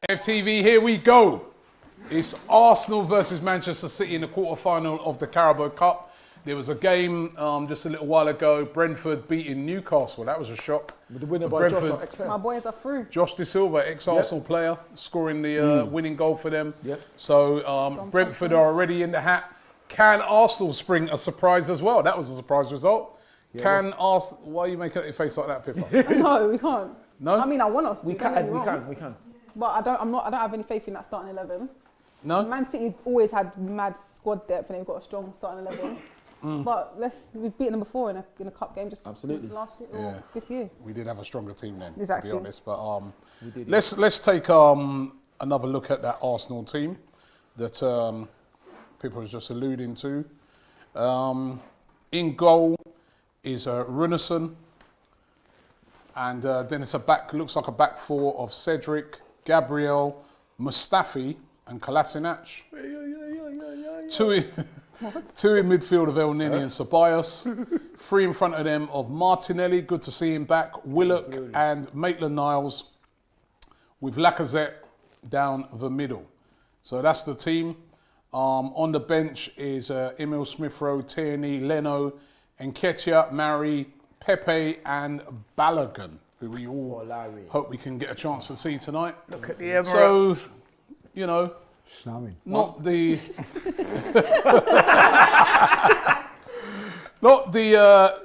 AFTV, here we go. It's Arsenal versus Manchester City in the quarter-final of the Carabao Cup. There was a game just a little while ago, Brentford beating Newcastle. That was a shock. With the winner by Josh. My boys are through. Josh De Silva, ex-Arsenal player, scoring the winning goal for them. So Brentford are already in the hat. Can Arsenal spring a surprise as well? That was a surprise result. Can Arsenal... Why are you making your face like that, Pippa? No, we can't. No? I mean, I want us to. We can. But I don't have any faith in that starting 11. No? Man City's always had mad squad depth and they've got a strong starting 11. But we've beaten them before in a cup game, just last year or this year. We did have a stronger team then, exactly. to be honest. But let's take another look at that Arsenal team that people was just alluding to. In goal is Runarsson, and then it's looks like a back four of Cedric, Gabriel, Mustafi, and Kolasinac. Two in midfield of El Nini and Ceballos. Three in front of them of Martinelli, good to see him back, Willock and Maitland-Niles, with Lacazette down the middle. So that's the team. On the bench is Emil Smith-Rowe, Tierney, Leno, Nketiah, Mari, Pepe and Balogun, who we all hope we can get a chance to see tonight. Look at the Emirates. So, you know, snowing. Not the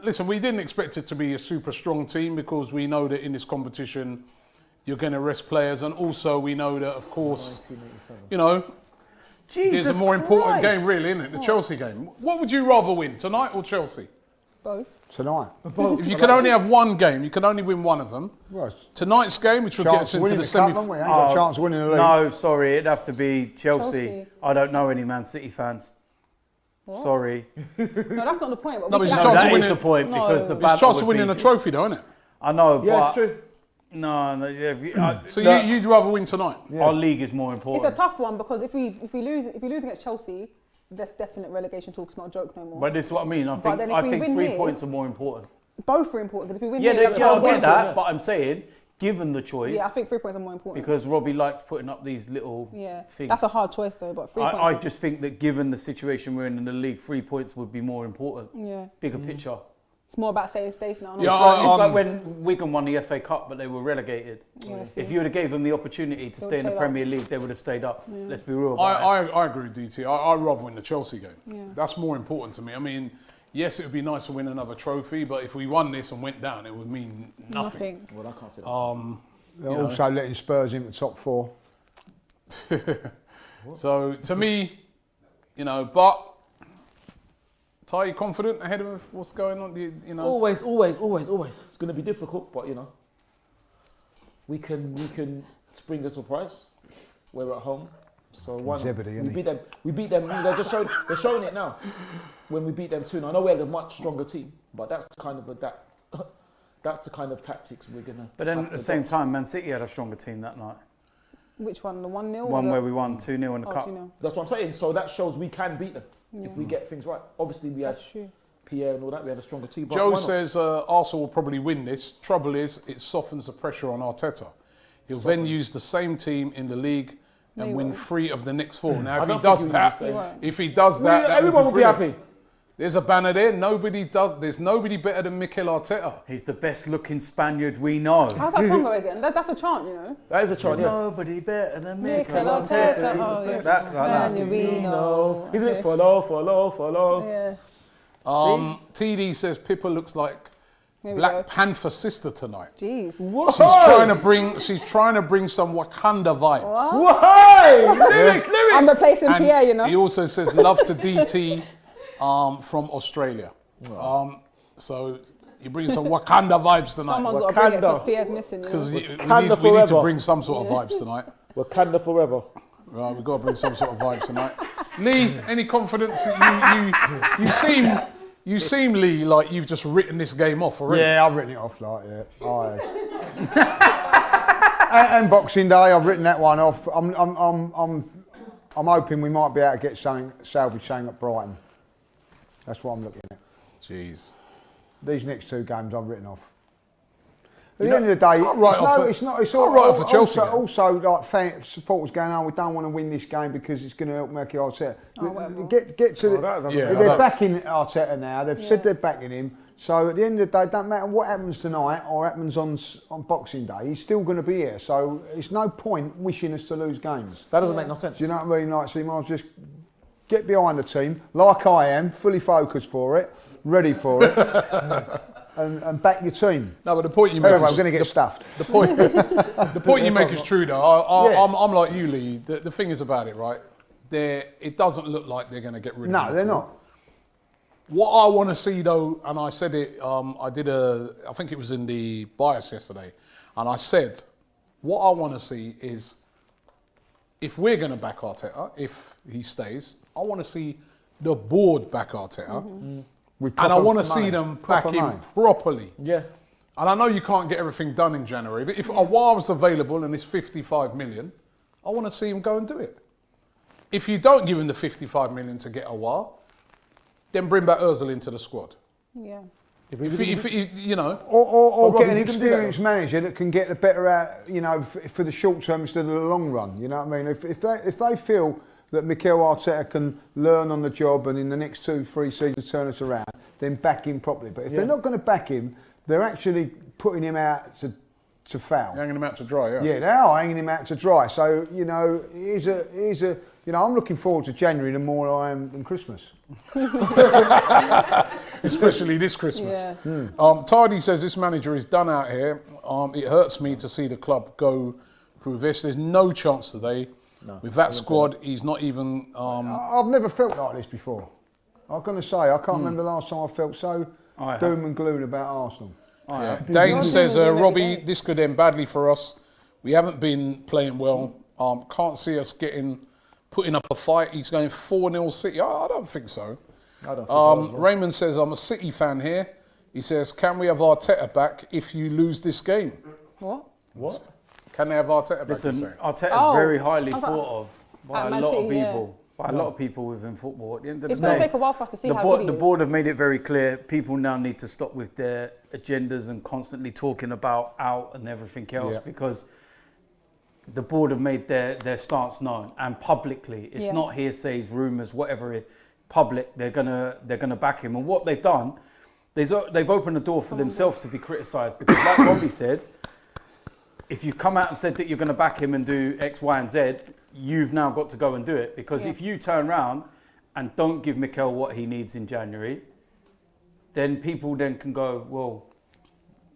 listen, we didn't expect it to be a super strong team because we know that in this competition you're going to rest players, and also we know that, of course, you know, there's a more important game really, isn't it? The Chelsea game. What would you rather win, tonight or Chelsea? Both. Tonight. If you can only have one game, you can only win one of them. Right. Tonight's game, which will get us into the semi. We ain't got a chance of winning the league. No, sorry, it'd have to be Chelsea. I don't know any Man City fans. What? Sorry. No, that's not the point. But No, but it's a No, chance that of winning. is the point because the It's a chance of winning a trophy, though, isn't it? I know, but it's true. No. So you'd rather win tonight? Our league is more important. It's a tough one because if we lose against Chelsea, that's definite relegation talk. It's not a joke no more. But this is what I mean. I think 3 points are more important. Both are important because if we win, I get that. But I'm saying, given the choice, I think 3 points are more important because Robbie likes putting up these little things. That's a hard choice though. But 3 points. I just think that given the situation we're in the league, 3 points would be more important. Yeah. Bigger picture. It's more about staying safe now. It's like when Wigan won the FA Cup, but they were relegated. If you would have gave them the opportunity to stay in the Premier League, they would have stayed up. Yeah. Let's be real about it. I agree with DT. I'd rather win the Chelsea game. Yeah. That's more important to me. I mean, yes, it would be nice to win another trophy, but if we won this and went down, it would mean nothing. Well, I can't say that. They're also letting Spurs into top 4. So, to me, you know, but... Are you confident ahead of what's going on? You know, Always. It's going to be difficult, but you know, we can spring a surprise. We're at home, so why not? We beat them. They're showing it now. When we beat them 2-0, I know we had a much stronger team, but that's kind of that's the kind of tactics we're gonna. But then at the same time, Man City had a stronger team that night. Which one? The 1-0? One where we won 2-0 in the cup. 2-0. That's what I'm saying. So that shows we can beat them if we get things right. Obviously, we had Pierre and all that. We had a stronger team. But Joe says Arsenal will probably win this. Trouble is, it softens the pressure on Arteta. He'll then use the same team in the league and win 3 of the next 4. Now, if he does that, everyone will be happy. There's a banner there. There's nobody better than Mikel Arteta. He's the best looking Spaniard we know. How's that song go again? That's a chant, you know. That is a chant. Nobody better than Mikel Arteta. He's the best. We know. Isn't it follow? Yeah. TD says Pippa looks like Black Panther sister tonight. Jeez. She's trying to bring some Wakanda vibes. Whoa! Lyrics. I'm replacing Pierre, you know. He also says love to DT from Australia. So you bring some Wakanda vibes tonight. Someone's got to bring it because Pierre's missing. Because we need to bring some sort of vibes tonight. Wakanda forever. Right, we've got to bring some sort of vibes tonight. Lee, any confidence? You seem, Lee, like you've just written this game off already. Yeah, I've written it off, and Boxing Day, I've written that one off. I'm hoping we might be able to get salvage something at Brighton. That's what I'm looking at. Jeez. These next 2 games I've written off. At the end of the day, it's all right for Chelsea. Also, like fan supporters going, "Oh, we don't want to win this game because it's going to help Mikel Arteta." Get to they're backing Arteta now. They've said they're backing him. So at the end of the day, it doesn't matter what happens tonight or happens on Boxing Day. He's still going to be here. So it's no point wishing us to lose games. That doesn't make no sense. Do you know what I mean? Like, so you might just get behind the team, like I am, fully focused for it, ready for it. And back your team. No, but the point you make I'm going to get stuffed. The point you make is true, though. I'm like you, Lee. The thing is about it, right? It doesn't look like they're going to get rid of it. No, they're not. What I want to see, though, and I said it, I think it was in the bias yesterday, and I said, what I want to see is, if we're going to back Arteta, if he stays, I want to see the board back Arteta. Mm-hmm. And I want to see them back him properly. Yeah. And I know you can't get everything done in January, but if Aouar was available and it's 55 million, I want to see him go and do it. If you don't give him the 55 million to get Aouar, then bring back Ozil into the squad. Yeah. Or get an experienced manager that can get the better out, for the short term instead of the long run. You know what I mean? If they feel that Mikel Arteta can learn on the job and in the next 2-3 seasons turn us around, then back him properly. But if they're not going to back him, they're actually putting him out to foul. They're hanging him out to dry, yeah. Yeah, they are hanging him out to dry. So, I'm looking forward to January the more I am than Christmas. Especially this Christmas. Yeah. Tardy says this manager is done out here. It hurts me to see the club go through this. There's no chance today. No, with that squad, he's not even... I've never felt like this before. I'm going to say, I can't remember the last time I felt so doom and gloom about Arsenal. Yeah. Dane says, Robbie, this could end badly for us. We haven't been playing well. Can't see us putting up a fight. He's going 4-0 City. I don't think so. I don't think so. Raymond says, I'm a City fan here. He says, can we have Arteta back if you lose this game? What? Can they have Arteta back? Listen, Arteta's very highly thought of by a lot of people. By a lot of people within football. At the end of the day, it's going to take a while for us to see how good he is. The board have made it very clear. People now need to stop with their agendas and constantly talking about out and everything else because the board have made their stance known and publicly. It's not hearsays, rumours, whatever. Public, they're gonna back him. And what they've done, they've opened the door for themselves to be criticised because, like Robbie said, if you've come out and said that you're going to back him and do X, Y, and Z, you've now got to go and do it. Because if you turn around and don't give Mikel what he needs in January, then people then can go, well,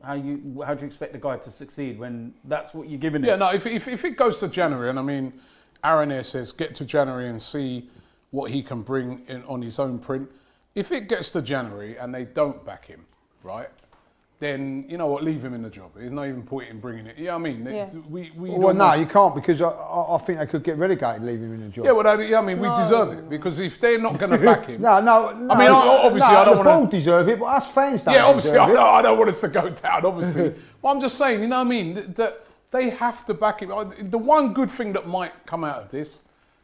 how do you expect the guy to succeed when that's what you're giving him? Yeah, no, if it goes to January, and I mean, Aaron here says, get to January and see what he can bring in on his own print. If it gets to January and they don't back him, right, then, you know what, leave him in the job. There's no even point in bringing it. Yeah, I mean, you can't because I think they could get relegated leaving him in the job. Yeah, well, we deserve it because if they're not going to back him... I mean, obviously, I don't want to... The board deserve it, but us fans don't obviously, I don't want us to go down, obviously. But I'm just saying, you know what I mean, that they have to back him. The one good thing that might come out of this,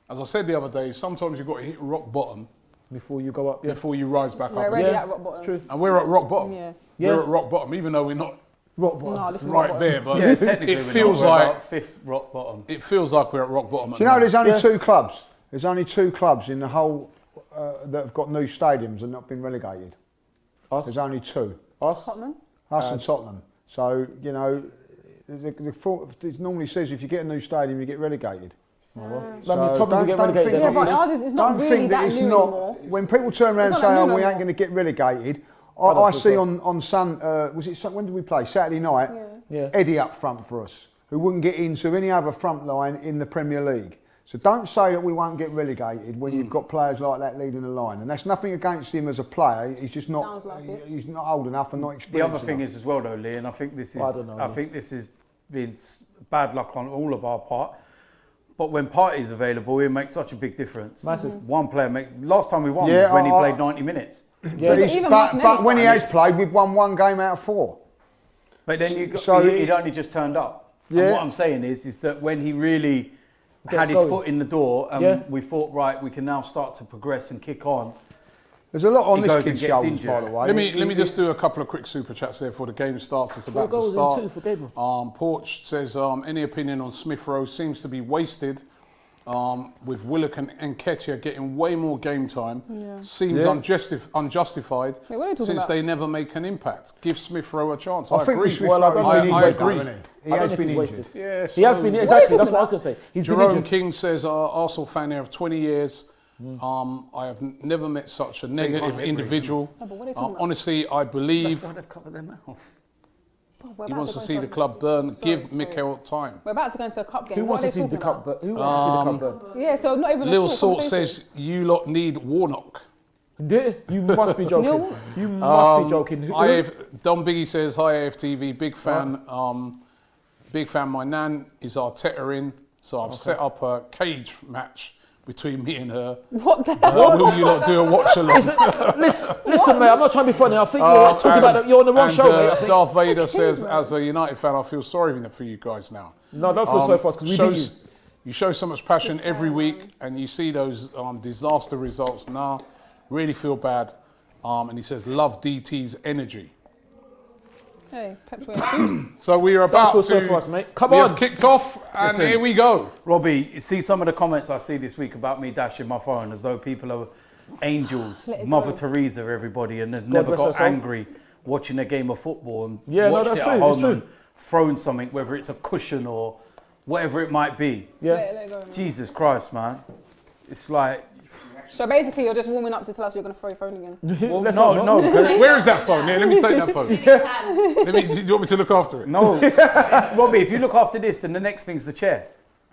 as I said the other day, sometimes you've got to hit rock bottom before you go up. Yeah. Before you rise back up. We're already at rock bottom. It's true. And we're at rock bottom. Yeah. We're at rock bottom, even though we're not rock bottom. right there. But technically it feels like fifth rock bottom. It feels like we're at rock bottom. Do you know there's only two clubs? There's only two clubs in the whole that have got new stadiums and not been relegated. Us? There's only two. Us? Tottenham? Us and Tottenham. So, you know, it normally says if you get a new stadium, you get relegated. That means Tottenham get relegated. Yeah, but ours is not really that new anymore. When people turn around and say, "Oh, we ain't going to get relegated," I see on when did we play? Saturday night. Yeah. Eddie up front for us, who wouldn't get into any other front line in the Premier League. So don't say that we won't get relegated when you've got players like that leading the line. And that's nothing against him as a player. He's just not. He's not old enough and not experienced. The other thing is as well, though, Lee, and I think this is. I think this is been bad luck on all of our part. But when Partey's available, it makes such a big difference. Massive. One player makes. Last time we won was when he played 90 minutes. Yeah. But when he has played, we've won one game out of 4. But then he'd only just turned up. Yeah. And what I'm saying is that when he really had his foot in the door and we thought, right, we can now start to progress and kick on, There's a lot on he this goes and kid's gets shoulders, by injured. the way. Let me just do a couple of quick super chats there before the game starts. It's about to 4 goals start. and 2 for Gabriel. Porch says, any opinion on Smith Rowe seems to be wasted. With Willock and Nketiah getting way more game time, seems unjustified Wait, what are you talking since about? they never make an impact. Give Smith Rowe a chance. I think agree. Smith Well, I Rowe's don't been think I he's injured, agree. hasn't he? I He don't has think been he's injured. wasted. Yeah, He has been, exactly, that's what I was going to say. He's been Jerome injured. King says, Arsenal fan here of 20 years. I have never met such a negative individual. No, but what are you talking about? Honestly, I believe That's why they've covered their mouth. We're he about wants to go see into the a- club burn. Sorry, Give Mikel time. We're about to go into a cup game. Who What wants are to they see the talking about? cup? Who wants to see the cup burn? Yeah, so not even a Lil short Salt conversation. says, you lot need Warnock. You must be joking. No. You must be joking. Don Biggie says, hi AFTV, big fan. Big fan. My nan is Arteta in, so I've set up a cage match between me and her. What the hell? Will you lot do a watch along? Listen, mate, I'm not trying to be funny. I think you're talking about you're on the wrong show, mate. I think. Darth Vader says, as a United fan, I feel sorry for you guys now. No, don't feel sorry for us because we beat you. You show so much passion every week, and you see those disaster results now. Really feel bad. And he says, love DT's energy. Hey, Pep's wearing shoes. So we are about Don't feel sorry to. for us, mate. Come We on. have kicked off, and Listen. here we go. Robbie, you see some of the comments I see this week about me dashing my phone as though people are angels, Let it Mother go. Teresa, everybody, and they've never bless her got soul. angry watching a game of football and Yeah, no, watched that's it true, at it's home true. and thrown something, whether it's a cushion or whatever it might be. Yeah. Let it go, man. Jesus Christ, man. It's like, So basically, you're just warming up to tell us you're going to throw your phone again. well, Let's no, not, no, Where is that phone? Here, let me take that phone. Do you want me to look after it? no. Robbie, if you look after this, then the next thing's the chair.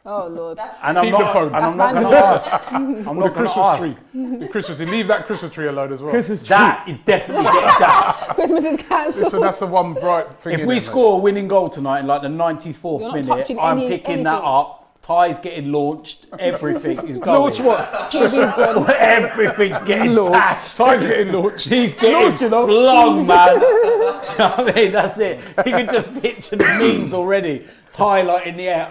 Oh, Lord. And I'm Keep not, the phone. And I'm not That's going to ask. I'm The not going to Christmas ask. tree. The Christmas tree. Leave that Christmas tree alone as well. Christmas tree. That is definitely getting dashed. Christmas is cancelled. So that's the one bright thing. If in we there, score a winning goal tonight in like the 94th You're not minute, touching I'm any- picking that anything. up. Ty's getting launched. Everything is going. Launch what? TV's gone. Everything's getting launched. Ty's getting launched. He's getting Launch, you know. flung, man. Do you know what I mean? That's it. You can just picture the memes already. Ty like in the air,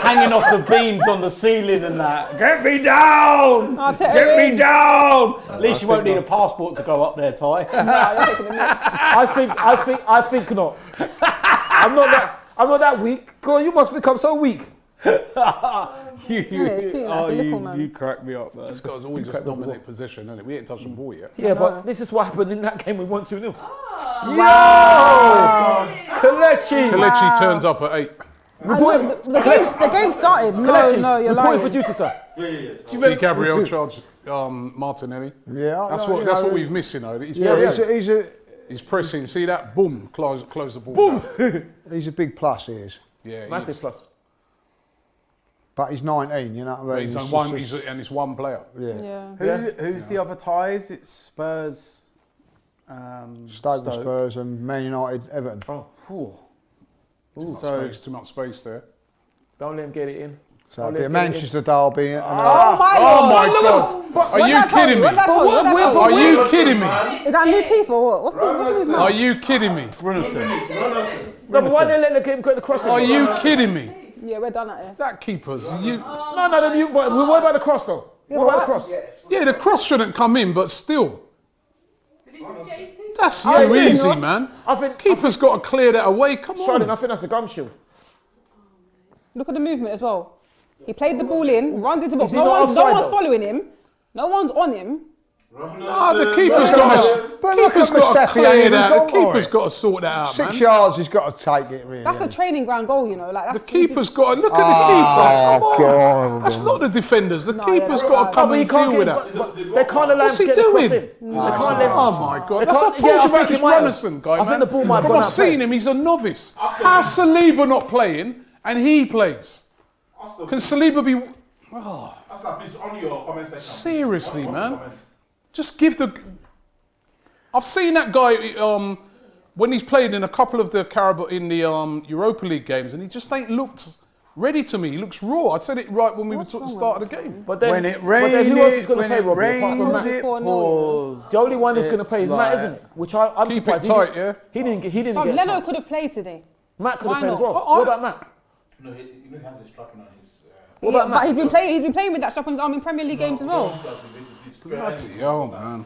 hanging off the beams on the ceiling and that. Get me down! Arteta Get me in. down! At least you won't need a passport to go up there, Ty. Nah, you're taking a minute. I think not. I'm not that weak. God, you must become so weak. it's cute, like a little man. You crack me up, man. This guy's always just dominate position, isn't it? We ain't touched the ball yet. Yeah, but this is what happened in that game we won 2-0. Wow. Kelechi! Kelechi turns up at 8. The game started. Kelechi, No, you're reporting for lying. duty, sir. See Gabriel charge Martinelli. Yeah, That's no, what you that's know, what we've missed, you know. He's Yeah, pressing. He's pressing. See that? Boom. Close the ball. Down. he's a big plus, he is. Yeah. Massive he's, plus. But he's 19, you know what I but mean? he's on It's one. just- And it's one player. yeah. Yeah. Who's the other ties? It's Spurs. Stoke, Spurs, and Man United, Everton. Too much space there. Don't let him get it in. So it'll be a Manchester derby. And Oh my God. Are you kidding me? Are you kidding me? Is that new teeth or what? What's his Are name? you kidding me? No, but why they let the game get the crossing? Are you kidding me? Yeah, we're done at it. That keeper's you. No, what about the cross though? What about the cross? Yeah, the cross shouldn't come in, but still. That's too easy, man. I think Keeper's got to clear that away. Come Sheldon, I on. think that's a gum shield. Look at the movement as well. He played the ball in, runs into the box. Is he No not one's offside, though? following him. No one's on him. No, the keeper's got to. But look at Keeper's got to Mustafi, clear ain't that. even The gone keeper's for it. got to sort that out, 6 man. yards, he's got to take it, really. That's a training ground goal, you know. Like that's The keeper's got to look at the keeper. Oh, Come on. God. That's not the defenders. The No, keeper's yeah, got to that's come But and you can't deal with get, that. they can't allow What's him he to get the cross doing? in. They can't let him. Oh my God! They That's I can't- told yeah, you I about think this he might have. Runnison guy, I think man. the ball might have From gone I've out play. seen him, he's a novice. How's Saliba not playing and he plays? Can Saliba be? Please, on your comment section. Seriously, man. Just give the. I've seen that guy when he's played in a couple of the Europa League games, and he just ain't looked ready to me. He looks raw. I said it right when we were at the start of the game. But then, When it but then rains, who else is going to when play, it Robbie? Apart rains, from Matt? it 4-0. pours. The only one who's going to play is It's Matt, like- isn't it? Which I'm Keep surprised. it tight, yeah. He didn't get. Bro, a Leno chance. could have played today. Matt could Why have played as not? well. I- What about Matt? No, he has a strapping on his. What about But Matt? he's been playing with that strap on his arm in Premier League games as well. Bloody hell, man.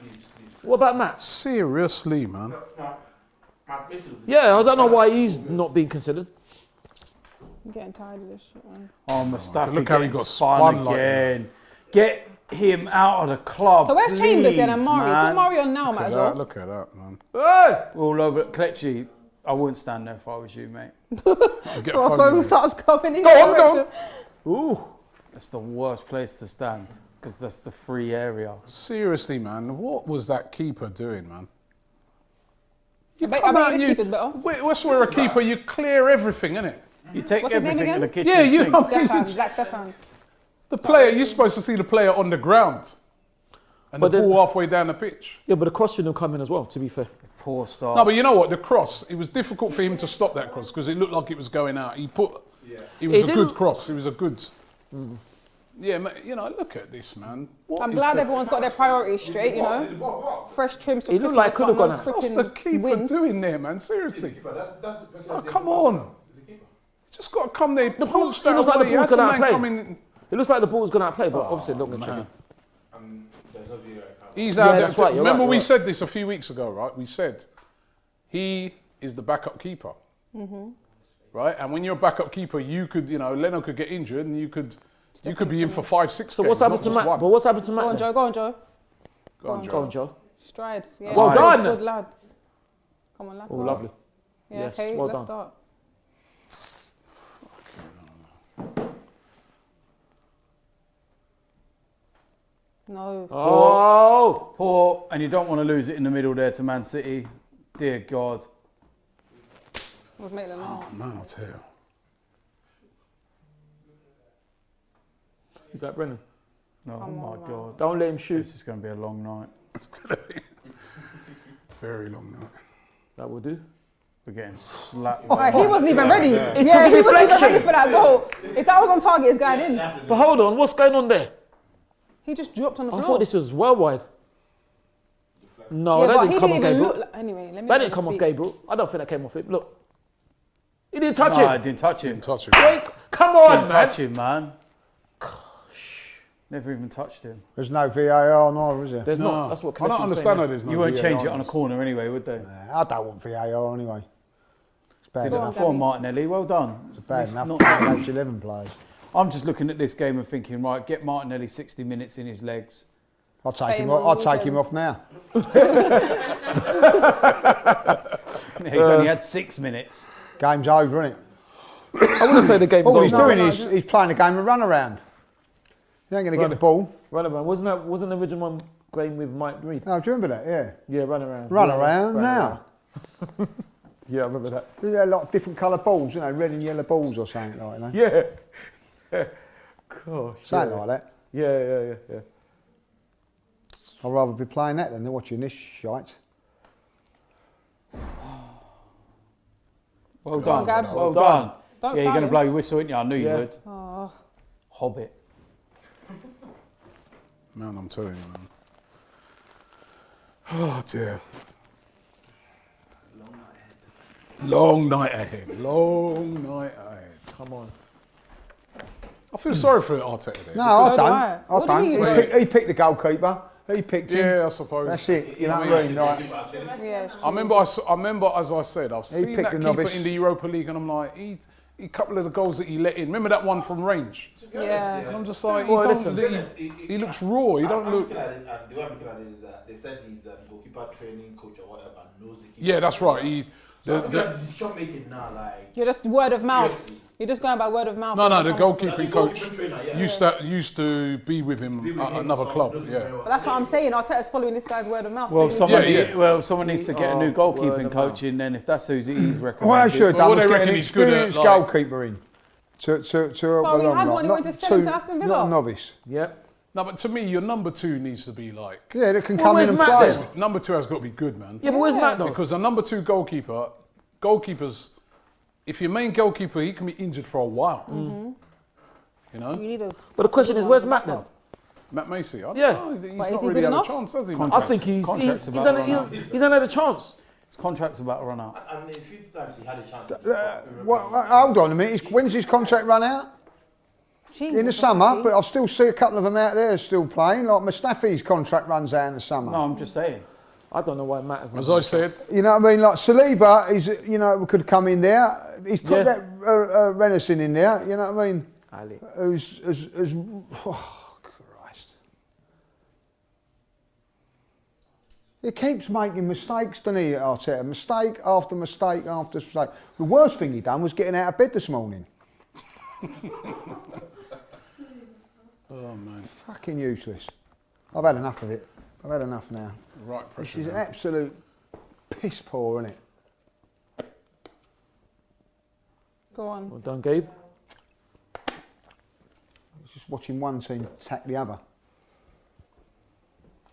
What about Matt? Seriously, man. Yeah, I don't know why he's not being considered. I'm getting tired of this shit, man. Oh, Mustafi, Look how he got spun like again. Get him out of the club. So where's please, Chambers then and Mari? man. Put Mari on now, Matt, as well. Look at that, man. Hey! All over Kelechi. I wouldn't stand there if I was you, mate. I'll get Before a a phone. phone starts coming in. Go on. Ooh. That's the worst place to stand because that's the free area. Seriously, man, what was that keeper doing, man? You I come bet out and this you, keeper's better. what's where a keeper, you clear everything, innit? You take What's his name everything in the again? kitchen Yeah, you sink. know, Stefan, Zach Stefan. the player, you're supposed to see the player on the ground and But the then- ball halfway down the pitch. Yeah, but the cross shouldn't have come in as well, to be fair. Poor start. No, but you know what? The cross, it was difficult for him to stop that cross because it looked like it was going out. It was He a good didn't- cross. It was a good. Yeah, man, you know, look at this, man. What I'm is glad the- everyone's got their priorities straight, you know. Fresh trims for He looked Christmas, like could have but gone no out. What's the freaking keeper wins. doing there, man? Seriously. Oh, come on. You just got to come there, ball- punch it that looks like the away. ball's Has the gonna man play. come in? It looks like the ball's gone out of play, but obviously not going to check it. He's Yeah, out there. that's right, you're Remember right, we you're said this a few weeks ago, right? We said he is the backup keeper. Right? And when you're a backup keeper, you could, you know, Leno could get injured and you could be in for 5-6 So games, what's happened not to just Matt? one. But what's happened to Go Matt? on, then? Joe. Go on, Joe. Go on, Go Joe. on, Joe. Strides. Yeah. Well done. Good lad. Come on, lad. Oh, lovely. Yeah, Yes, okay, well let's done. start. No. Oh! Poor, and you don't want to lose it in the middle there to Man City. Dear God. It was Maitland. Oh, man, I'll tell you. Is that Brennan? Oh my God. Don't let him shoot. This is going to be a long night. Very long night. That will do. We're getting slapped. Right, he wasn't even ready. It Yeah, took he a wasn't even deflection. ready for that goal. If that was on target, it's going in. But hold on, what's going on there? He just dropped on the I floor. thought this was well wide. No, yeah, that but didn't he come didn't off even Gabriel. look like, anyway, let me That let didn't him come off speak. Gabriel. I don't think that came off him. Look. He didn't touch No, I him. didn't touch him. Didn't touch it. Wait, come on, Didn't man. touch him, man. Gosh. Never even touched him. There's no VAR neither, is there? There's No, not. That's what I don't Kelechi's understand how saying. there's no You won't change it VAR on a this. corner anyway, would they? I don't want VAR anyway. It's bad Go on, enough. Go on, Martinelli. Well done. It's bad It's enough not- against 11 players. I'm just looking at this game and thinking, right, get Martinelli 60 minutes in his legs. I'll take Pay him him off. on I'll the take him weekend. off now. He's only had 6 minutes. Game's over, isn't it? I wouldn't say the game was All he's over. doing is he's playing a game of run around. He ain't going to get the ball. Run around. Wasn't the original one going with Mike Reed? No, do you remember that? Yeah. Yeah, run around. Run Yeah, around run now. around. Yeah, I remember that. There's a lot of different colour balls, you know, red and yellow balls or something like that. Yeah. Gosh. Something like that. Yeah. I'd rather be playing that than watching this shite. Well on, done. Gabs. Well Well done. Don't Yeah, you're foul going to him. blow your whistle, aren't you? I knew you Yeah. would. Oh, Hobbit. Man, I'm telling you, man. Oh, dear. Long night ahead. Long night ahead. Come on. I feel sorry for Arteta there. No, I So don't. do I. I What do don't. you He mean? picked, he picked the goalkeeper. He picked him. Yeah, I suppose. That's it. You know what I mean? Like, yeah, it's true. I remember, as I said, I've seen picked that the keeper novice. in the Europa League, and I'm like, he couple of the goals that he let in. Remember that one from range? Yeah. And I'm just like, Well, he listen. looks raw. He don't look. The way I'm looking at it is that they said he's a goalkeeper training coach or whatever, knows the keeper. Yeah, that's right. So the shot making now, like. You're just word of mouth. Seriously. You're just going by word of mouth. No, the The goalkeeping coach goalkeeping trainer, yeah. used to be with him at another club. Yeah. But that's what I'm saying. Arteta's following this guy's word of mouth. Well, So someone, Yeah. well, someone needs to get a new Oh, word goalkeeping of coach in then, if that's who he's recommended. what I should have Well, done what was they get reckon an he's good at, experienced like- goalkeeper in to help Well, we along. had like, one who not went to send him to too- Aston Villa. Not a novice. Yep. No, but to me, your number two needs to be like. Yeah, that can Well, come in where's and Matt play. then? Number two has got to be good, man. Yeah, but where's Yeah. Matt though? Because a number two goalkeepers, if your main goalkeeper, he can be injured for a while. You know, You need a. But the question is, where's Matt then? Matt Macy. I don't Yeah. know. He's But is not he really good had enough? a chance, has he? I think he's Contract's he's about done to run out. he's not had a chance. His contract's about to run out. I mean, a few times he had a chance. Hold on a minute. When's his contract run out? Jesus, in the summer, but I'll still see a couple of them out there still playing. Like Mustafi's contract runs out in the summer. No, I'm just saying. I don't know why it matters. As I said, You know what I mean? Like Saliba, could come in there. He's put that Renison in there. You know what I mean? Ali. Who's oh Christ. He keeps making mistakes, doesn't he, Arteta? Mistake after mistake after mistake. The worst thing he done was getting out of bed this morning. oh man, Fucking useless. I've had enough of it. I've had enough now. right pressure. This is now. absolute piss poor, isn't it? Go on. Well done, Gabe. It's just watching one team attack the other.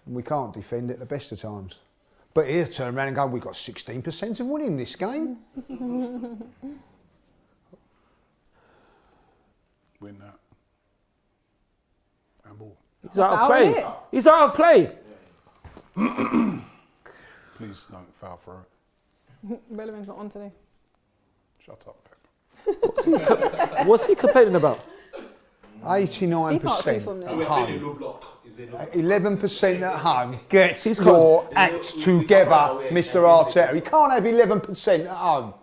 And we can't defend at the best of times. But he'll turn around and go, we've got 16% of winning this game. Win that. And ball. He's out of Foul, play. innit? He's out of play. Please don't foul for it. Bellingham's not on today. Shut up, Pep. What's he complaining about? He can't see 89% from there. at We're home. in low block. Is it low block? 11% at home. Get He's your act together, Mr. Arteta. You can't have 11% at home.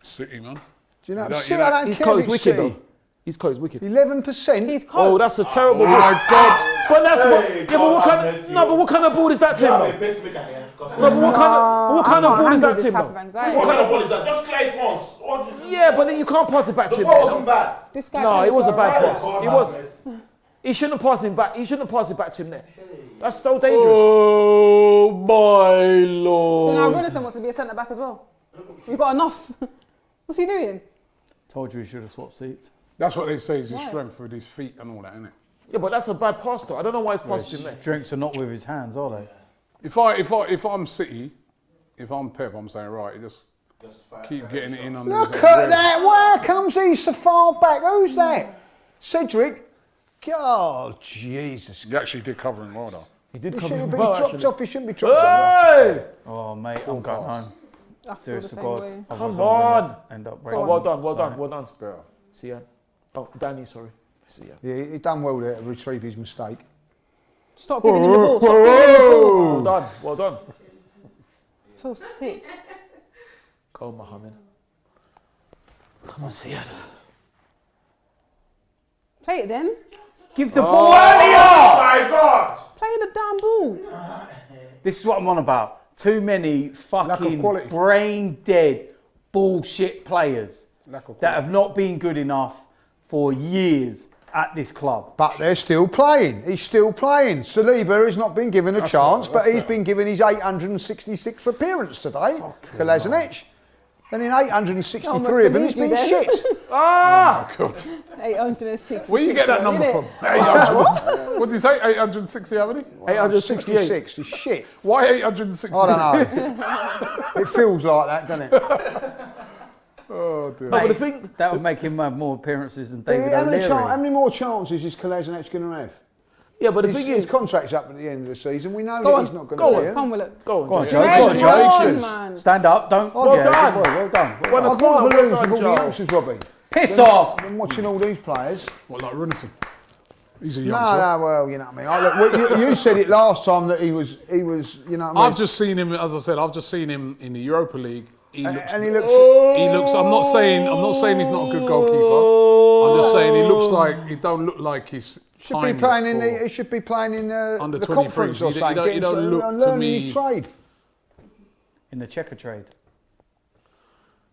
City, man. Do you know? You don't- City, you I don't- don't He's care cold. if He's it's wicked City. though. He's cold. He's wicked. 11%. He's Oh, cold. that's a terrible Oh ball. my God! But that's what. Hey, Yeah, but what God, kind have of? mercy. No, but what kind of ball is that to You him? have though? a pacemaker here. No, but what kind of ball is that to him? Type of though? anxiety. What kind of ball is that? Just clear it once. What is it? Yeah, but then you can't pass it back to The him. ball man. wasn't bad. This guy No, turned it was to a bad right pass. back. It was. He shouldn't have passed him back. He shouldn't have passed it back to him there. That's so dangerous. Oh my So lord! now Renison wants to be a centre back as well. You've got enough. What's he doing? Told you we should have swapped seats. That's what they say is his Right. strength with his feet and all that, isn't it? Yeah, but that's a bad pass though. I don't know why he's passed him there. Drinks are not with his hands, are they? If I'm City, if I'm Pep, I'm saying right, just keep getting it in under. Look his at red. that. Where comes he so far back? Who's that? Cedric? Oh, Jesus. He actually did cover him well though. He did He come shouldn't in be well, dropped actually. off. He shouldn't be dropped off. Hey! Oh mate, I'm going home. I feel the Serious to same God. way. Otherwise Come I'm gonna on. End up Oh, breaking. well done, well Sorry. done, well done. Better. See ya. Oh, Danny, sorry. See ya. Yeah, he done well there to retrieve his mistake. Stop giving him the ball. Stop giving him the ball. Well done, well done. I feel sick. Go, Mohammed. Come on, see ya. Play it then. Give the ball Oh earlier! my God! Play the damn ball. This is what I'm on about. Too many fucking quality. brain dead bullshit players Lack of that have not been good enough for years at this club. But they're still playing. He's still playing. Saliba has not been given a chance, but he's been given his 866th appearance today. Kolasinac. And in 863 of them, he's been believe you shit. Ah! God. 860. Where you get that number from? 800. What did you say? 860 how many? 868. 66 is shit. Why 860? I don't know. It feels like that, doesn't it? Oh dear. No, but the thing, That would make him have more appearances than David How O'Leary. many more chances is Kolasinac going to have? yeah, but the His, thing his is, contract's up at the end of the season. We know Go that on, he's not going go to on. be here. Come with it. go on, Go on, Joe. Joe. Yes, Go on, come Joe. on, Youngsters. man. Stand up. Don't. Well yeah, done. Good boy, well done. I'd rather Well lose done, with all the Joe. youngsters, Robbie, Piss off. than watching all these players. What, like Renison? He's a No, youngster. no, well, you know what I mean. Look, you said it last time that he was, you know what I mean. I've just seen him, as I said, I've just seen him in the Europa League. He looks. and he looks. He looks. I'm not saying he's not a good goalkeeper. I'm just saying he looks like he don't look like he's. Should be playing in the. He should be playing in Under the 23s. conference or You something. don't getting look and to learning me- his trade. In the checker trade.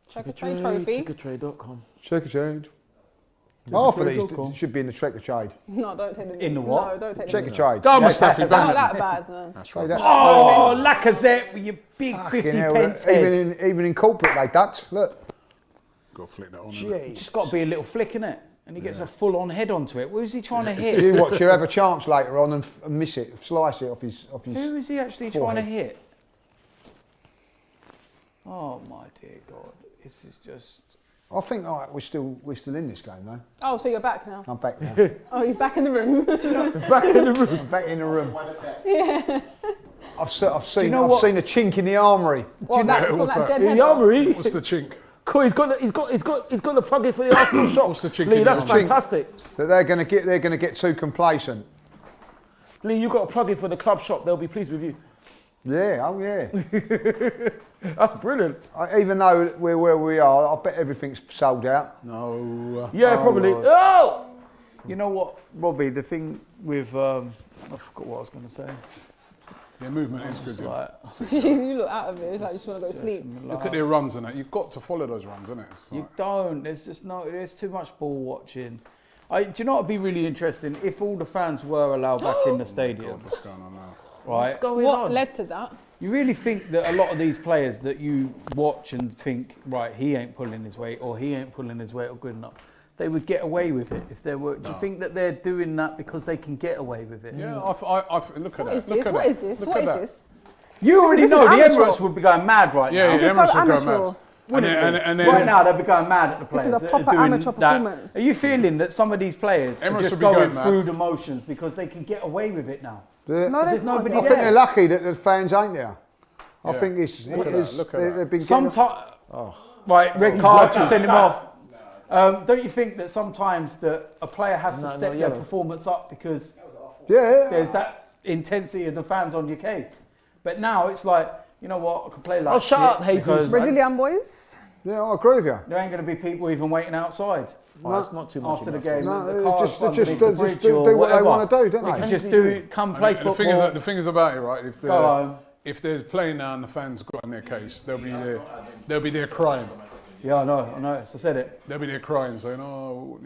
Check a trade trophy. CopyTrader.com. Check a trade. Half of these should be in the checker trade. No, don't take the In the what? No, don't take Checker the trade. Go on, Mustafi, Not bang it. that bad, no. That's Say right. that. Oh, Lacazette with your big Fucking 50 hell, pence head. even in corporate they ducked. Look. Go flick that on. Jeez. Just got to be a little flick in it, and he gets a full-on head onto it. Who's he trying to hit? You watch, you have a chance later on and miss it, slice it off his. Who is he actually forehead. trying to hit? Oh my dear God, this is just. I think we're still in this game though. Oh, so you're back now. I'm back now. Oh, he's back in the room. Back in the room. I'm back in the room. One attack. I've seen know what? a chink in the armoury. What, that, what's that that? dead In header? the armory. What's the chink? Cool. He's got the plug in for the Arsenal shop. What's the chicken Lee, that's in? fantastic. That they're going to get too complacent. Lee, you got a plug in for the club shop. They'll be pleased with you. Yeah, oh yeah. That's brilliant. Even though we're where we are, I bet everything's sold out. No. Yeah, probably. Lord. Oh! You know what, Robbie? The thing with I forgot what I was going to say. Their movement is good. Yeah. You look out of it. It's like you just want to go to sleep. Look at their runs and that. You've got to follow those runs, isn't it? You don't. There's just no. There's too much ball watching. Do you know what would be really interesting if all the fans were allowed back in the stadium? God, what's going on now? Right. What's going What on? led to that? You really think that a lot of these players that you watch and think, right, he ain't pulling his weight or he ain't pulling his weight or good enough, they would get away with it if there were. Do you think that they're doing that because they can get away with it? Yeah, look at What is that. Look this? at What that. is this? Look What at is that. this? You already This know is the amateur. Emirates would be going mad right now. Yeah, This is Emirates so would go amateur. mad. And then Right now they'll be going mad at the players. is a that proper are doing amateur that. performance. Are you feeling that some of these players are Emirates just would be going going mad. through the motions because they can get away with it now? No, There's there's nobody I nobody think they're lucky that the fans ain't there. I Yeah. think it's Look at that, look at that. they've been getting Sometimes, right, red card, just send him off. Don't you think that sometimes that a player has to step their yellow. performance up because yeah. there's that intensity of the fans on your case? But now it's like, you know what, I can play like Oh, shut up, Jesus. because Brazilian boys. Yeah, I agree with you. there ain't going to be people even waiting outside Oh, that's not too much. after the enough. game. No, the cars just underneath the bridge do or what they whatever. want to do, don't They they? can just come play And football. the thing is about it, right? Go home. If they're playing now and the fans got in their case, they'll be there crying. Yeah, I know. So I said it. They'll be there crying, saying, "Oh,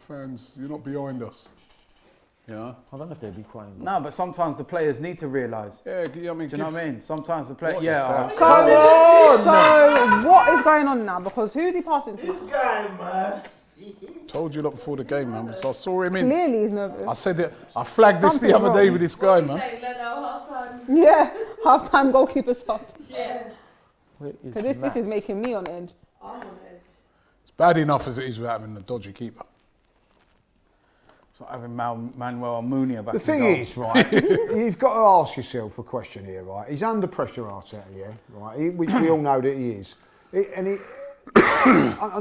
fans, you're not behind us." I don't know if they'd be crying. No, but sometimes the players need to realise. Yeah, I mean, Do you know what I mean? Sometimes the players, What is yeah. that? So what is going on now? Because who's he passing to? This guy, man. told you lot before the game, man. So I saw him in. Clearly he's nervous. I said that. I flagged this the Something's other day wrong. with this guy, man. Yeah, half-time goalkeeper stuff. Yeah. So this is making me on edge. I'm on edge. It's bad enough as it is with having a dodgy keeper. It's like having Manuel Almunia back The in thing goal. is, right, you've got to ask yourself a question here, right? He's under pressure, Arteta, yeah, right? Which we all know that he is. Under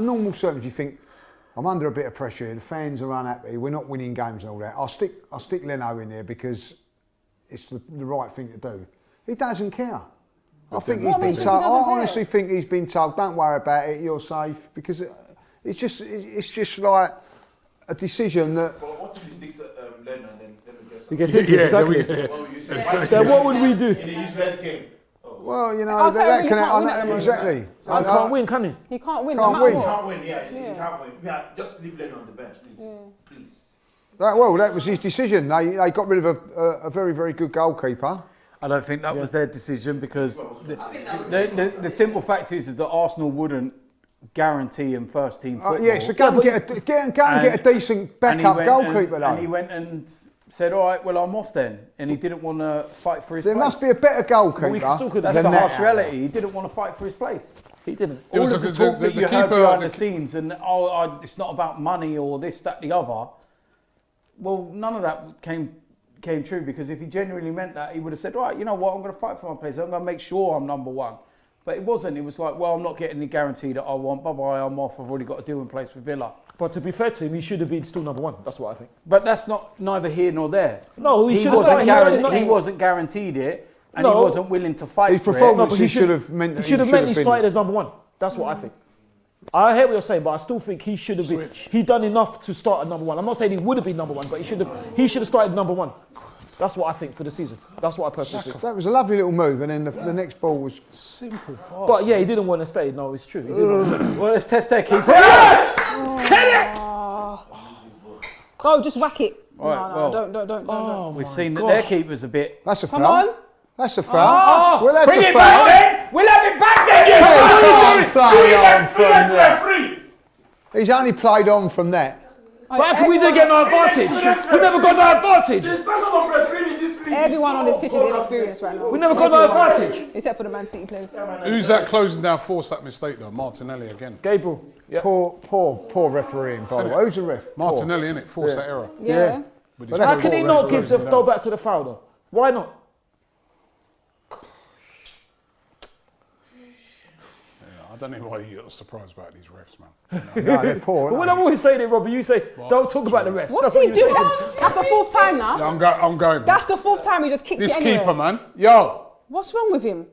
normal circumstances, you think, I'm under a bit of pressure here, the fans are unhappy, we're not winning games and all that. I'll stick Leno in there because it's the right thing to do. He doesn't care. I think he's been told. I honestly think he's been told, don't worry about it, you're safe, because it's just like a decision that. But what if he sticks Leno and then gets He gets injured, exactly. What would you say? Then what would we do? In the useless game. Well, you know, I'll tell that you, can he can't happen. win it. Exactly. I can't win, can he? He can't win. Can't no matter win. He what. can't win, he can't win. Yeah, just leave Leno on the bench, please. Please. That was his decision. They got rid of a very, very good goalkeeper. I don't think that was their decision because the simple fact is that Arsenal wouldn't guarantee him first team football. Yeah, so go and get a decent backup goalkeeper though. And he went and said, all right, well, I'm off then. And he didn't want to fight for his There place. must be a better goalkeeper. we still could- That's than the that. harsh reality. He didn't want to fight for his place. He didn't. It All was of the the- talk the- that the you heard keeper- behind the- the scenes and, it's not about money or this, that, the other. Well, none of that came true because if he genuinely meant that, he would have said, right, you know what, I'm going to fight for my place. I'm going to make sure I'm number one. But it wasn't. It was like, well, I'm not getting the guarantee that I want. Bye-bye, I'm off. I've already got a deal in place with Villa. But to be fair to him, he should have been still number one. That's what I think. But that's not neither here nor there. No, he should have wasn't started. he wasn't guaranteed it, and he No. wasn't willing to fight His for performance but he should have meant that He should have mentally been. started as number one. That's what I think. I hear what you're saying, but I still think he should have been. Switch. He done enough to start at number one. I'm not saying he would have been number one, but he should have started number one. That's what I think for the season. That's what I personally think. That was a lovely little move, and then the next ball was. Simple pass. But yeah, he didn't want to stay. No, it's true. He didn't want to stay. Well, let's test their keeper. Go, just whack it. All right, no, well, don't. We've seen that their keeper's a bit. That's a Come foul. on. That's a foul. We'll have Bring the it foul. back then! We'll have it back then! He only played on from that. He's only played on from that. But how can we then get no advantage? We never got no advantage. There's not enough refereeing in this league. Everyone on this pitch is inexperienced right now. We never got no advantage. Except for the Man City players. Who's that closing down? Forced that mistake though. Martinelli again. Gabriel. Yeah. Poor refereeing, by the way. Who's the ref? Martinelli, innit? Forced that error. Yeah. With his But How that's can he poor not refs give the closing throw down. back to the foul though? Why not? I don't know why you're surprised about these refs, man. No, they're poor. But when I'm always saying it, Robbie, you say, don't talk about the refs. What's That's he what you doing? say. That's the fourth time now. Yeah, I'm going. Man. That's the fourth time he just kicked This it anyway. keeper, man. Yo. What's wrong with him?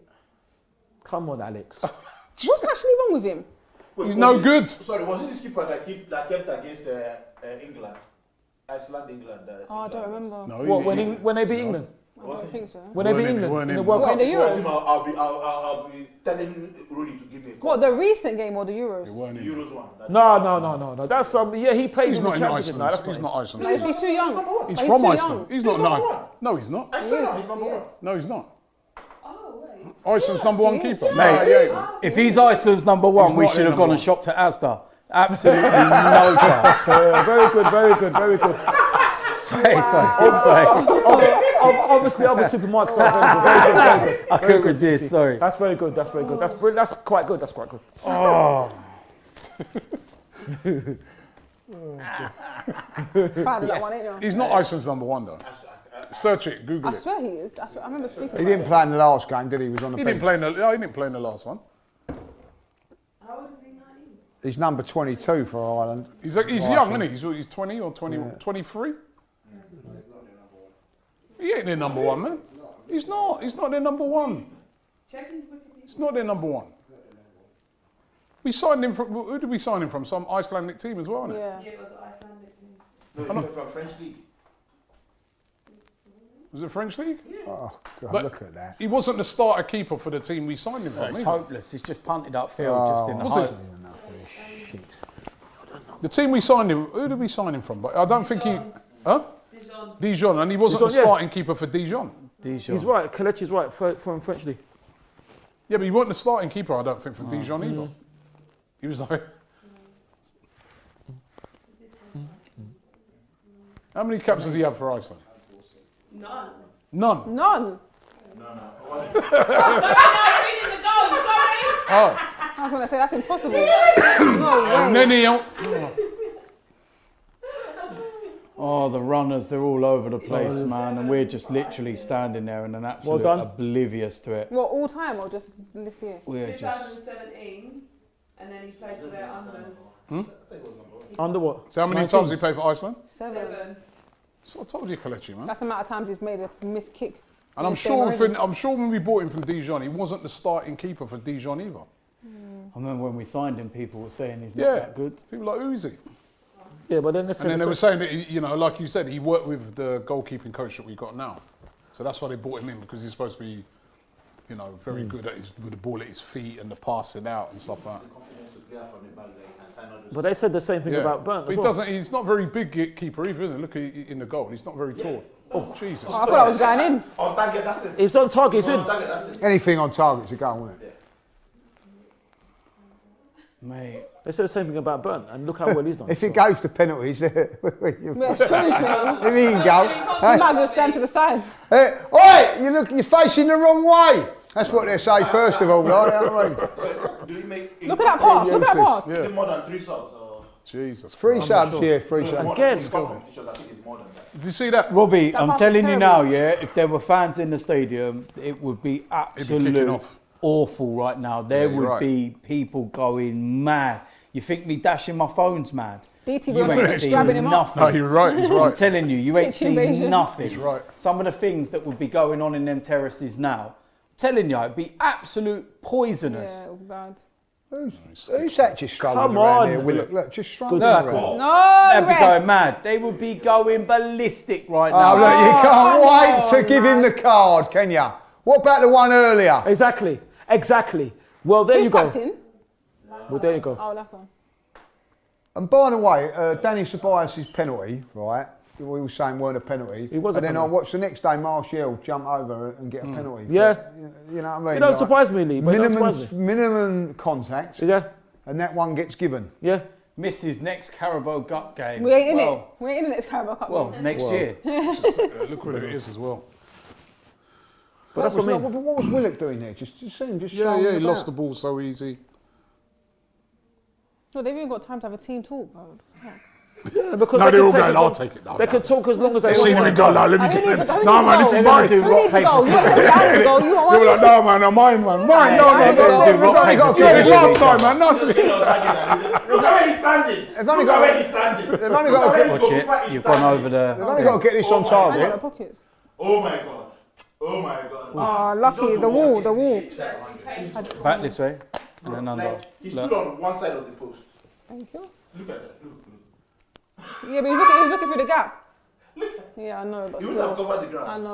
Come on, Alex. What's actually wrong with him? He's no good. Sorry, was this keeper that kept against England? Iceland, England. Oh, I don't remember. No, What, when they beat England? I don't think so. When they beat England in the World What, Cup? in the Euros? I'll be telling Rooney to give me a call. What, the recent game or the Euros? The Euros one. No. That's he played He's in the not in Championship. No, Iceland. that's He's not Iceland. No, he's too young. He's Oh, from too Iceland. young. He's not nice. No, he's not. I swear he's number one. No, he's not. Oh, wait. Iceland's number one keeper. Mate, if he's Iceland's number one, He's we not should have number gone and one. shopped at Asda. Absolutely no chance. very good. Sorry. Obviously, other supermarkets are very good. I couldn't resist, sorry. That's very good. That's quite good. Oh, Proud of that one, ain't you? He's not Iceland's number one, though. Search it, Google I it. swear he is. I remember speaking He about didn't it. play in the last game, did he? He was on the He bench. didn't play in the. No, he didn't play in the last one. How old is he, 19? He's number 22 for Ireland. He's young, isn't he? He's 20 or 23. He ain't their number one, man. He's not. He's not their number one. Check his Wikipedia. He's not their number one. We signed him from. Who did we sign him from? Some Icelandic team as well, isn't it? Yeah. Yeah, it was an Icelandic team. No, he went from French league. Was it French league? Oh, God, But- look at that. He wasn't the starter keeper for the team we signed him from. it's either. hopeless. He's just punted upfield just in the Was hope. it? The team we signed him. Who did we sign him from? But I don't think he. Huh? Dijon. Dijon, and he wasn't Dijon, the yeah. starting keeper for Dijon. Dijon. He's right. Kelechi's right from French league. Yeah, but he wasn't the starting keeper, I don't think, for Dijon either. He was like. How many caps does he have for Iceland? None. None. None. Sorry, no, I'm reading the goal. Sorry. Oh, I was going to say, that's impossible. No way. and then he. Oh, the runners, they're all over the place, man. And we're just literally standing there and an absolute done. oblivious to it. What, all time or just this year? We're just. 2017, and then he's played for their unders. Under what? So how many 19. times he played for Iceland? 7. So I told you, Kelechi, man. That's the amount of times he's made a missed kick. And I'm Missed game already. sure when we bought him from Dijon, he wasn't the starting keeper for Dijon either. I remember when we signed him, people were saying he's not Yeah, that good. people were like, who is he? Yeah, but then And then they were saying that, like you said, he worked with the goalkeeping coach that we got now. So that's why they brought him in, because he's supposed to be, very good with the ball at his feet and the passing out and stuff like that. Confidence to play from the back there and sign all those. But they said the same thing about Burnt But as he well. he's not very big keeper either, is he? Look in the goal, he's not very tall. Oh, Jesus. Oh, I thought I was going in. On target, that's it. It's on target, it's in. On target, that's it. Anything on target's a goal, isn't it? Mate, They said the same thing about Burnt, and look how well he's done. If it goes to penalties, Yeah, excuse me. if he can go. You might as well stand to the side. Oi, you're facing the wrong way. That's what they say first of all, right? You know what I mean? So, do we make? Look at that pass. Look at that pass. Is it more than 3 subs? Or Jesus. 3 subs, yeah, 3 subs. more Again. than competitions, I think it's more than that. Did you see that? Robbie, That I'm pass telling was you now, terrible. yeah, if there were fans in the stadium, it would be kicking absolute off. awful right now. There Yeah, you're would right. be people going mad. You think me dashing my phone's mad? DT You ain't was seen grabbing him up. No, nothing. you're right, he's I'm right. telling you, you ain't Pitch seen invasion. nothing. He's right. Some of the things that would be going on in them terraces now, I'm telling you, it'd be absolute poisonous. Yeah, it was bad. Who's that just strolling Come around on. here? Look, just strolling Good around. tackle. No, They'd be rest. going mad. They would be going ballistic right Oh, now. look, you can't wait to on, give him the card, can you? What about the one earlier? Exactly. Well, there Who's you go. captain? Well, there you go. Oh, Laka. And by the way, Danny Ceballos' penalty, right? We were saying weren't a penalty. It was a and then I penalty. watched the next day Martial jump over and get a penalty. for- Yeah. you know what I mean? It don't Like, surprise me, Lee, but it don't surprise me. minimum contact, Yeah, and that one gets given. yeah. Mrs. next Carabao Cup game. We ain't in well, it. We ain't in it. It's Carabao Cup. Well, next year. Look what it is as well. But that's what I mean. What was Willock doing there? Just see him just Yeah, strolling he about. lost the ball so easy. No, they've even got time to have a team talk, bro. Fuck. Yeah, because No, they they're all can going, take I'll as take it. long- They can talk as long as they They see want. him go, like, let me get it. No, man, this is They're mine. gonna do Who rock, needs to paper, go? You scissors. want Dan to go? You want They were one? like, no, man, mine, man. Mine, no, Yeah, man. they're gonna We've do only rock, got paper, it scissors. last time, man. No, Look at where he's standing. They've only Look at where got, he's standing. they've only got to get, Watch it. You've gone over they've the. only got to get this on I target. got the pockets. Oh my god. Oh my god. Ah, lucky. The wall. Back this way. And then under. Like, he Look. stood on one side of the post. Thank you. Look at that. Look. Yeah, but he was looking through the gap. Yeah, I know, but He would have still. covered the ground.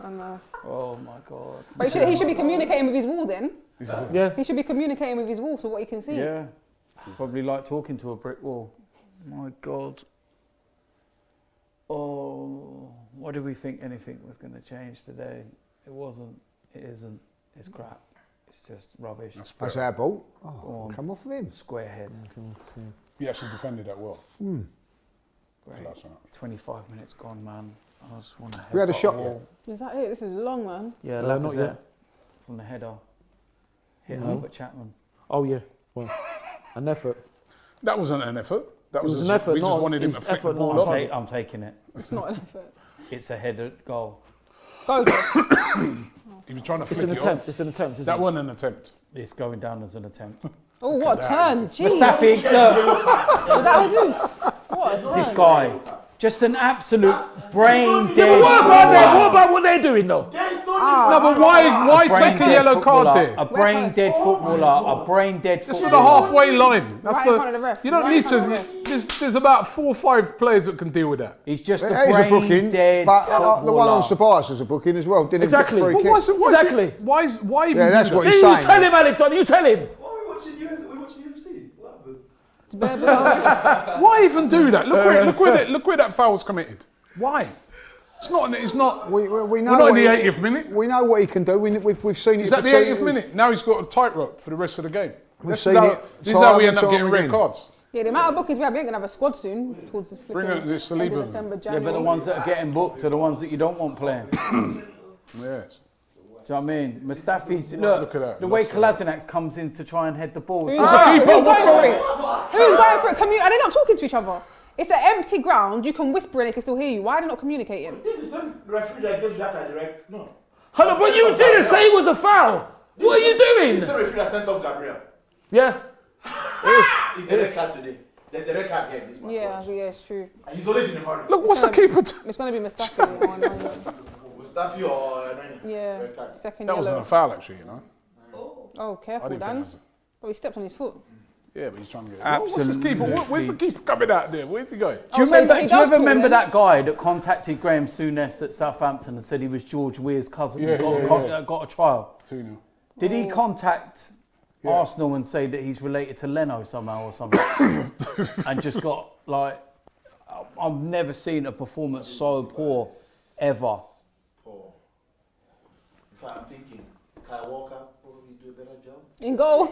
I know. Oh my God. But he should be communicating with his wall then. Yeah. He should be communicating with his wall so what he can see. Yeah. Probably like talking to a brick wall. My God. Oh, what did we think anything was going to change today? It wasn't. It isn't. It's crap. It's just rubbish. That's our ball. Oh, come off of him. Square head. He actually defended that well. Great. 25 minutes gone, man. I just want to. We had a shot yet. Is that it? This is long, man. Yeah, No, that not was yet. it. From the header. Hit Herbert Chapman. Oh yeah. Well, an effort. That wasn't an effort. That was was an effort, We just not- wanted him it's to flick the effort, ball not off. a I'm taking it. It's not an effort. It's a header goal. Go. He was trying to It's flick an it attempt. off. It's an attempt. Isn't That it? wasn't an attempt. It's going down as an attempt. Oh, what a turn. Jeez. Mustafi, look. Was that Jesus? What a turn. This guy. Just an absolute brain dead. What about what they're doing though? There is no No, but why take a yellow card there? A brain dead footballer. A brain dead This is footballer. the halfway line. That's Right in front of the ref. You don't Right need in front of the to. There's about 4 or 5 players that can deal with that. He's just a It is a brain booking, dead but footballer. the one on Tobias was a booking as well. Didn't Exactly. even But get a free kick. Exactly. Why even? Yeah, that's do what that? he's See, you saying. tell him, Alexander. You tell him. Why are we watching UFC? What happened? Why even do that? Look where that foul's committed. Why? It's not. It's not. We know We're not in the what 80th minute. We know what he can do. We've seen it. Is that the for 80th two- minute? Now he's got a tightrope for the rest of the game. This seen it is how we time end up and getting time red again. cards. Yeah, the amount of bookings we have, we ain't going to have a squad soon. Towards the Bring out this end of Saliba. December, Yeah, January. but the ones that are getting booked are the ones that you don't want playing. Do you Yes. know what I mean? Mustafi's, look at that. the way Kolasinac comes in to try and head the ball. Who's It's a keeper. going What's for going it? Who's going for it? And they're not talking to each other. It's an empty ground. You can whisper and they can still hear you. Why are they not communicating? This is the same referee that gave Xhaka direct. No. Hold on, but you didn't say it was a foul. What are you This doing? is the referee that sent off Gabriel. Yeah. It's a red card today. There's a red card here. This man. Yeah, it's true. And he's always in a hurry. Look, what's the keeper? It's going to be Mustafi. Mustafi or Nani? Yeah, Red card. second That wasn't yellow. a foul, actually. You know. Oh, I careful, didn't think Dan. it was. But he stepped on his foot. Yeah, but he's trying to get. Absolutely. What's this keeper? Where's the keeper coming out there? Where's he going? Do you Oh, so remember? he Do you does ever talk remember then? that guy that contacted Graham Souness at Southampton and said he was George Weir's cousin? Yeah, and got a trial. 2-0. Did he contact Arsenal and say that he's related to Leno somehow or something? And just got like, I've never seen a performance so poor ever. Poor. In fact, I'm thinking, Kyle Walker probably do a better job. In goal.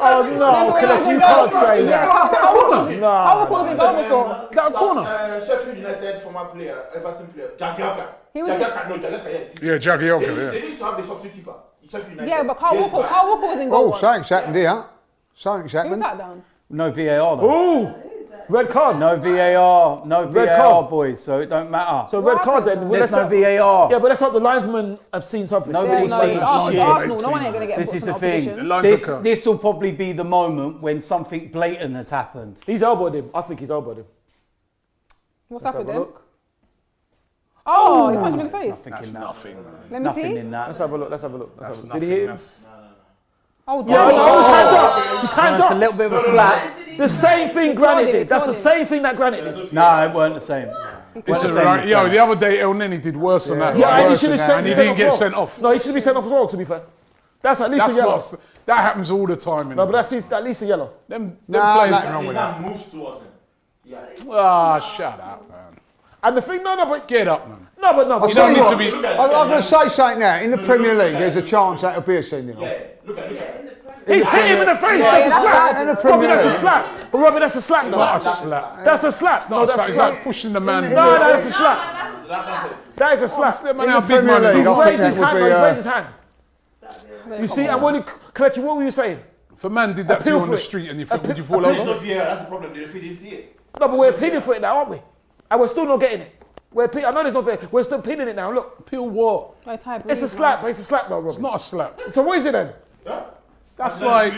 Oh no, you can't say that. How was in goal before? That a corner? Sheffield United former player, Everton player, Jagielka. He was- Jagielka, Yeah, Jagielka. They Yeah. used to have the substitute keeper. Sheffield United. Yeah, but Carl Years Walker back. was in goal. Oh, once. something's happened here. Something's Who was happened. that down? No VAR though. Ooh, red card. No VAR. No Red VAR, card. boys. So it don't matter. So red card then. There's no not- VAR. Yeah, but that's not the linesman have seen something. Nobody's Yeah, seen it's Arsenal. shit. Arsenal. No one ain't going to get This booked is for the no thing. opposition. Lines are This will probably be the moment when something blatant has happened. He's elbowed him. I think he's elbowed him. What's Let's have happened a then? look. Oh, he punched him in the face. Nothing That's in that. nothing, man. Let me Nothing see. in that. Let's have a look. Let's have a look. Let's That's have a look. nothing. Did he hit him? That's- Oh, Yeah, damn. no, his hands up. His hands It's a up. little bit of a slap. The same thing Granite did. That's the same thing that Granite did. No, it weren't the same. This is same right. as Yo, that. the other day El Neni did worse than that. Yeah, and he Worse should than have that, and he didn't get sent off. No, he should be sent off as well, to be fair. That's at least That's a yellow. not. That happens all the time. No, but that's at least a yellow. them Nah, players. that- wrong His with that. hand moves towards him. Yeah. Ah, shut up, man. And the thing, but Get up, man. no. You I'll don't tell need you to what, be. I'm going to say something now. In the Premier League, there's a chance that'll be a sending off. Look at He's hit him in the face. Yeah, That's a that's slap. bad. In the Robbie, Premier that's a League. slap. But Robbie, that's a slap. Not a No, slap. that's a slap. No, It's that's a like slap. pushing the man. No, that's a slap. that. That is a slap. Man, In how the big Premier man League, is. I He think raised his that would hand. be. He raised his hand. You see, Come and on. when Kelechi, what were you saying? If a man did that to you Appeal on the for it. street and you think, would you fall appeal It's over? not VAR, that's the problem. The referee didn't see it. No, but we're appealing for it now, aren't we? And we're still not getting it. I know there's not fair. We're still pinning it now. Look. Peel what? It's a slap. It's a slap, though, Robbie. It's not a slap. So what is it then? That's like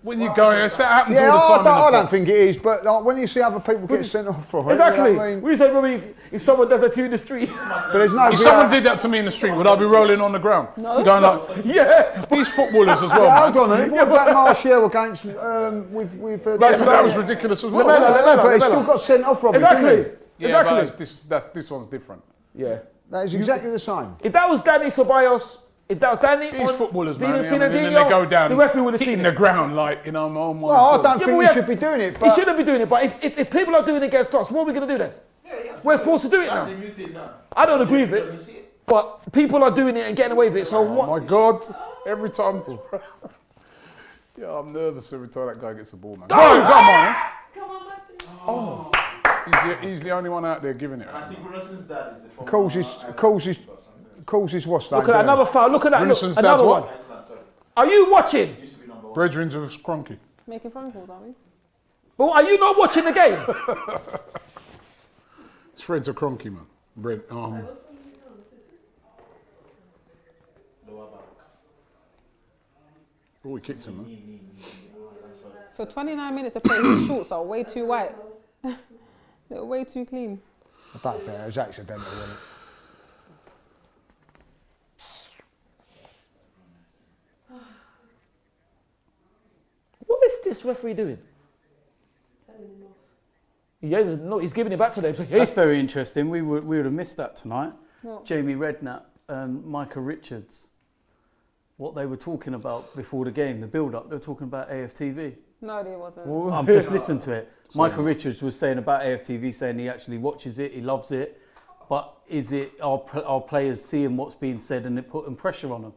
when you go. It happens all the time. I don't think it is, but like, when you see other people get sent off for it, exactly. You know what I mean? We say, Robbie, if someone does that to you in the street, but there's no. If someone did that to me in the street, would I be rolling on the ground? No. Going like, yeah. These footballers as well. Yeah, hold on, what about Martial against with that was ridiculous as well. But he still got sent off, Robbie. Exactly. Yeah, but this one's different. Yeah. That is exactly the same. If that was Danny Ceballos, if that was Danny, these footballers, man, and then they go down, the referee would have hitting seen the ground like, you know, oh my Well, I God. don't think he should be doing it. But he shouldn't be doing it. But if people are doing it against us, what are we going to do then? We're forced to do it now. I don't agree with it, but people are doing it and getting away with it. So what? Oh my God! Every time, yeah, I'm nervous every time that guy gets the ball, man. Come on! Come on, Matthew. Oh. He's the only one out there giving it. I think Brunson's dad is the former. Causes what's that? Look at another foul. Look at that. Look, Brunson's another dad's one. Are you watching? Brethren's of Cronky. Making phone calls, aren't we? But are you not watching the game? It's Fred's a Cronky, man. Brent. Oh, he kicked him, man. For 29 minutes of play, his shorts are way too white. They're way too clean. I don't think it was accidental, wasn't it? What is this referee doing? He's giving it back to them. So That's very interesting. We would have missed that tonight. What? Jamie Redknapp and Micah Richards, what they were talking about before the game, the build-up, they were talking about AFTV. No, they wasn't. I've just listened to it. Micah Richards was saying about AFTV, saying he actually watches it, he loves it, but is it our players seeing what's being said and it putting pressure on them?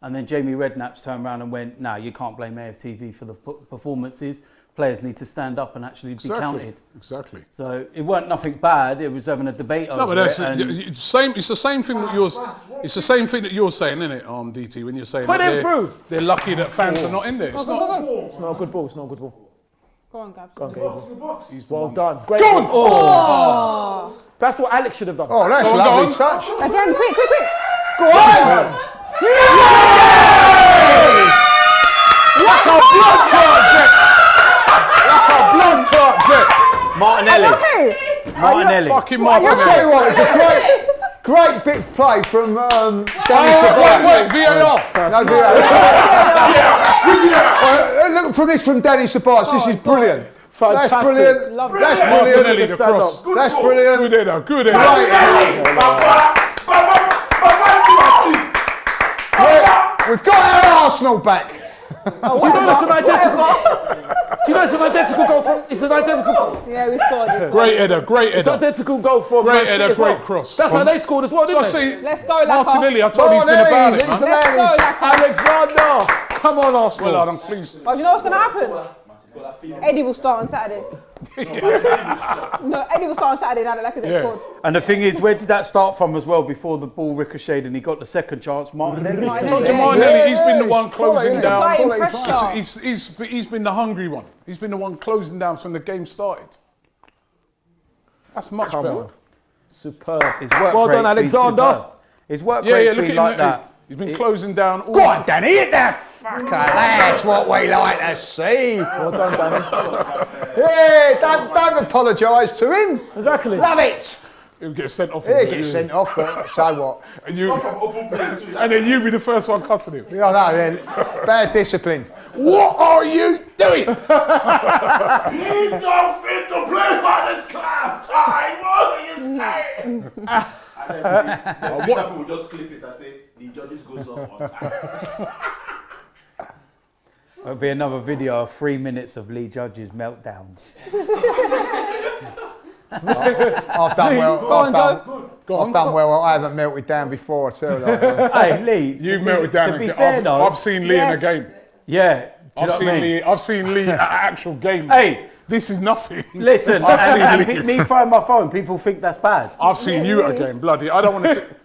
And then Jamie Redknapp's turned around and went, no, you can't blame AFTV for the performances. Players need to stand up and actually be counted. Exactly. So it weren't nothing bad. It was having a debate over it. No, but that's it's same. It's the same thing that yours. It's the same thing that you're saying, isn't it, DT? When you're saying put him through. They're lucky that fans are not in there. It's not. It's not a good ball. It's not a good ball. Go on, Gabs. Go on, Gabriel. He's the Well one. done. Great. Go on! Oh. That's what Alex should have done. Oh, that's a lovely touch. Again, quick. Go on! Like a blood clot, Jack. Like a blood clot, Jack. Martinelli. Okay. Martinelli. Fucking I'll tell Martinelli. you what, it's a great bit of play from Danny Ceballos. Wait, VAR. No VAR. Look from this from Danny Ceballos. This is brilliant. Fantastic. That's brilliant. Love That's that. Martinelli, brilliant. the cross. That's brilliant. Good header, good header. We've got our Arsenal back. Do you know it's an identical? Do you know it's an identical goal from? It's an identical. Yeah, we scored this. Great header, great It's an header. identical goal from. Great Man City header, as well. great cross. That's how they scored as well, So I didn't they? see Let's go, Laka. Martinelli, I told you he's been about it, He's the man. Let's go, man. Laka. Alexander, come on, Arsenal. Well done, please. Oh, do you know what's going to happen? Eddie will start on Saturday. No, Eddie will start on Saturday now that Lacazette scored. And the thing is, where did that start from as well? Before the ball ricocheted and he got the second chance, Martinelli. Told you Martinelli, he's been the one closing down. Applying pressure. He's been the hungry one. He's been the one closing down from the game started. That's much better. Superb. His work Well done, rate's been Alexander. superb. His work Yeah, rate's look been at like him. that. He's been closing down. All Go on, Danny, hit that fucker. That's what we like to see. Well done, Danny. Yeah, don't apologise to him. Exactly. Love it. He'll get sent off. He gets sent off, but so what? And then you be the first one cussing him. Yeah, I know, then. Bad discipline. What are you doing? He's not fit to play for this club. Time, what are you saying? And then people will just clip it and say, the judges goes off on time. There'll be another video of 3 minutes of Lee Judge's meltdowns. I've done well. I've done well. I haven't melted down before, I tell you. Hey, Lee. You've melted down. To be fair, though, I've seen Lee in a game. yeah. Do you know what I mean? I've seen Lee at an actual game. Hey, This is nothing. listen. I've seen and Lee. me throwing my phone, people think that's bad. I've seen you at a game, bloody. I don't want to.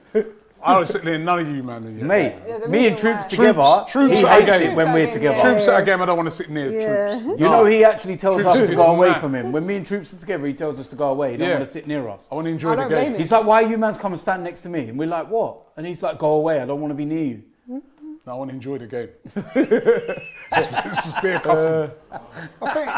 I don't sit near none of you, man. Yeah. Mate, Yeah, the me and reason Troops why. together, Troops he at a hates game. it when we're Troops at a game, together. Troops at a game, I don't want to sit near Troops. You know, he actually tells Troops us is to go away mad. from him. When me and Troops are together, he tells us to go away. He don't Yeah. want to sit near us. I want to enjoy I the don't blame game. him. He's like, why you man's come and stand next to me? And we're like, what? And he's like, go away. I don't want to be near you. No, I want to enjoy the game. It's just beer cussing. I think,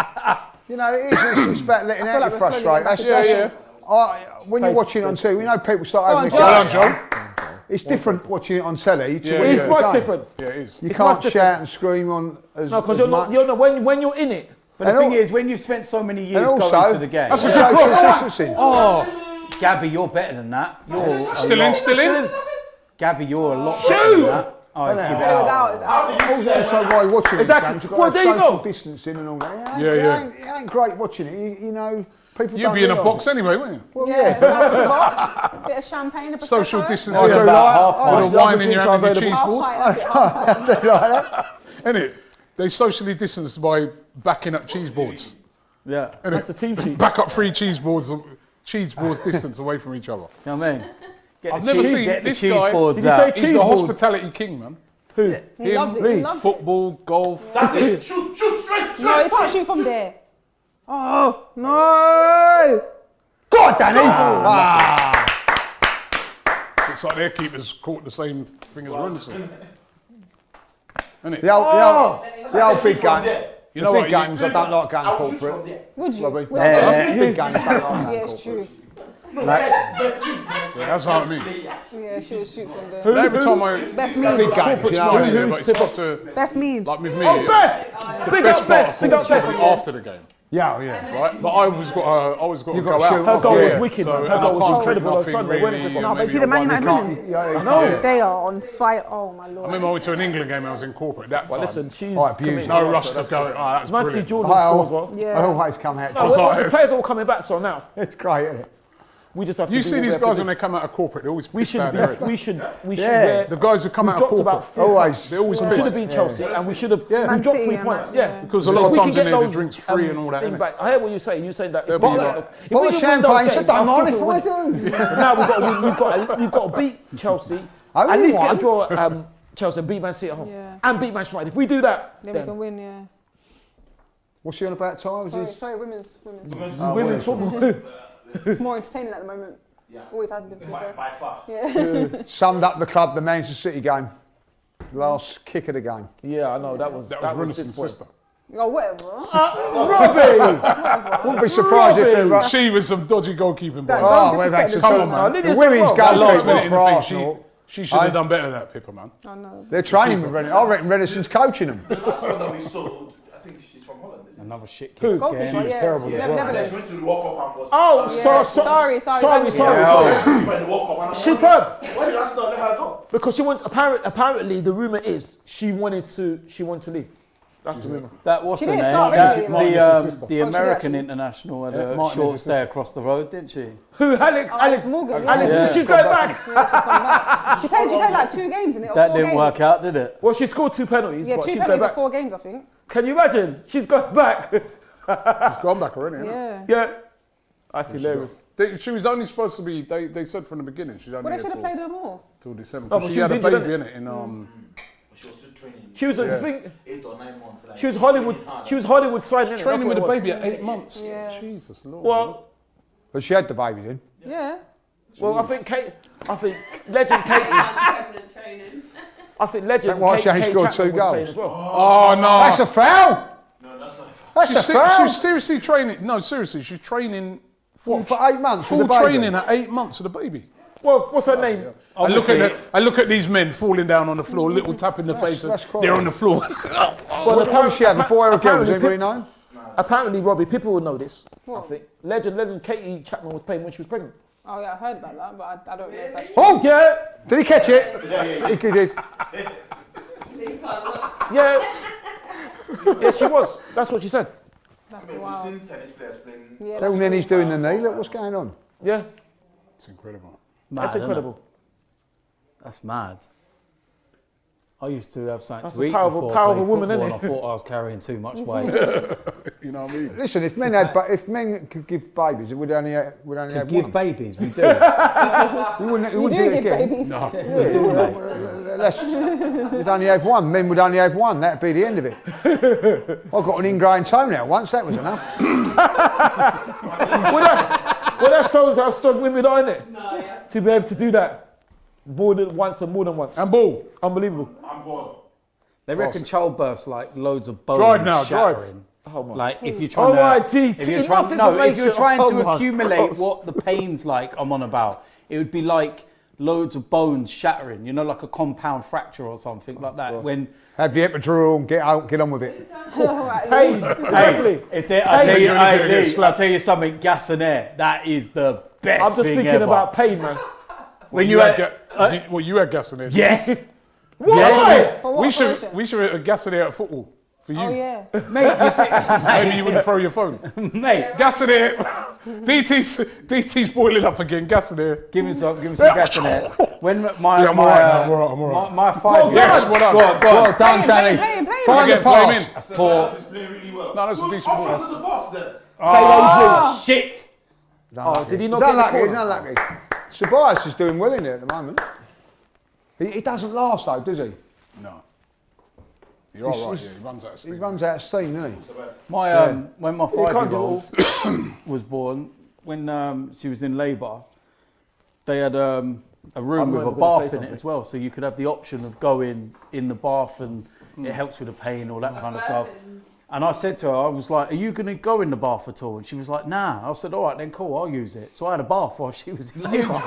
you know, it's about letting out like your we're slowly frustration. getting That's, when you're watching it on telly, you know people start having a Joe. go. Well done, Joe. It's different watching it on telly to Yeah, when It's you're at much the game. different. Yeah, it is. You It's can't much different. shout and scream on as, No, because as you're much. not, when you're in it. But the And thing al- is, when you've spent so many years and also, going to the game. that's a good social cross. distancing. Oh, Gabby, you're better than that. You're Still in, still in. Gabby, you're a lot better than that. Oh, let's give it It was out. out. It's out. Also, while you're watching Exactly. these games, you've Well, got there to you have social go. distancing and all that. Yeah. It ain't great watching it. You know, people You'd don't be in a realise box it. anyway, wouldn't you? Well, Yeah, yeah. the box, bit of champagne, a prosecco. Social I distancing. do about like half I With a the wine other in your drinks hand are and your cheese Half board. pint, that's it, half pint. do like that. Innit? They socially distance by backing up cheese boards. Yeah, Innit? that's the team sheet. Back up 3 cheese boards distance away from each other. You know what I mean? Get I've the never cheese- seen get the this cheese guy. boards Did you out. say He's cheese the board? hospitality king, man. Who? He loves it. He loves it. Football, golf. That's it. Shoot, straight. No, you can't shoot from there. Oh, no. God, Danny! It's like their keepers caught the same thing as Runderson. Innit? The old big From game. there. You The know big what? games, I don't like going I will shoot from corporate. there. Would you? Robbie. Would Yeah. Big games, don't like going Yeah, it's corporate. true. Yeah, that's what I mean. Yeah, shoot from there. Like every time I Beth Big Mead. games, you corporate's know. nice, yeah, but it's got to, Beth Mead. like with me, Oh, Beth! the Big best up part Beth. of Big up corporate's probably Beth. after the game, Yeah. right? But I always got to You've go got to out. shoot. Her goal Yeah. was wicked, So, man. and Her I goal was can't do incredible on nothing Sunday. really, When it and No, but maybe see the Man one- United can't- women. yeah, I know. They are on fire. Oh, my I Lord. remember I went to an England game. I was in corporate that Well, time. listen, she's Oh, abuse. committed. No rush to go. Oh, that's Nice to see brilliant. Jordan score as well. Yeah. I always come out. No, was well, like- the players are all coming back, so now It's great, isn't it? we just have to You do see what we these have to guys do. when they come out of corporate, they always We piss down should, their head. we should Yeah. wear. The guys who come We've out of dropped about corporate, 4 Always. points. they always We should have piss. been Chelsea, and we should have. Yeah. We dropped Man 3 City, points. yeah. Yeah, Because a lot of we times can in get there, the those, drink's free and all that, thing innit? back. I hear what you're saying. You're saying that. They'll be Bottle like- of champagne, so don't mind if I do. Now we've got to beat Chelsea. Only At least one? get a draw. Chelsea and beat Man City at home, Yeah. and beat Manchester United. If we do that, Then we then can win, yeah. What's he on about, Tyler? Sorry, women's. women's football. It's more entertaining at the moment. Yeah. Always has been. to be fair. By far. Summed up the club, the Manchester City game. Last kick of the game. Yeah, I know that was That was Runderson's disappointing. sister. Oh, whatever. Robbie. Wouldn't be surprised if it was. She was some dodgy goalkeeping boy. Oh, we've had some Come good- on, man. Lydia's The done women's well. Last minute goalkeeper in for the thing, Arsenal. she should have done better than that, Pippa, man. I know. They're training with Rennie. I reckon Rennison's coaching them. The last one that we sold, I think she's from Holland. Isn't it? Another shit Who? kick Goalkeeper, again. was yeah. terrible as Never- well. never And then did. she went to the World Cup and was. Oh, Yeah. sorry. Sorry. in the World Cup. And I'm Superb. like, why did Arsenal let her go? Because she went. Apparently, the rumor is she wanted to leave. That's the rumor. That what's She her didn't name? start That- really, Martinez's the sister. the Oh, she American actually- international had Yeah, a Martinez's short sister. stay across the road, didn't she? Who? Alex Morgan. Alex. Yeah. She's going back. Yeah, she's come back. She played like 2 games in it. Or That 4 didn't games. work out, did it? Well, she scored 2 penalties, Yeah, but 2 she's going penalties or back. 4 games, I think. Can you imagine? She's going back. She's gone back already, isn't Yeah. Yeah. That's hilarious. She was only supposed to be, they said from the beginning, she's only Well, they here should have till, played her more. till December. Oh, 'Cause but she she had was a injured, baby, innit? innit? She was still training. She was Yeah. the thing. 8 or 9 months. Like, She was Hollywood. She was Hollywood signing. Training with a baby at 8 months. Yeah. Jesus Lord. Well, But she had the baby then. Yeah. I think legend Katie. Pregnant training. I think legend. That why she only Kate scored Chapman 2 was playing goals? as well. Oh no. That's a foul! No, that's not. That's a foul! She's seriously training. No, seriously, she's training For 8 months with full the baby. training at 8 months with the baby. Well, what's her name? I look at these men falling down on the floor, little tap in the face, and that's quite they're right. on the floor. What does she have, a boy or a girl? Does anybody know? Apparently, Robbie, people will know this. I think legend Katie Chapman was playing when she was pregnant. Oh, yeah, I heard about that, but I don't know if that's true. Oh! Yeah, Did he catch it? He did. yeah, yeah. She was. That's what she said. That's We've wild. seen tennis players playing. Yeah, Little Nenny's doing the knee. Look, what's going on? Yeah, It's incredible. that's Mad, innit? incredible. That's mad. I used to have something That's to a eat powerful- before I powerful played woman, football, innit? and I thought I was carrying too much weight. You know what I mean? Listen, if men could give babies, we'd only have Give one. babies, we do. We wouldn't You do do it give again. babies. No. We'd only have one. Men would only have one. That'd be the end of it. I got an ingrained toenail once. That was enough. Well, that shows how strong women are, innit? No, yes. To be able to do that more than once and more than once. And ball. Unbelievable. I'm born. They reckon childbirth's like loads of bones Drive now, drive. shattering. Oh my. Like if you're trying Oh, to, right, DT, if you're enough trying, no, if you're information. trying Oh to my accumulate God. what the pain's like, I'm on about. It would be like loads of bones shattering. You know, like a compound fracture or something like that. When Have the epidural. Get on with it. Alright, Pain. Exactly. if they, I tell Hey, you, you're only gonna get Lee, I'll slapped. tell you something. Gas and air. That is the best I'm just thing thinking ever. about pain, man. when You had had, you had gas in there. yes, What? yes, For what operation? We should have gas in there at football for you. Oh yeah. mate. You see, Maybe you wouldn't throw your phone. mate, Gas in there. DT's boiling up again. Gas in there. give me some gas in there. When my Yeah, I'm alright now, I'm alright. my 5 Yes, years. what up? Go on, go on. Well done, Danny. Play him. Find the Again, play him pass. in. Tobias is playing really well. No, that's a decent ball. Offense in the box then. Oh, shit. Oh, did he not He's get the unlucky. He's corner? unlucky. Tobias is doing well in there at the moment. He doesn't last though, does he? No. You're all right. Yeah, he runs out of He steam. runs out of steam, doesn't he? My when my can't do 5-year-old was born, when she was in labour, they had a room with not a even gonna bath say in it something. as well, so you could have the option of going in the bath and it helps with the pain, all that kind of stuff. And I said to her, I was like, "Are you going to go in the bath at all?" And she was like, "Nah." I said, "All right, then cool, I'll use it." So I had a bath while she was in labour.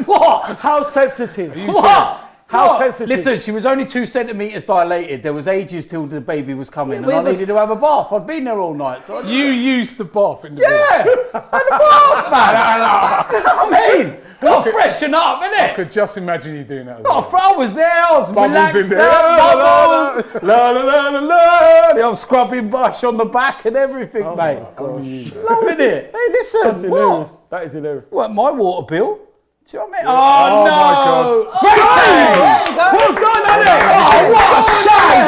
What? How sensitive? You What? How What? sensitive? Listen, she was only 2 centimetres dilated. There was ages till the baby was coming, Yeah, and I but needed to have a bath. I'd been there all night, so I You used the bath in the yeah, had a bath, man. I mean, got to freshen up, I innit? could just imagine you doing that as Oh, well. I was there, I was Bubbles relaxed in there. there, bubbles, la la la la la. I'm scrubbing bush on the back and everything, mate. Loving it. Hey, listen, That's what? hilarious. That is hilarious. What, my water bill? Do you know what I mean? Oh, Oh, no. my God. Great save! There you go. Well done, Eddie! Oh, what a save!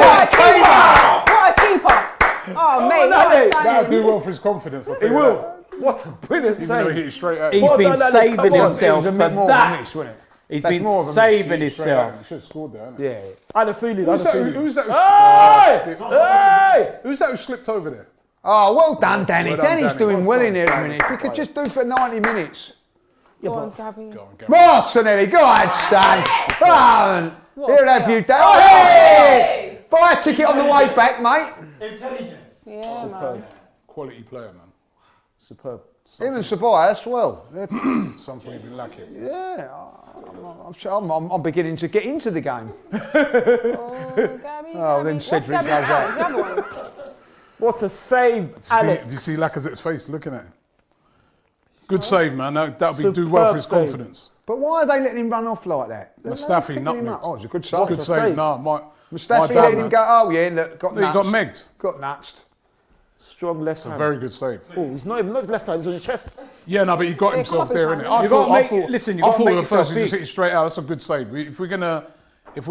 What a keeper. Oh, mate, what a That'll signing. do well for his confidence, I'll tell He you will. that. What a brilliant Even though he hit save. it straight out. He's Well been done, Alex. saving Come on. himself It was a for bit more that. of a miss, wasn't it? He's That's been more of a miss. saving Hit it straight out. himself. He should have scored there, innit? Yeah. I had a feeling. Who's that? Hey! Hey! Who's that who slipped over there? Oh, well done, Danny. Well done, Danny's Danny. doing well in there at the Danny's minute. If we fine. could just do for 90 minutes. Go on, Gabby. Go on, go. Martinelli, go ahead, son. Come What on. a He'll have player. you down. Hey! Buy a ticket on the way back, mate. Intelligence. Yeah, man. Quality player, man. Superb. Him and Tobias, well, Something you've been lacking. yeah, I'm beginning to get into the game. Oh, Gabby. Oh, then What's Cedric Gabby goes out? The other one. What a save, Alex. Do you see Lacazette's face looking at him? Good save, man. That'll do well for his Superb save. confidence. But why are they letting him run off like that? They're Mustafi picking him nutmegged. up. Oh, it's a good Good save. a save. save. No, my Mustafi dad, let him man. go, oh yeah, look, got No, he nuts. got megged. Got nutsed. Strong left hand. Very good save. Oh, he's not even left hand, he's on his chest. Yeah, no, but he got Yeah, himself come off there, his innit? hand. I You thought, gotta I make- thought, listen, you I gotta thought make at first yourself he just big. hit it straight out. That's a good save. If we're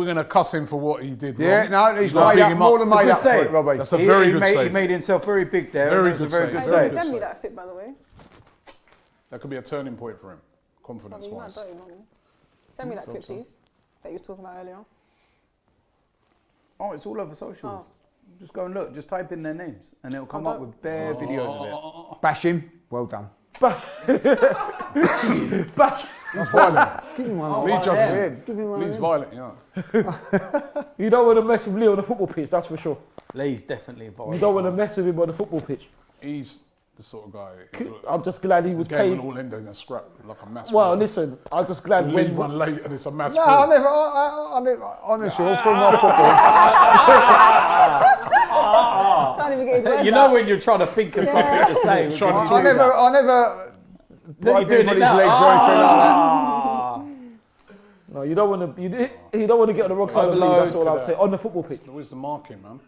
gonna cuss him for what he did Yeah, wrong, no, he's gotta made big up him more up. than It's a made good up for save. it, Robbie. That's a very good He save. made himself very big there. Very It was a good very save. good Very save. good Send me save. that fit, by the way. That could be a turning point for him, You might confidence-wise. don't, man. Send me that clip, please, that you were talking about earlier. Oh, it's all over socials. Oh. Just go and look. Just type in their names, and it'll come up with bare videos of it. Bash him. Well done. Bash. That's violent. Give him one. Lee Yeah, Johnson. give him one. Lee's violent, yeah. You don't want to mess with Lee on the football pitch, that's for sure. Lee's definitely a You boss. don't want to mess with him on the football pitch. He's the sort of guy. I'm just glad he was Game paid. will all end in a scrap, like a mass. Well, ball. listen, I'm just glad You when leave one late and it's a mass. No, ball. I never, honestly, all through my football. Can't even get his words You know out. when you're trying to think of something to say. we're Trying to gonna talk do I never that. broke You're doing it anybody's now. legs or anything like that. Ah. no, you don't want to. You don't want to get on the wrong side of the league. That's all I would say on the football pitch. Where's the marking, man?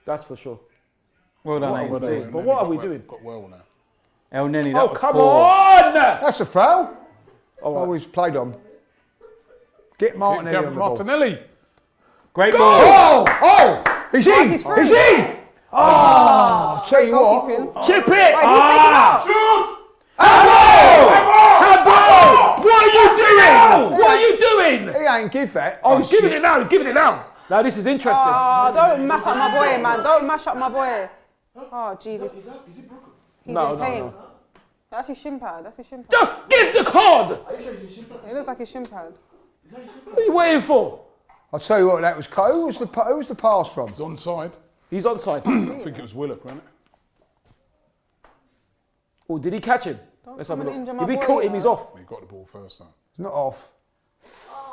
That's for sure. Well done, What are we Ainsley. doing? But what are we doing? Got well now. El Neni, that Oh was come poor. on! That's a foul. All right. Always played on. Get Martinelli on the ball. Martinelli. Great ball. Oh! He's in! He's in! Oh! I'll tell you what. Goalkeeping. Chip it! Wait, who's taking it out? What are you doing? What are you doing? He ain't give that. Oh, he's giving it now. He's giving it now. Now this is interesting. Oh, don't mash up my boy, man. Don't mash up my boy. Oh, Jesus. Is it broken? He's No, in no, pain. no. That's his shin pad. That's his shin pad. Just give the card. Are you sure it's a ship? It looks like his shin pad. What are you waiting for? I'll tell you what, that was close. Who was the pass from? It's onside. He's onside. I think it was Willock, wasn't it? Oh, did he catch him? Don't Let's have a come and look. injure my If he boy, caught him, man. he's off. He got the ball first time. It's not off.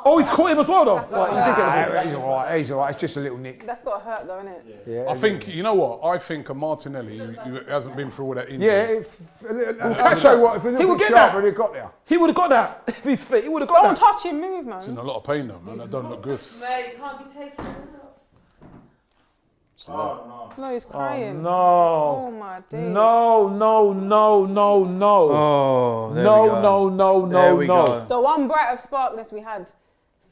Oh, he's caught him as well, though. Right, he did get the ball. He's all right. He's all right. It's just a little nick. That's got to hurt, though, innit? Yeah. I think, you know what? I think a Martinelli who hasn't been through all that injury. Yeah. I'll tell you what. If a He little would bit get that. sharper, he'd got there. He would have got that if he's fit. He would have got Don't that. touch him, move, man. He's in a lot of pain though, man. That don't look good. Mate, you can't be taking it out. No, he's crying. No. Oh, my days. No, no, no, no, no. Oh, there we No, go. no, no, There no, we no. go. The one bright of sparkness we had.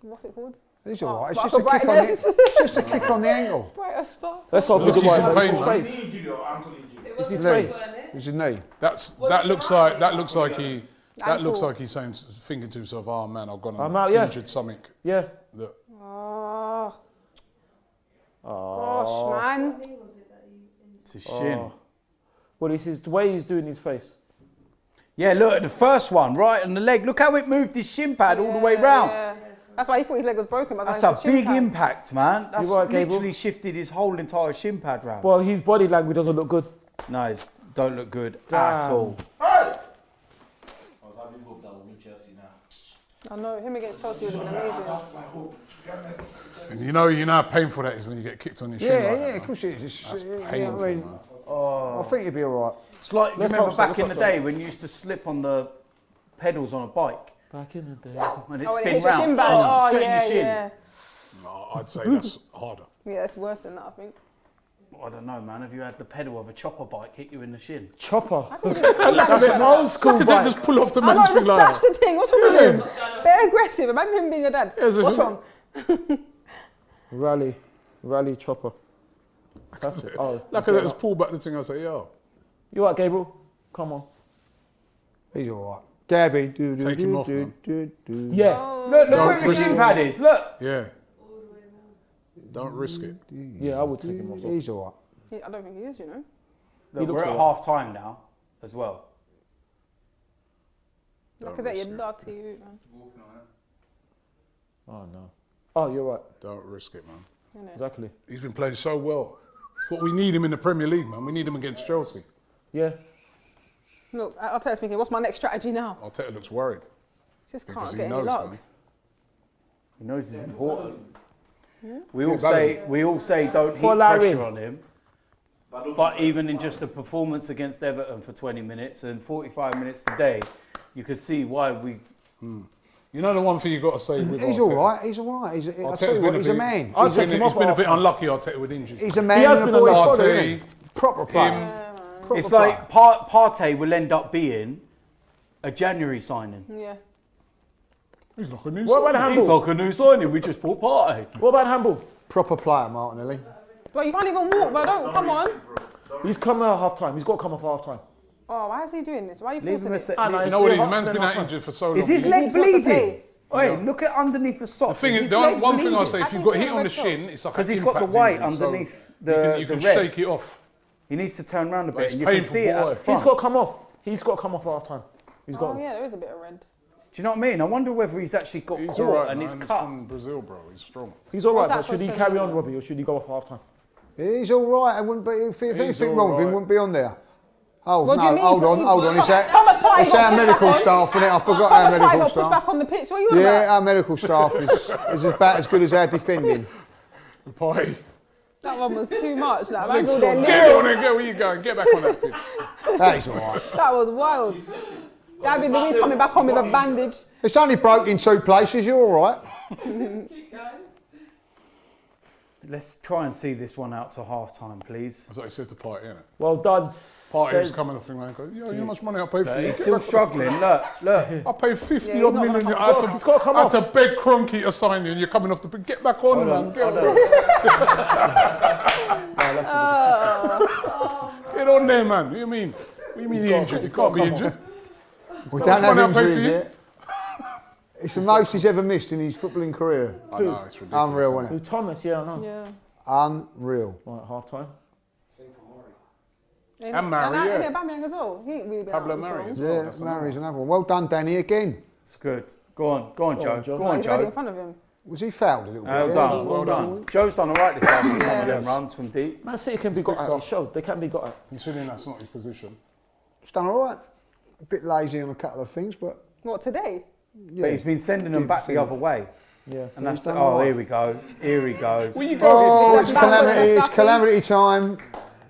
What's it called? He's all Oh, right. It's sparkle just a kick on the. brightness. It's just a kick on the ankle. Bright of spark. Let's hope he's Look, he's in alright. pain, It's his man. face. Knee injury or ankle injury? It's his Leg. face. It's his knee. That looks like he. That looks Ankle. like he's saying, thinking to himself, "Oh man, I've gone I'm and out, yeah. injured something." Yeah. That Oh, Oh. gosh, man. It's a shin. Oh. Well, it's the way he's doing his face. Yeah, look at the first one, right on the leg. Look how it moved his shin pad all the way round. Yeah. That's why he thought his leg was broken. But That's it's a his shin big pad. impact, man. That's You're right, Gabriel. literally shifted his whole entire shin pad round. Well, his body language doesn't look good. No, it don't look good at Damn. all. I was having hope that we'll win Chelsea now. I know, him against Chelsea would have been amazing. That's my hope, to be honest. and you know how painful that is when you get kicked on your shin. Yeah, like yeah, that, of course it is. That's You know what painful, I mean? man. I think he'll be all right. It's like, Let's remember hope so, back let's in the hope so. day when you used to slip on the pedals on a bike Back in the day. and it Oh, when it spin hits your round? shin pad. Oh, Oh, straight in yeah, your shin. yeah. No, I'd say that's harder. Yeah, it's worse than that, I think. I don't know, man. Have you had the pedal of a chopper bike hit you in the shin? Chopper. That's an old school Look at bike. that, just pull off the I know, man's just thing like dash that. the thing. What's wrong with him? Bit aggressive. Imagine him being your dad. Yeah, so- What's wrong? Rally chopper. That's it. Oh, Look at that, just pull back the thing. I say, yo, you alright, Gabriel? Come on. He's all right. Gabby. Take him off, man. Yeah. Look Don't where the push shin it. pad is. Look. yeah. Don't risk it. Yeah, I would take him off. He's all right. I don't think he is, you know. Look, looks we're at alright. half time now as well. Look at that, you're dirty, man. Oh no. Oh, you're right. Don't risk it, man. Innit? Exactly. He's been playing so well. It's what we need him in the Premier League, man. We need him against Chelsea. Yeah. Look, Arteta's thinking, what's my next strategy now? Arteta looks worried Just because can't he get any knows, luck. man. He knows it's important. Hmm? We all say don't heap Larry. pressure on him. But even in just a performance against Everton for 20 minutes and 45 minutes today, you could see why we. You know the one thing you got to say with He's Arteta? all right. He's all right. I'll tell Arteta's you what, been he's a man. He's been a bit unlucky, Arteta, with injuries. He's a man He has in a been boy's unlucky. body, Partey, isn't he? Proper player. Proper It's player. like Partey will end up being a January signing. Yeah. He's like a new What about signing. He's handball? like a new signing. We just bought Partey. What about handball? Proper player, Martinelli. But you can't even walk, bro. Don't, come on. He's coming out half time. He's got to come off half time. Oh, why is he doing this? Why are you Leave forcing him a it? sec. I know, You it's know what it is? still The man's hot, been then out half injured for so long. Is his He leg needs to play. bleeding? Wait, look at underneath the sock. The thing is, his the leg one thing I'll bleeding? say, I if you've think got he's hit got a on the red sock. shin, it's like Because an he's got the impact white injury, so underneath you the can red. shake it off. He needs to turn around a bit. it's And you can painful, see it at boy. the front. He's got to come off. He's got to come off half time. He's got Oh, to. yeah, there is a bit of red. Do you know what I mean? I wonder whether he's actually got He's caught all right, and man. it's He's cut. from Brazil, bro. He's strong. He's all right, What's but that should he supposed to carry mean, on, though? Robbie, or should he go off half time? He's all right. I wouldn't be, if He's anything all wrong with him, right. wouldn't be on there. Oh, What do no, you mean? hold on. It's Thomas Partey our got pushed medical back on. staff, innit? I forgot Thomas our Partey medical got pushed staff. back on the pitch. What are you on Yeah, about? our medical staff is about as good as our defending. Party. That one was too much. That, Legs all their strong. little- Get on there, get where you going. Get back on that pitch. That is all right. that was wild. David Luiz coming back on with a bandage. It's only broke in two places. You're all right. Keep going. Let's try and see this one out to half time, please. That's what I said to Party, innit? Well done. Party was coming up and going, yo, how much money I paid for you? He's still struggling. Look. I paid 50 Yeah, odd he's not million. gonna I come He's got to come had off. to beg Kroenke to sign you, and you're coming off the. Get back on, man. Get on there, man. What do you mean? What do you mean you're injured? You can't be injured. We How don't much money I have paid for injuries you? yet. It's the most he's ever missed in his footballing career. I know, it's ridiculous. Unreal, isn't Who, it? Thomas, yeah, I know. Yeah. Unreal. Right, half time. And Mari, yeah. And Aubameyang as well. He ain't really been Pablo out Mari for as long. well. Yeah, That's another Mary's another one. Well done, Danny, again. It's good. Go on, Joe. Joe. Go on, He's already in Joe. front of him. Was he fouled a little bit? Well there? done, well done. Joe's done all right this afternoon. Some of them runs from deep. Man City can be got at. It showed. They can be got at. Considering that's not his position. He's done all right. A bit lazy on a couple of things, but What, today? yeah. But he's been sending them back the other way. Yeah. And that's done all right. here we go. Here he goes. Where you Oh, going? it's calamity! It's calamity time.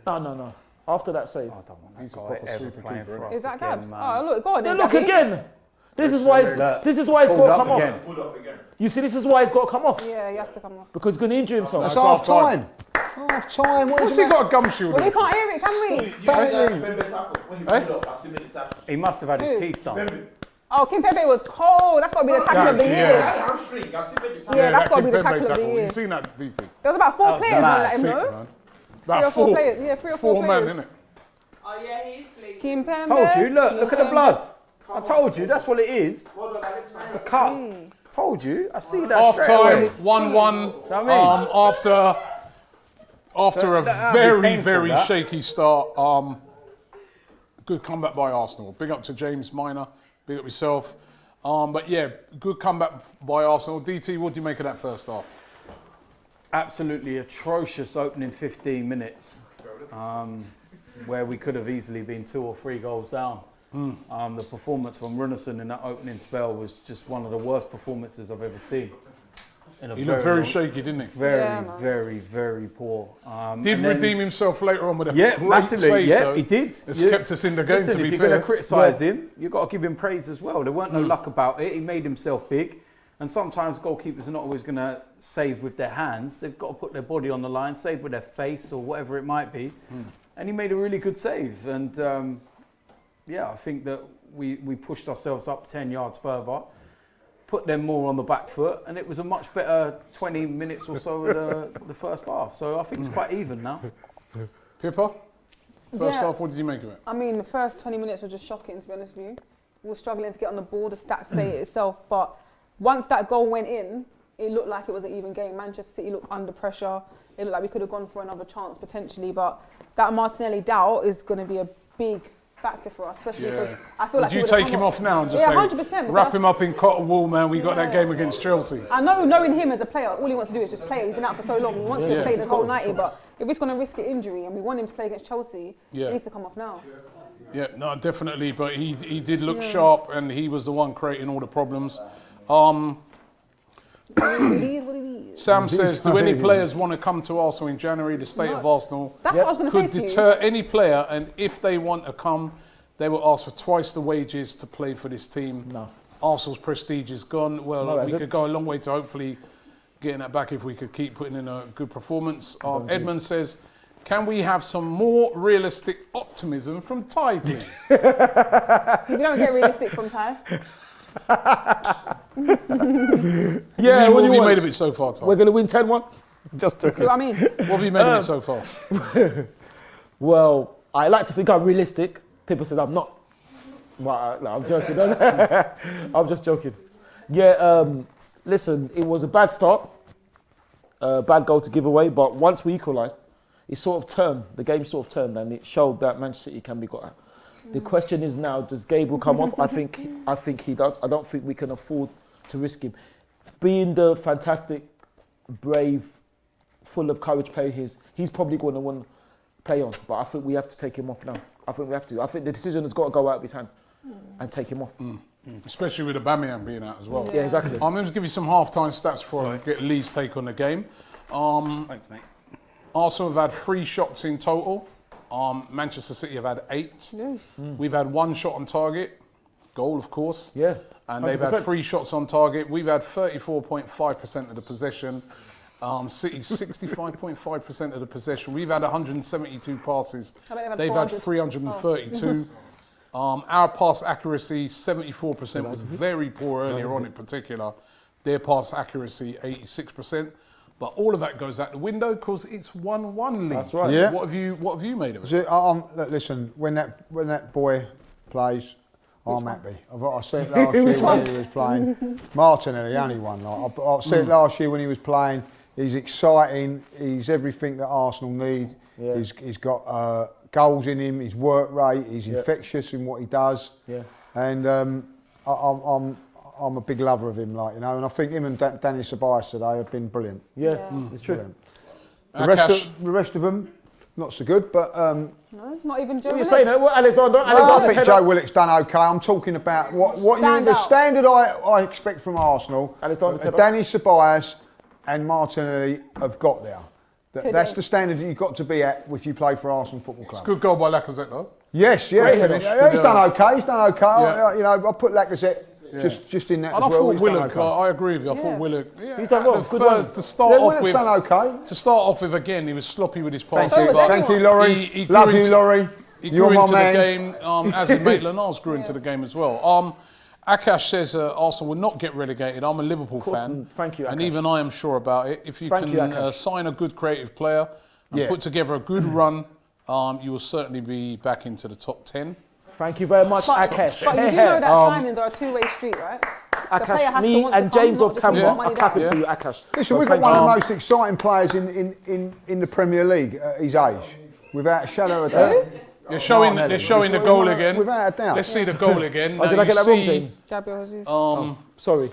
No. After that save. I don't want He's a that guy proper ever super playing keeper, for isn't us Is that again, Gabs? man. Oh, look, go on then. Look Gabby. again. This is why it's got Pulled to up come off. again. Pull up again. You see, this is why it's got to come off Yeah, he has to come off. because he's going to injure himself. It's That's half half time. Half time. What What's is he that? got a gum shield Well, we in? can't hear it, can we? You see that Pembe tackle? When he pulled up, I see the tackle. He must have had his Who? teeth done. Pembe. Oh, Kim Pepe was cold. That's got to be the tackle of the Yeah. year. Hamstring, I see the tackle. Yeah, that's that gotta be the Kimpembe tackle of the year. You seen that, DT? There was about four That was players the on last that, Sick, no? man. Three About or four four. players. Yeah, 3 or 4 Four man, players. innit? Oh yeah, he is bleeding. Kim Pembe. Told you, look at the Kim blood. I told you, that's what it is. It's a cut. Told you, I see that Half straight time, away. 1-1. I mean? After a that'd be very, painful, very that. shaky start. Good comeback by Arsenal. Big up to James Minor. Big up yourself. But yeah, good comeback by Arsenal. DT, what do you make of that first half? Absolutely atrocious opening 15 minutes, where we could have easily been 2 or 3 goals down. The performance from Runnison in that opening spell was just one of the worst performances I've ever seen. He looked very shaky, didn't he? Very, Yeah, man. very, very poor. Did and then- redeem himself later on with a Yeah, great massively. save, Yeah, though. he did. It's Yeah. kept us in the game, Listen, to be if you're fair. going to criticise him, you've got to give him praise as well. There weren't no luck about it. He made himself big. And sometimes goalkeepers are not always going to save with their hands. They've got to put their body on the line, save with their face or whatever it might be. And he made a really good save. And yeah, I think that we pushed ourselves up 10 yards further, put them more on the back foot, and it was a much better 20 minutes or so of the first half. So I think it's quite even now. Pippa, first Yeah. half, what did you make of it? I mean, the first 20 minutes were just shocking, to be honest with you. We were struggling to get on the ball. The stats say it itself. But once that goal went in, it looked like it was an even game. Manchester City looked under pressure. It looked like we could have gone for another chance potentially. But that Martinelli doubt is going to be a big factor for us, especially because I feel like Would you he would've take come him off now and just Yeah, say, 100%, wrap because him up in cotton wool, man, we got that game against Chelsea? I know, knowing him as a player, all he wants to do is just play. He's been out for so long. He wants to play the whole 90, but if it's going to risk an injury and we want him to play against Chelsea, he needs to come off now. Yeah, no, definitely. But he did look sharp, and he was the one creating all the problems. It is what it is. Sam says, do any players want to come to Arsenal in January? The state of Arsenal That's what I was going to could say to you. deter any player, and if they want to come, they will ask for twice the wages to play for this team. No. Arsenal's prestige is gone. Well, No, we has it? could go a long way to hopefully getting that back if we could keep putting in a good performance. Edmund says, can we have some more realistic optimism from Ty, please? You don't get realistic from Ty. Yeah, what what do have you you want? made of it so far, Ty? We're going to win 10-1? Just See joking. what I mean? What have you made of it so far? Well, I like to think I'm realistic. People says I'm not. Well, no, I'm joking. I'm just joking. Yeah, listen, it was a bad start. Bad goal to give away, but once we equalised, it sort of turned. The game sort of turned, and it showed that Manchester City can be got at. The question is now, does Gabriel come off? I think he does. I don't think we can afford to risk him. Being the fantastic, brave, full of courage player he's probably going to want to play on. But I think we have to take him off now. I think we have to. I think the decision has got to go out of his hand and take him off. Especially with Aubameyang being out as well. Yeah, exactly. Let me just give you some half-time stats before I get Lee's take on the game. Thanks, mate. Arsenal have had 3 shots in total. Manchester City have had 8. We've had 1 shot on target, goal of course. Yeah. And they've had 3 shots on target. We've had 34.5% of the possession City 65.5% of the possession. We've had 172 passes. I bet They've had 400. 332. Our pass accuracy 74% was very poor earlier on in particular. Their pass accuracy 86%. But all of that goes out the window because it's 1-1 league. That's right. Yeah. What have you made of it? So, look, listen, when that boy plays, I'm happy. I said it last year when he was playing. Martinelli, only one. I said it last year when he was playing. He's exciting. He's everything that Arsenal need. Yeah. He's got goals in him. His work rate. He's infectious in what he does. Yeah. And I'm a big lover of him, like, you know. And I think him and Danny Ceballos today have been brilliant. Yeah, it's true. Brilliant. Akash. The rest of them, not so good, but. No, not even Joe. What are you saying? What, Alexander? I think Joe Willock's done okay. I'm talking about the standard I expect from Arsenal. Danny Ceballos and Martinelli have got there. That's the standard that you've got to be at if you play for Arsenal Football Club. It's a good goal by Lacazette though. Yes, yeah. He's done okay. He's done okay. Yeah. I put Lacazette just in that And as well. I thought He's Willock, done okay. I agree with you. I thought Willock, he's done well. Good one. to start off Willock's with. done okay. To start off with, again, he was sloppy with his passing. Thank you, Laurie. He Love grew you, into- Laurie. He You're grew my into man. the game, as did Maitland-Niles grew into the game as well. Akash says Arsenal will not get relegated. I'm a Liverpool fan. Thank you, And Akash. even I am sure about it. If you can sign a good creative player and put together a good run, you will certainly be back into the top 10. Thank you very much, Akash. But you do know that signings are a two-way street, right? The player has Akash, to me want to and come, James not off just camera want money are clapping down. for you, Akash. Listen, we've got one of the most exciting players in the Premier League at his age, without a shadow of a doubt. They're showing the goal again. Without a doubt. Let's see the goal again. Did I get that wrong, James? Gabriel Jesus. Sorry.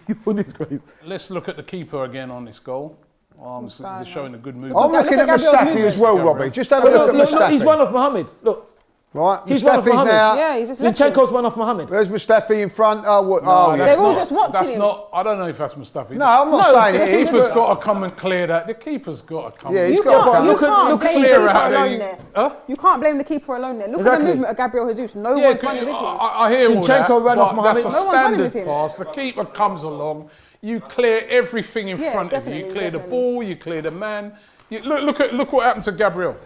You disgrace. Let's look at the keeper again on this goal. They're showing a good movement. I'm looking at Gabriel's Mustafi movement. as well, Robbie. Just have a look at Mustafi. He's one off Mohammed. Look. Right, He's one off Mustafi's Mohammed. now. Yeah, he's just left him. Zinchenko's one off Mohammed. There's Mustafi in front. That's They're all not- just watching That's him. not. I don't know if that's Mustafi. No, I'm not saying it The is. keeper's but- got to come and clear that. The keeper's got to come. Yeah, and he's You got to can't, come. you Look at- can't look at blame the clear keeper out alone there. there. Huh? You can't blame the keeper alone there. Look at Exactly. the movement of Gabriel Jesus. No Yeah, one's running with him. I hear all that, Zinchenko ran off but that's a Mohammed. No one's running with standard him. pass. The keeper comes along, you clear everything in Yeah, front of you. You definitely, clear the definitely. ball, you clear the man. Look what happened to Gabriel.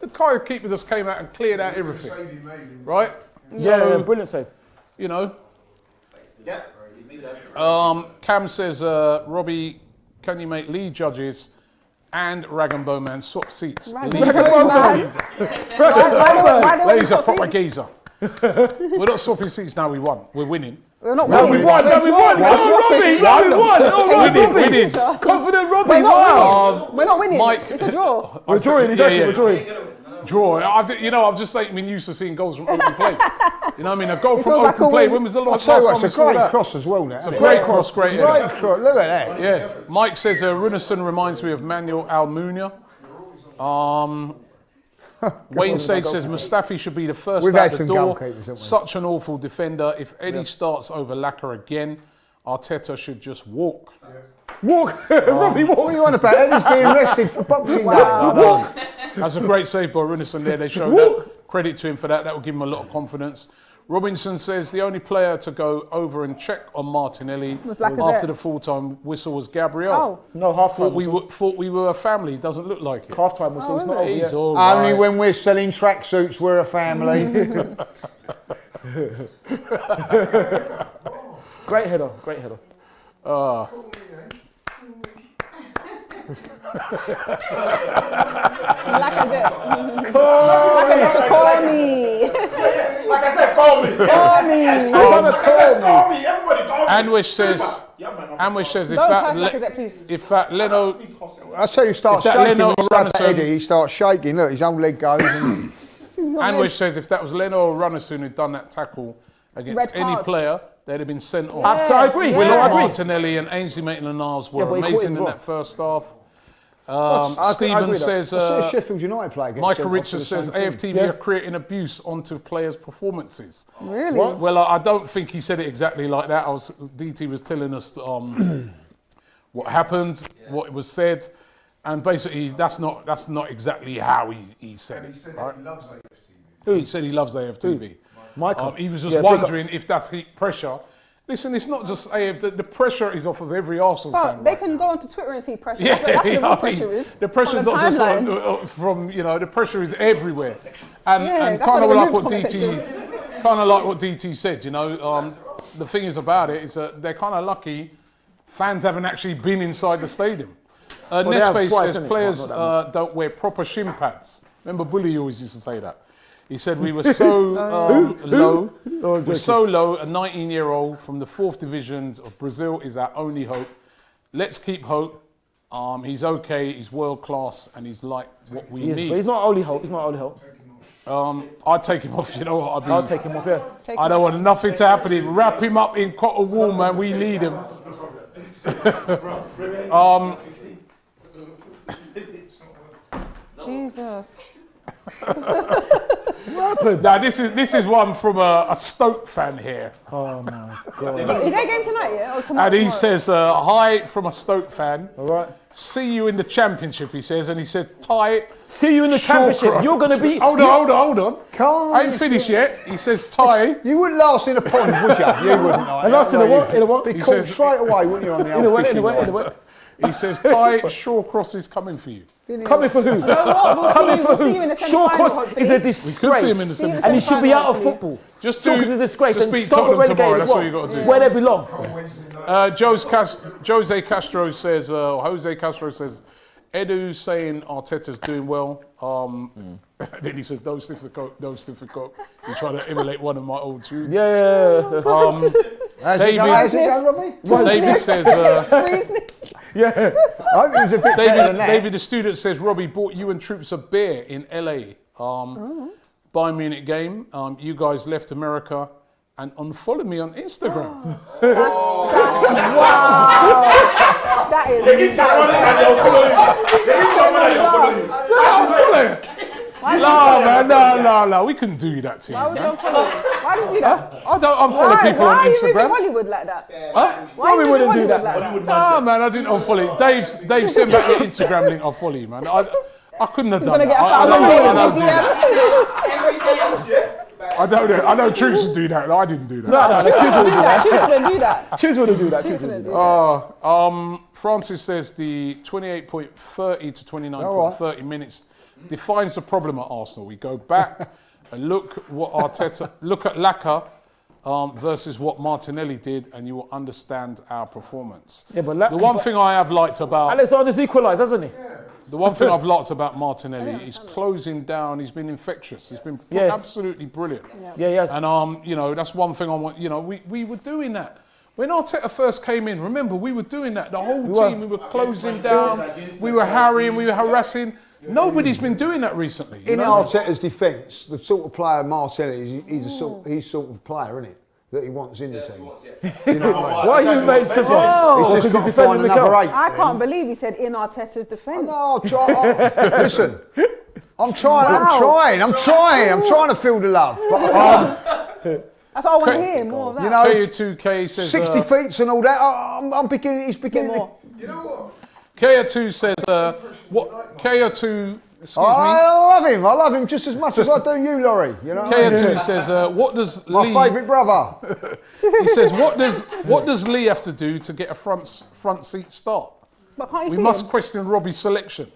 The keeper just came out and cleared out everything, right? Yeah, brilliant save. You know. Yeah, you see that. Cam says, Robbie, can you make lead judges and Rag and Bowman swap seats? Rag Lead- and Bowman. Why do we Ladies are swap proper seats? geezer. We're not swapping seats now. We won. We're winning. We're not No, winning. we won. No, we won. Oh, Robbie. No, we won. Oh, We Robbie. did. Confident Robbie. We're not Wow. winning. We're not winning. Mike- It's a draw. We're drawing. Exactly. We're drawing. Draw. I've just been used to seeing goals from open play. You know what I mean? A goal from feels like open a play. win. When was the I'll last tell you time what, we it's a saw great that? cross as well now. It's a great cross, great header. Great cross. Look at that. Yeah. Mike says Runason reminds me of Manuel Almunia. Wayne Sage says Mustafi should be the first We've out had the some door. goalkeepers, haven't we? Such an awful defender. If Eddie starts over Lacquer again, Arteta should just walk. Walk. Robbie, What are walk. you on about? Eddie's being arrested for Boxing Day. That's a great save by Runason there. They showed that. Credit to him for that. That will give him a lot of confidence. Robinson says the only player to go over and check on Martinelli Was Lacazette. after the full-time whistle was Gabriel. Oh. No, half time. Thought we were a family. Doesn't look like it. Half time. So it's not over He's yet. all Only right. when we're selling tracksuits, we're a family. Great header. Great header. Lacazette. Call Call me. Like I said, call me. Call me. Call me. Everybody call me. Anwish says. Yeah, man. Anwish says if Don't that pass Lacazette, please. if that Leno I tell you, starts If that shaking. Leno When he starts Runnison- Eddie, he starts shaking. Look, his own leg goes. And Anwish says if that was Leno or Runnison who'd done that tackle against Red any card. player, they'd have been sent off. Absolutely, I agree. Yeah. Willock, I agree. Martinelli and Ainsley Maitland-Niles were Yeah, but he caught amazing him in wrong. that first half. I agree Stephen with that. says, I see Sheffield United play against Michael them, Richards after the says same thing. AFTV Yeah. are creating abuse onto players' performances. Really? Well, I don't think he said it exactly like that. DT was telling us what happened, what was said, and basically that's not exactly how he said it. Right? He said he loves AFTV. Michael. He was just Yeah, big up. wondering if that's heat pressure Listen, it's not just AF. The pressure is off of every Arsenal But fan. they right can now. go onto Twitter and see pressure. Yeah, That's where you the know real what I mean? pressure is. The pressure's on the not just timeline. from the pressure is everywhere, and Yeah, and that's kind of why they like what removed DT, kind of like what DT said. The thing is about it is that they're kind of lucky. Fans haven't actually been inside the stadium. they have Nestface twice, says innit? players Not that don't wear proper shin pads. Remember, Bully always used to say that. He said we were so low. We're so low. A 19-year-old from the 4th division of Brazil is our only hope. Let's keep hope. He's okay. He's world class, and he's like what we need. But he's not only hope. He's not only hope. I'd take him off. You know what? I'll take him off. Yeah. I don't want nothing to happen. He'd wrap him up in cotton wool, man. We need him. Jesus. Now this is one from a Stoke fan here, Oh my God. Is there a game tonight, yeah? Or tomorrow? and he says, "Hi from a Stoke fan. All right. See you in the championship." He says, and he said, "Ty." See you in the championship. You're going to be. Hold on. Can't. I ain't finished yet. He says, "Ty." You wouldn't last in a pond, would you? You wouldn't. I lost in a what? In a what? Be He caught says- straight away, wouldn't you, on the In a old what? In a fishing what? In a line? what? He says, "Ty, Shawcross is coming for you." Coming for who? You know what? Coming for We'll see you in who? the semi-final, Shawcross hopefully. is a We could disgrace. see him in the semi. And he should be out of Hopefully. football. Just Shawcross is a disgrace. Just And beat Stoke Tottenham were relegated tomorrow. as That's well. all you got to do. Where they belong. Jose Castro says, Edu's saying Arteta's doing well. Then he says, don't sniff the coke, don't sniff the coke. He's trying to emulate one of my old tunes. Yeah. How's it going, Robbie? David says, Yeah. I hope it was a bit better than that. David the student says, Robbie bought you and Troops a beer in LA. Bayern Munich game. You guys left America and unfollow me on Instagram. Wow. That is. They give someone and they'll follow you. They give someone and they'll follow you. No, we couldn't do that to you, Why would you man. unfollow? Why did you do that? I don't unfollow people Why on are you moving Instagram. Hollywood like that? Huh? Why we are you wouldn't moving do that. Hollywood like that? No, man, I didn't unfollow you. Dave, send back your Instagram link. I'll follow you, man. I couldn't have done Gonna that. get I don't do that. Every day. I know Troops would do that. I didn't do that. No, Choose wouldn't do that. Choose wouldn't do that. Choose wouldn't do that. Francis says the 28.30 to 29.30 minutes defines the problem at Arsenal. We go back and look at Laka versus what Martinelli did, and you will understand our performance. Yeah, but The one thing I have liked about Alexander's equalised, hasn't he? the one thing I've liked about Martinelli is closing down. He's been infectious. He's been Yeah. absolutely brilliant. Yeah, yes. And that's one thing I want. We were doing that when Arteta first came in. Remember, we were doing that. The whole team, we were closing down. We were harrying. We were harassing. Nobody's been doing that recently. In Arteta's defence, the sort of player Martinelli is, he's sort of player, isn't it? That he wants in the team. Do you know what I mean? Why are you making He's just got to find another eight. I can't believe he said in Arteta's defence. No, listen, I'm trying to feel the love, but I can't. That's what I want to hear, more of that. You know, KU2K says 60 feet and all that. He's beginning. more. KU2 says what? KU2. Excuse me. I love him just as much as I do you, Laurie. You know. KU2 says what does My Lee? favourite brother. He says what does Lee have to do to get a front seat start? But can't you We see must him? question Robbie's selection.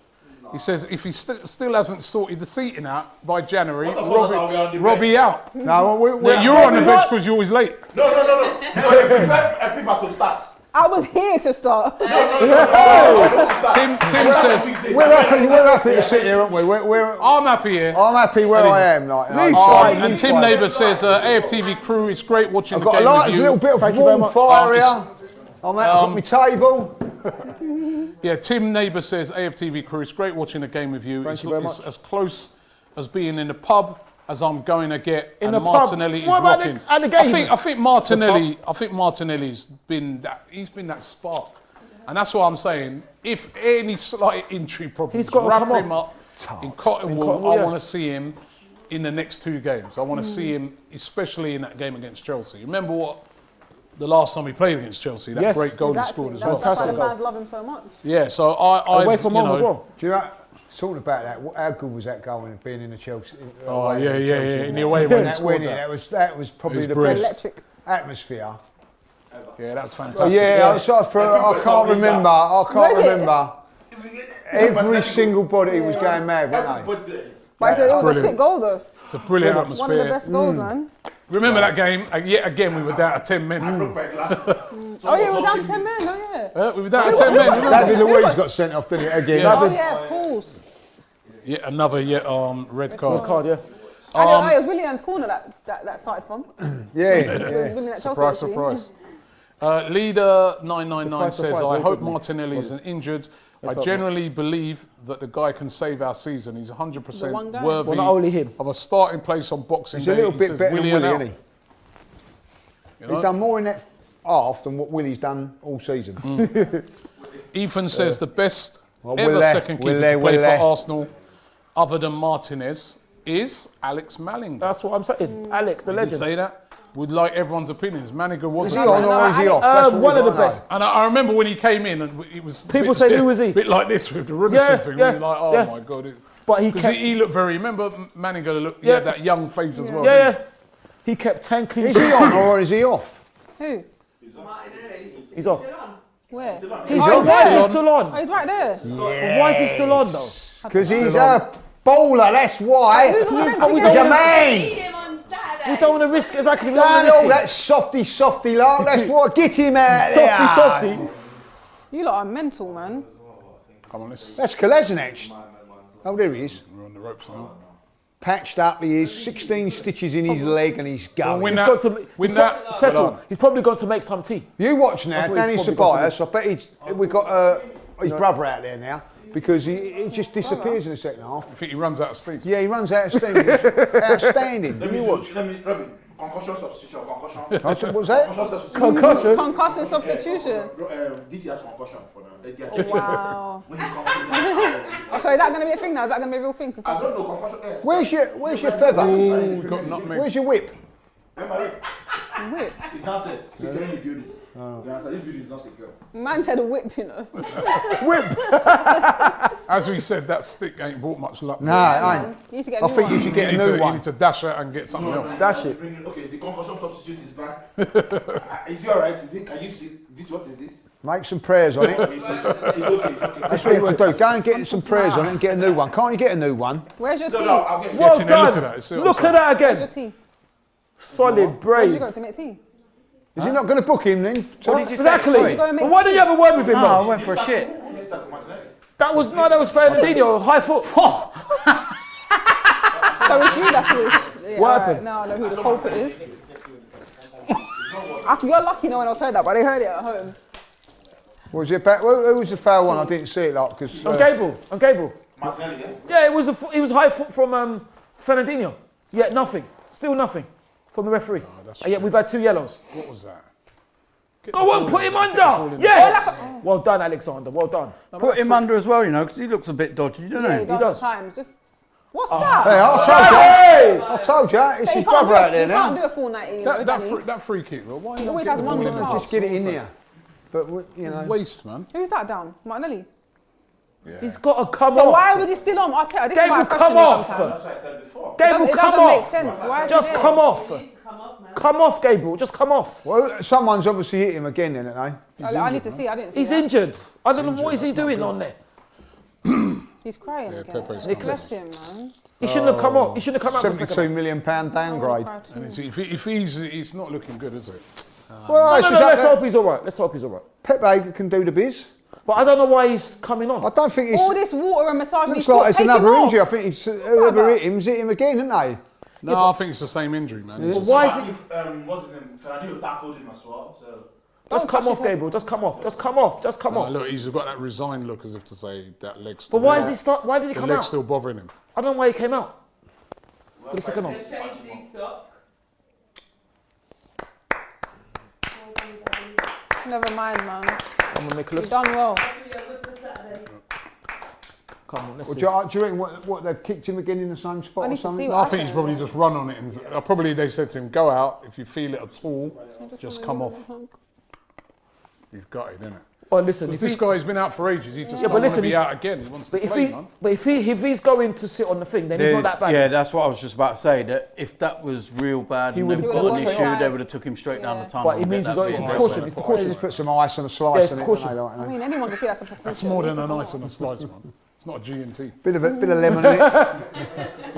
He says if he still hasn't sorted the seating out by January, What the fuck are we on the Robbie out. No, You're on the bench because you're always late. No. Because you prefer people to start. I was here to start. Tim says we're happy to sit here, aren't we? I'm happy here. I'm happy where I am. And Tim Neighbour says AFTV crew, it's great watching I've the got game a with you. little bit of Thank you very warm much. fire here. I've got my table. Yeah, Tim Neighbour says AFTV crew, it's great watching the game with you. Thank you very It's much. as close as being in the pub as I'm going to get. In and the pub? Martinelli is What about rocking. at the game? I think Martinelli's been that. He's been that spark, and that's what I'm saying. If any slight injury problems, He's got to wrap come him up in cotton wool. cotton wool, I yeah. want to see him in the next two games. I want to see him, especially in that game against Chelsea. Remember what? The last time he played against Chelsea, that Yes. great goal he Exactly. scored as That's well. why the So, fans love him so much. yeah, so I Away from you home know, as well. Do you know? Talking about that, how good was that goal in being in the Chelsea? Oh yeah, in the away When when he that scored winning, that. that was probably It was the brilliant. best Electric. atmosphere Yeah, that was Oh, fantastic. yeah, I can't remember. I can't Was it? remember. Every single body was going mad, weren't they? But it was a brilliant. sick goal though. It's a brilliant One of the atmosphere. best goals, man. Remember that game? Yet again, we were down to 10 men. Oh yeah, we're down to 10 men. Oh yeah. We were down to 10 men. Remember? David Luiz got sent off, didn't he, again? Oh yeah, of course. Yet another red card. Good card, yeah. It was Willian's corner that started from. Yeah, It was yeah. Willian at Chelsea, Surprise, actually. surprise. Leader 999 Surprise, says, surprise, I very hope good, mate. Martinelli isn't injured. I Let's hope generally believe that the guy can save our season. He's The one 100% guy. worthy Well, not only him. of a starting place on Boxing He's Day. a little He bit says, better than Willian Willie, out. isn't he? You know? He's done more in that half than what Willie's done all season. Ethan says the best Well, ever Willie, second keeper to play Willie. for Arsenal, other than Martinez, is Alex Malling. That's what I'm saying. Alex, the Did you legend. say that? Would like everyone's opinions. Maniga Is wasn't. he on or is he off? That's what one we of the gotta know. best. And I remember when he came in, and it was People say, who was he? A bit like this with the Runnison Yeah, thing. yeah, You're like, oh yeah. my god, But he because kept, he looked very. Remember Maniga looked, he Yeah. had that young face as well. yeah, didn't yeah. He kept 10 clean Is he on or is he off? Who? Martinelli. He's off. Where? He's Oh, on. he's Why is there. he still Oh, on? he's right there. But why is he still on though? Because he's a bowler, that's why. Who's on the bench But we again? don't- Jermaine! Need him on Saturday. We don't want to risk exactly. We Don't don't all want to that risk softy lark, that's what, get him out it. there. Softy. You lot are mental, man. Come on, let's. That's Kolasinac. Oh, there he is. We're on the ropes now. Patched up he is, 16 stitches in his leg and he's going. Win He's that. got to. Win that. Cecil, he's probably got to make some tea. You watch now, That's what Danny he's probably got to Ceballos, I bet we've got his brother out there now because he just disappears in the second half. I think he runs out of steam. Yeah, he runs out of steam. It's outstanding. You watch. Concussion substitution, concussion. What was that? Concussion substitution. Concussion. Concussion substitution. DT has concussion for them. Wow. When he comes in, Oh, so is that going to be a thing now? Is that going to be a real thing? I don't know concussion. Where's your feather? Ooh, we got nutmeg. Where's your whip? Whip. It's downstairs. Securing the building. This building is not secure. Man said a whip, you know. As we said, that stick ain't brought much luck. Nah, it ain't. You need to get a I new think one. you should get a new You one. need to dash it and get something else. Dash it. Okay, the concussion substitute is back. Is he alright? Is it? Can you see this? What is this? Make some prayers on it. It's okay. That's what you want to do. Go and get some prayers on it and get a new one. Can't you get a new one? Where's your tea? No, I'll get Well in there, look done. at that, see what Look I'm at that Where's your again. tea? Solid, Where'd you brave. go to make tea? Is he not going to book him then? What did you say? Exactly. Sorry. Go and make But why didn't you have a word with him, No, I though? went for a shit. That was Fernandinho, high foot. So it's you that's who yeah, What alright, happened? now I know who the culprit is. You're lucky no one else heard that, but they heard it at home. Was it back? Who was the foul one? I didn't see it, like, because. On Gable. Martinelli, yeah? Yeah, it was high foot from Fernandinho. Yeah, nothing. Still nothing from the referee. And yet we've had 2 yellows. What was that? Go on, put him under. Yes. Well done, Alexander. Well done. Put him under as well, you know, because he looks a bit dodgy, doesn't Yeah, he? he does. does. At times. Just what's that? Hey, I told you. It's So his you can't brother do out it- there You can't now. do a full 90. You know, Danny. That free kick, well, why He not always get has the one ball on in the there? half. Just get it in there. But, you know. Waste, man. Who's that down? Martinelli. He's got to come So off. why was he still on? I'll tell you, this is why I Gable, question come you off. sometimes. That's what I said before. Gable, It come doesn't make off. sense. Why is Just he there? come off. You need to come off, man. Come off, Gable. Just come off. Well, someone's obviously hit him again, then, haven't they? I need to see. I didn't see He's that. injured. I don't know injured, what is he that's not doing good. on there. He's crying Yeah, again. Pepe's Bless him, man. He shouldn't have come off. He shouldn't have come out for a second. £72 million downgrade. And if he's not looking good, is it? Well, No, it's no, just let's that hope he's all right. Let's hope he's all right. Pepe can do the biz. But I don't know why he's coming on. I don't think it's. All this water and massage. Looks like it's another injury. I think it's, whoever hit him again, isn't they? No, I think it's the same injury, man. But why is he... What's his name? Fernandinho tackled him as well. So. Just come off, Gable. Just come off. Just come off. Just come No, off. look, he's got that resigned look as if to say that leg's But why is he start? Why did he the come leg's out? still bothering him. I don't know why he came out. For the second half. Let's change these socks. Never mind, man. I'm gonna make a You've look. done well. Yeah, good for Saturday. Come on, let's Well, see. do you reckon what they've kicked him again in the same spot I or need to something? see No, what I think he's happened. probably just run on it, and probably they said to him, "Go out if you feel it at all, just come off." He's gutted, isn't it? But listen, Because if this guy's been out for ages. He just Yeah, don't but want to listen, be if- out again. He wants to play, man. if he's going to sit on the thing, then he's not that bad. Yeah, that's what I was just about to say. That if that was real bad and would they've have got an gone issue, straight they out. would have took him straight down the tunnel. But it and means get it's that always bit precaution. right. It's They precaution. just put some ice on a slice Yeah, it's on it, precaution. don't they? Like, I mean, anyone can see that's a precaution. It's more than an ice on a slice, man. It's not a G&T. bit of lemon in it.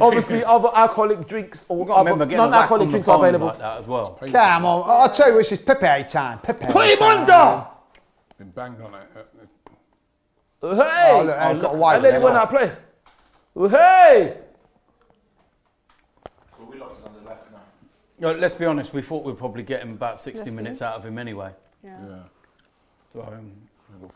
Obviously, other alcoholic drinks or You've got to remember getting a whack on non-alcoholic the drinks are phone available. like that as well. Come on, I'll tell you, this is Pepe time. Pepe Put him time. under! Been banged on it. Hey! Oh, look, I got away And with then it. when I play. Hey! So Willock is on the left now. Let's be honest, we thought we'd probably get him about 60 minutes out of him anyway. Yeah. So,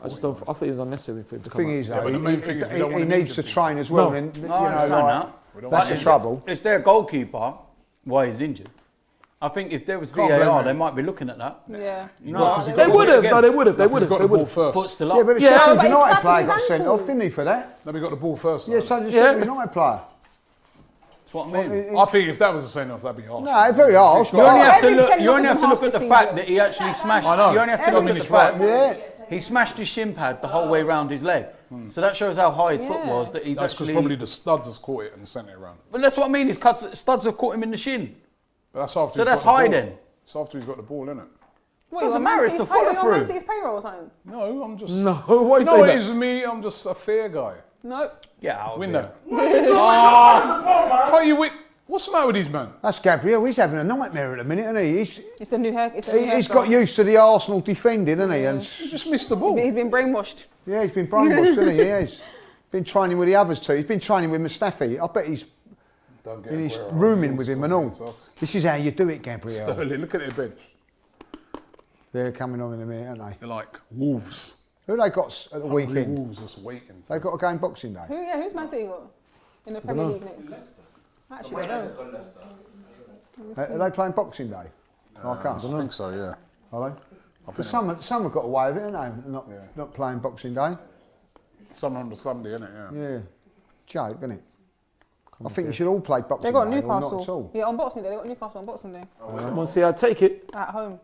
I just don't. I think it was unnecessary for him to The come thing out. is, Yeah, but the main thing is we don't he want him needs to injured. train as well. No. And, you No, I know, understand like, that. that's the trouble. It's their goalkeeper why he's injured. I think if there was Can't blame VAR, him. they might be looking at that. Yeah. No, They would have. No, they would have. They would He's have. got They the would ball have. first. Foot still Yeah, up. but the Yeah, Sheffield but he United clapped player his got sent ankle. off, didn't he, for that? No, we got the ball first. Yeah, though. so the Yeah. Sheffield United player. That's what I mean. I think if that was a send-off, that'd be harsh. No, it's very harsh. You only have to Every look. send You only off have to is look at the harsh fact to that he actually smashed. I know. You only have to I look mean, at the it's fact right. Yeah. he smashed his shin pad the whole way round his leg. So that shows how high his foot Yeah. was. That he's That's because actually. probably the studs has caught it and sent it around. But that's what I mean. His studs have caught him in the shin. But that's after So he's that's got the high ball. then. It's after he's got the ball, isn't it? What, Doesn't you want matter, it's Man the City's pay- follow you want Man through. City's payroll or something? No, I'm just. No, why are you You know saying what it that? is with me? I'm just a fair guy. No. Get out. of Window. here. Can't you wait? What's the matter with these man? That's Gabriel. He's having a nightmare at the minute, isn't he? It's a new hair. It's a new He's hairstyle. got used to the Arsenal defending, hasn't he? And He just missed the ball. He's been brainwashed. yeah, he's been brainwashed, hasn't he? He has. Been training with the others too. He's been training with Mustafi. I bet he's Don't get in his Aguero. rooming He with him scores and all. against us. This is how you do it, Gabriel. Sterling, look at their bench. They're coming on in a minute, aren't they? They're like wolves. Who they got at the Hungry weekend? Wolves just waiting. They got a game Boxing Day. Who's Man City got in the Premier League next? Actually, I don't know. Are they playing Boxing Day? Like us? I think so, yeah. Are they? But some have got away with it, haven't they? Not playing Boxing Day. Some on the Sunday, innit? Yeah. Yeah. Joke, isn't it? I think you should all play Boxing They got Day, or not at Newcastle. all. Yeah, on Boxing Day. They got Newcastle on Boxing Day Come on, see, I take it. at home.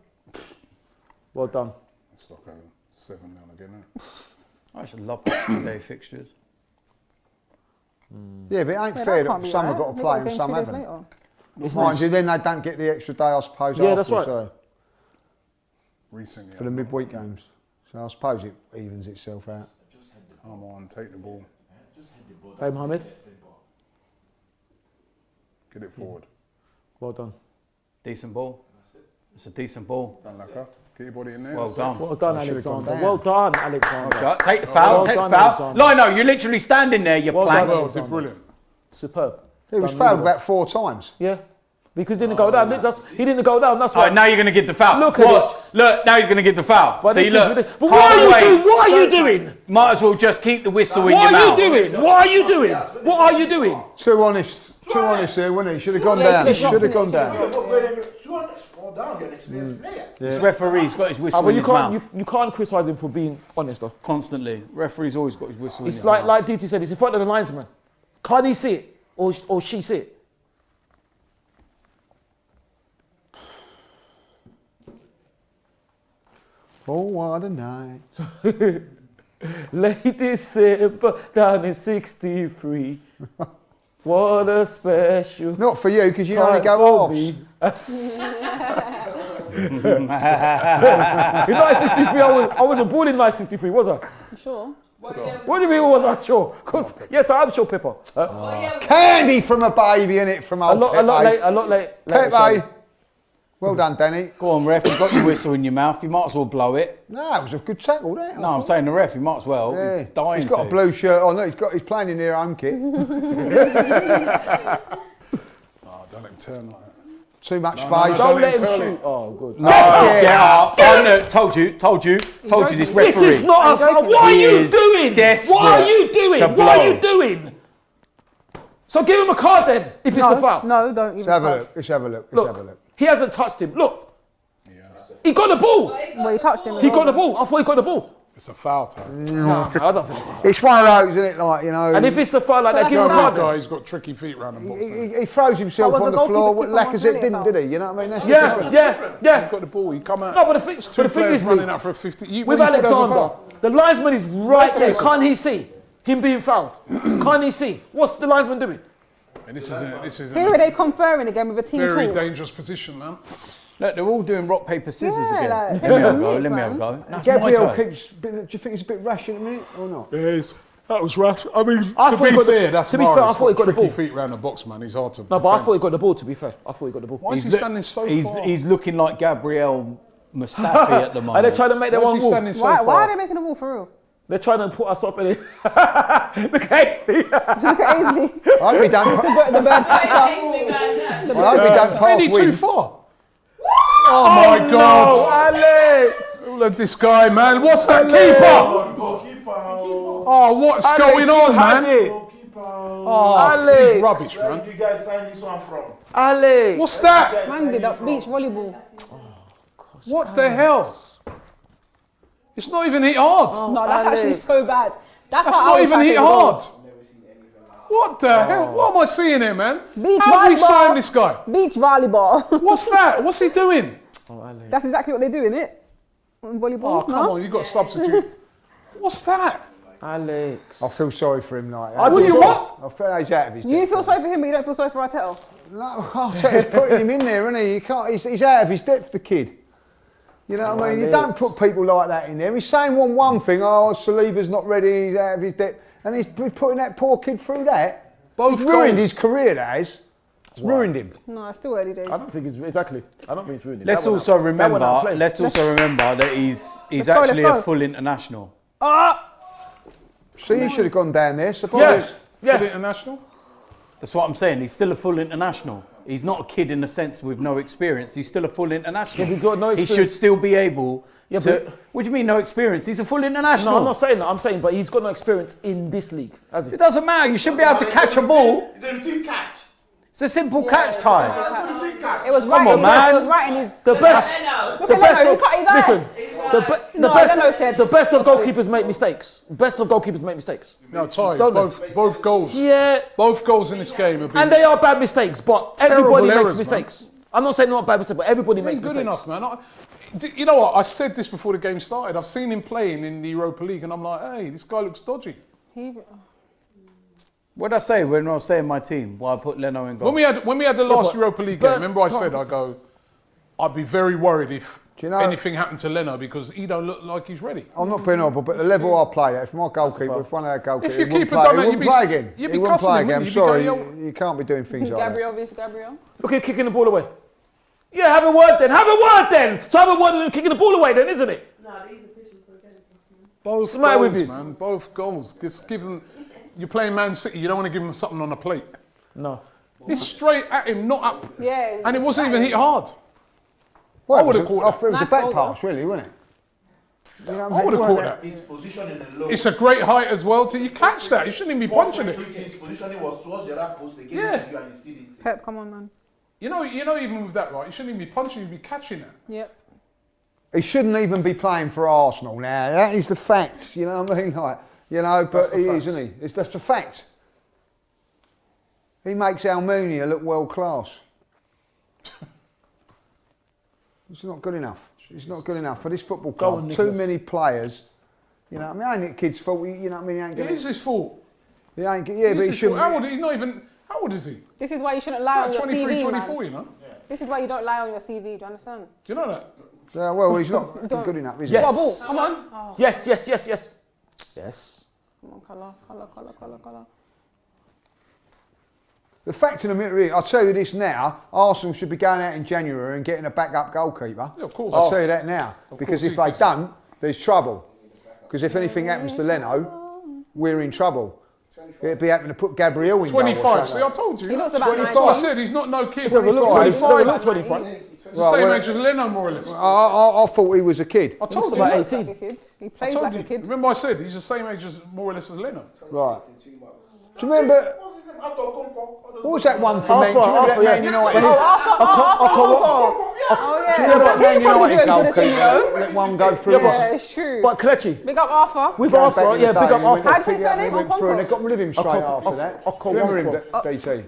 Well done. It's like a 7 now and again, innit? I should love Boxing Day fixtures. Yeah, but it ain't Yeah, fair that can't that be some right. have got to They play a and game some 2 days haven't. later. Mind you, then they don't get the extra day, I suppose, Yeah, that's afterwards, right. Recently, for the midweek games. So I suppose it evens itself out. I'm on, take the ball, Hey, Mohammed. get it forward. Well done. Decent ball. It's a decent ball. Done like that. Get your body in there. Well done. Well done, I should've gone Alexander. down. Well done, Alexander. Shot. Take the foul. Well Take the done, foul. Alexander. Lino, you're literally standing there. You Well plank. done, Well, Alexander. did brilliant. Superb. He was Done fouled really well. about 4 times. Yeah. Because he didn't go down. He didn't go down. That's All why. right, now you're going to give the foul. Look at What? this. Look, now he's going to give the foul. But See, this look. is ridiculous. But can't what are you wait. doing? What are you doing? Might as well just keep the whistle in What your are you mouth. doing? What are you doing? What are you doing? Too honest there, wasn't he? Should have gone Yeah, down. he should've Should have dropped gone it, down. Fall down, you're an experienced player. This referee's got his whistle But in you his can't. mouth. You can't criticise him for being honest, though. Constantly. Referee's always got his whistle It's in his like mouth. DT said. It's in front of the linesman. Can't he see it, or she see it? Oh, what a night. Late December down in 63. What a special. Not for you, because you only time go for halves. me. In 1963, I wasn't born in 1963, was I? You sure? What do you mean, was I sure? 'Cause, yes, I am sure, Pippa. Candy from a baby, innit? From A old lot late. Pepe. Well done, Danny. Go on, ref. You've got your whistle in your mouth. You might as well blow it. No, it was a good tackle there. No, I'm saying the ref. You might as well. Yeah. He's dying He's got to. a blue shirt on. Look, he's playing in their home kit. Oh, don't let him turn like that. Too much no, space. Don't let him curl shoot. it. Oh, good. No, get up. Oh, no, told you this referee. This is not a foul. What are He you is doing? desperate What are you doing? to What are you blow. doing? So give him a card then, if it's a foul. No, don't even. Let's have a look. Let's have a look. Let's have a look. He hasn't touched him. Look. Yes. He got the ball. Well, he touched him. He got the ball. I thought he got the ball. It's a foul time. No, I don't think it's a foul. It's one of those, isn't it? Like, you know. And if it's a foul like that, that's give him a not card That then. guy's got tricky feet round the box. he throws himself But was on the the floor, goalkeeper's what keeper Lacazette was didn't, really did he? You know what I mean? That's the Yeah, difference. yeah, He yeah. got the ball. He come out. No, but the thing Two is, players Lee, running out for a 50. with what you thought that was a Alexander, foul? The linesman is right there. Can't he see him being fouled? Can't he see? What's the linesman doing? And this is Here are they conferring again with a team very talk. dangerous position, man. Look, they're all doing rock, paper, scissors Yeah, again. like, Let me have a they're go. unique, Let me have a man. go. That's Gabriel my turn. keeps. Do you think he's a bit rash in a minute or not? Yes, that was rash. I mean, I to thought he be got the- fair, that's to be fair, I Mahrez. thought he got the Tricky ball. feet round the box, man. He's hard to. No, but I defend. thought he got the ball. To be fair, I thought he got the ball. Why is he look- standing so far? He's looking like Gabriel Mustafi at the And moment. they're trying to make their Why is one he move. standing so Why far? are they making the wall for real? They're trying to put us off in it. Look at Ainsley. Look at Ainsley. I hope he don't. The bird catcher. I hope he don't pass Ain't he too win. far? Oh my No, God! Alex. Look at this guy, man. What's that keeper? Goalkeeper. Oh, what's Alex, going you on, had man? it. Goalkeeper. Oh, Alex. he's rubbish, Where man. did you guys sign this one from? Alex. What's that? Man did that beach volleyball. What the hell? It's not even hit hard. No, that's Alex. actually so bad. That's That's how I not would even try to hit take the ball. hard. What the hell? What am I seeing here, man? Beach How have we volleyball. signed this guy? Beach volleyball. What's that? What's he doing? That's exactly what they do, innit? On volleyball. Oh, come on, you got to substitute. What's that? Alex. I feel sorry for him. Like, I What do you as what? I feel he's out of his You depth. feel sorry for him, but you don't feel sorry for Arteta. No, Arteta's putting him in there, isn't he? You can't. He's out of his depth, the kid. You know what I mean? You don't put people like that in there. He's saying one thing. Oh, Saliba's not ready. He's out of his depth, and he's putting that poor kid through that. Both It's ruined goals. his career. That is. It's ruined him. No, it's still early days. I don't think it's exactly. I don't think it's ruined. Let's That one also out- that one remember. out of play. Let's also remember that he's Let's go, actually let's a go. full international. Ah! See, he should have gone down there. So Yes. For Yeah. the international? That's what I'm saying. He's still a full international. He's not a kid in the sense with no experience. He's still a full international. Yeah, he's got no He should experience. still be able Yeah, to. but- What do you mean no experience? He's a full international. No, I'm not saying that. I'm saying, but he's got no experience in this league, has he? It doesn't matter. You should be able to catch a ball. It's a routine catch. It's a simple catch time. Routine catch. It was right on, in his, man. it was right in his. The best. Look The at best Leno, of, look at his eye. listen, No, Leno said- the best of goalkeepers make mistakes. Best of goalkeepers make mistakes. No, Ty, Don't both goals. Yeah, Both goals in this game have been. and they are bad mistakes, but Terrible everybody makes errors, mistakes. I'm not saying they're not bad mistakes, but everybody He's makes good mistakes. enough, man. You know what? I said this before the game started. I've seen him playing in the Europa League, and I'm like, hey, this guy looks dodgy. What did I say when I was saying my team? Why I put Leno in goal? When we had the last but- Europa League but- game, remember I said I'd be very worried if Do you know- anything happened to Leno because he don't look like he's ready. I'm not being horrible, but the level I play at, if my goalkeeper, if one of our goalkeepers, If your he wouldn't keeper play, done he that, wouldn't you'd be- play again. you'd be He wouldn't cussing play him, again. I'm wouldn't you? sorry, You'd be going, you can't be doing things like that. Gabriel versus Gabriel. Look at kicking the ball away. Yeah, have a word then. Have a word then. So have a word and kicking the ball away then, isn't it? No, these officials are against us. Both What's the matter with goals, you? man. Both goals. Just give them. You're playing Man City. You don't want to give them something on a plate. No. It's straight at him, not up. Yeah. And it wasn't even hit hard. Well, I would have it was caught that. a Nice back goal, pass, really, wasn't it? You know what I would have It caught wasn't that. His position in the low. It's a great height as well. You catch that. You shouldn't even be punching it. His positioning was towards the other post. They gave Yeah. it to you and you see it. Pep, come on, man. You know, even with that, right? You shouldn't even be punching. You'd be catching it. Yep. He shouldn't even be playing for Arsenal now. That is the fact. You know what I mean? Like, you know, but That's the he is, facts. isn't he? That's a fact. He makes Almunia look world class. It's not good enough. It's not good enough for this football Go club. on, Too Nicholas. many players. You know what I mean? Ain't it kid's fault? You know what I mean? He ain't It gonna. is his fault. He ain't. Yeah, It but is he his fault. shouldn't. How old? He's not even. How old is he? This is why you shouldn't lie on your 23, CV, 24, man. you know? This is why you don't lie on your CV. Do you understand? Do you know that? Yeah, well, he's not good enough, is he? Yes. Got a ball. Come on. Yes, yes, yes, yes. Yes. Come on, colour. The fact of the matter is, I'll tell you this now, Arsenal should be going out in January and getting a backup goalkeeper. Yeah, of course. I'll tell you that now. Because course if he they does. don't, there's trouble. Because if anything happens to Leno, we're in trouble. It'd be happening to put Gabriel in goal or 25. See, something. I told you. He looks about 25. So I 19. said he's not no kid. Doesn't look 25. 25. Doesn't look 25. It's the same well, age as Leno, more or less. I thought he was a kid. I told Looks you. about I 18. Like a kid. He plays told like you. a kid. Remember I said he's the same age as more or less as Leno. Right. Do you remember, what was that one for Man? Do you remember that Man United? Oh, yeah. Do you remember that Man He probably United do as good as goalkeeper? him, though. Let one go through. Yeah, it's true. But Kelechi, Big up Arthur. with Going back Arthur, in the yeah, day, big up he went Arthur. How'd you say to- his he name? went through and they got rid of him straight Okonkwo. after that. Okonkwo. Do you remember him, DT?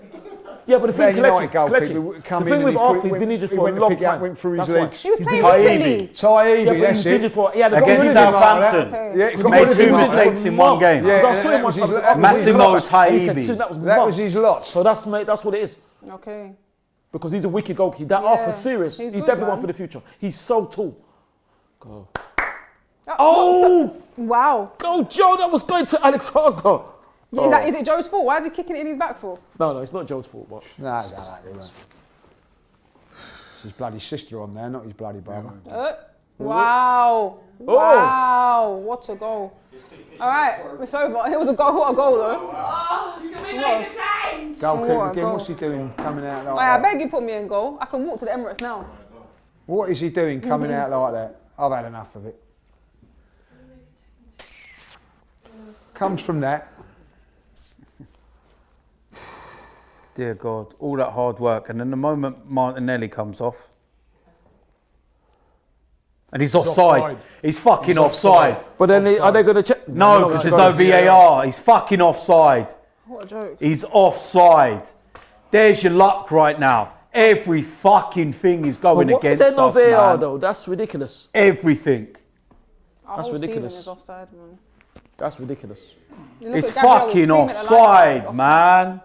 Yeah, but the thing, United Kelechi, goalkeeper come the thing in with and Arthur, he's been injured for a long time. Went through his That's why. legs. He was playing Taibbi. recently. Taibbi, Yeah, but that's he's it. injured for. He had a Against goal in him. Southampton. Okay. Yeah, Made two mistakes in one game. Yeah, I saw him once. Massimo He said Taibbi. soon, that was That was months. his lot. So that's what it is. Okay. Because he's a wicked goalkeeper. That Yeah, Arthur's serious. he's He's good, definitely man. one for the future. He's so tall. Go. Oh! Wow. Go, Joe. That was going to Alexander. Is it Joe's fault? Why is he kicking it in his back for? No, it's not Joe's fault. But No, it's his bloody sister on there, not his bloody brother. Wow. Wow. What a goal. All right, it's over. It was a goal. What a goal, though. Oh, can we make a change? Goalkeeper What a again, goal. what's he doing coming out like I that? beg you put me in goal. I can walk to the Emirates now. What is he doing coming out like that? I've had enough of it. Comes from that. Dear God, all that hard work, and then the moment Martinelli comes off, and he's offside. offside. He's fucking He's offside. offside. But then are they going to check? No, because there's no VAR. He's fucking offside. What a joke. He's offside. There's your luck right now. Every fucking thing is going against There's no us, VAR man. though. That's ridiculous. Everything. Our That's whole ridiculous. season is offside, man. That's ridiculous. You look It's at Gabriel fucking screaming at the line, offside, it's man.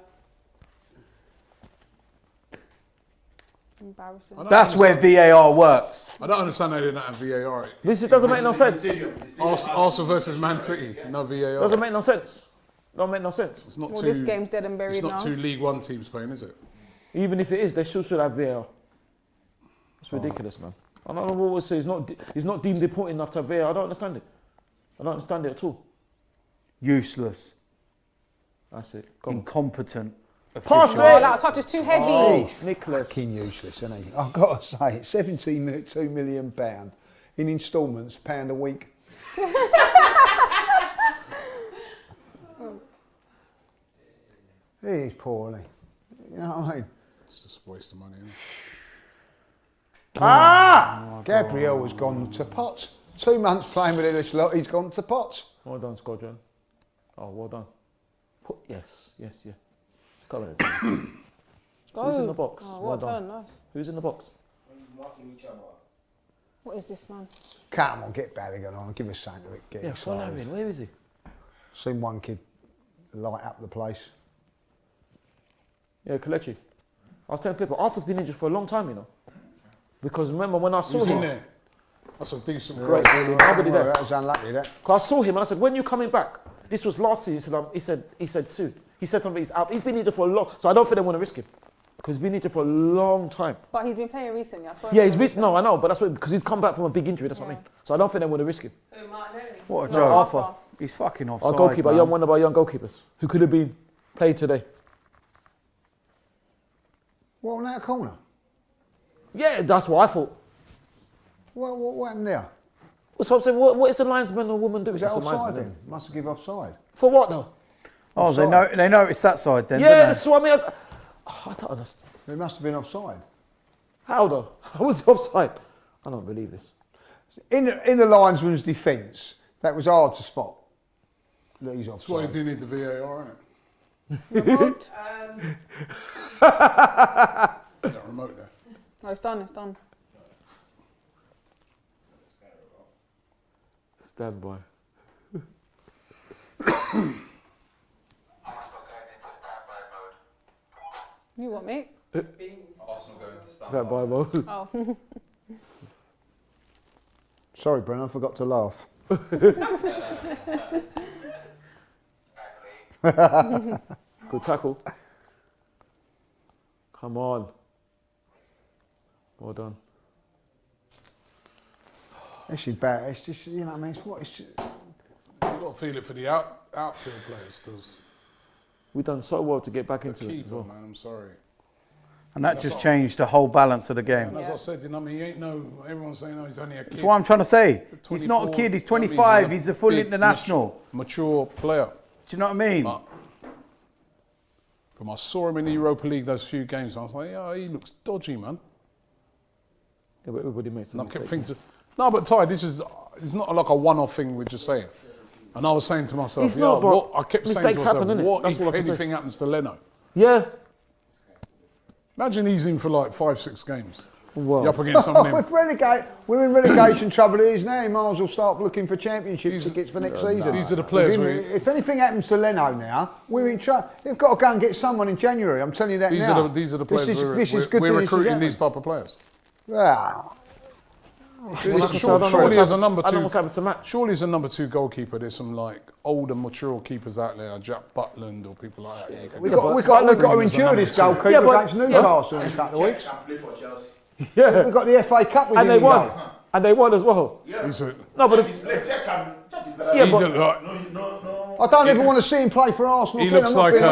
Embarrassing. That's where VAR works. I don't understand they didn't have VAR. This just doesn't make no sense. Arsenal versus Man City, no VAR. Doesn't make no sense. Don't make no sense. It's not Well, two. this game's dead and buried It's not now. two League One teams playing, is it? Even if it is, they still should have VAR. It's ridiculous, man. I don't know what to say. It's not deemed important enough to have VAR. I don't understand it. I don't understand it at all. Useless. That's it. Go on. Incompetent. Pass official. Oh, it. that touch is too heavy. Oh, Nicholas. fucking useless, isn't he? I've got to say, £72 million in instalments, £1 a week. He's poor, isn't he? You know what I mean? It's just a waste of money. Isn't it? Gabriel has gone to pot. 2 months playing with this lot, he's gone to pot. Well done, Squadron. Oh, well done. Yes. Go ahead. Go. Who's in the box? Oh, Well what a done. turn, nice. Who's in the box? What is this, man? Come on, get Balogun on, give us something to get Yeah, excited. follow him. Where is he? Seen one kid light up the place. Yeah, Kelechi. I was telling people, Arthur's been injured for a long time, you know. Because remember when I saw Who's in him, there? That's a decent Great. goal. Nobody Well, there. that was unlucky, that. 'Cause I saw him and I said, when you coming back? This was last season. He said soon. He said something. He's out. He's been injured for a long. So I don't think they want to risk him because he's been injured for a long time. But he's been playing recently. I saw him Yeah, play he's risked. recently. No, I know, but that's what because he's come back from a big injury. That's what I mean. So I don't think they want to risk him. Oh, Martinelli. What a No, joke. Arthur. He's fucking Our offside, goalkeeper, man. one of our young goalkeepers, who could have been played today. What, on that corner? Yeah, that's what I thought. What happened there? So I'm saying, what is the linesman or woman doing? Was that It's the offside linesman. then? Must have given offside. For what though? Oh, Offside. they noticed that side then, Yeah, didn't that's what I mean. I don't understand. It must have been offside. How though? How was he offside? I don't believe this. In the linesman's defence, that was hard to spot. That he's That's why you offside. do need the VAR, isn't it? Remote. That remote there. No, it's done. It's done. Stand by. You what, mate? Arsenal going to stand Stand by mode. Oh. Sorry, Brennan, I forgot to laugh. Good tackle. Come on. Well done. Actually, bad. It's just, you know what I mean? It's what? It's just, You've got to feel it for the outfield players because We've done so well to get back the into it as keeper, well. man, I'm sorry. And that just changed the whole balance of the game. And as I said, you know, I mean, he ain't no. Everyone's saying, no, he's only a kid. That's what I'm trying to say. He's not a 24, kid, he's you know what I mean? 25, he's a full big, international. mature player. Do you know what I mean? But from I saw him in the Europa League those few games, I was like, yeah, he looks dodgy, man. Yeah, but everybody makes And some I kept mistakes. thinking, no, but Ty, it's not like a one-off thing we're just saying. And I was saying to myself, It's not, but I kept saying to mistakes myself, happen, innit? what That's if all I can say. anything happens to Leno? Yeah. Imagine he's in for like 5-6 games. Well, You're up against some of them. We're in relegation trouble is now. He might as well start looking for championship tickets for next season. These are the players. If anything happens to Leno now, we're in trouble. They've got to go and get someone in January. I'm telling you that now. These are the players. We're recruiting these type of players. Yeah. Surely as a number I don't know two. what's happened to Matt. Surely as a number 2 goalkeeper, there's some like older, mature keepers out there, Jack Butland or people like that. We've got to endure this goalkeeper against Newcastle in a couple of weeks. Can play for Chelsea. Yeah. We've got the FA Cup with And him. they won. And they won as well. Yeah. No, but He's played. Jack is better. Yeah, He but- did, like, No. I don't ever want to see him play for Arsenal. He again. looks I'm not like, being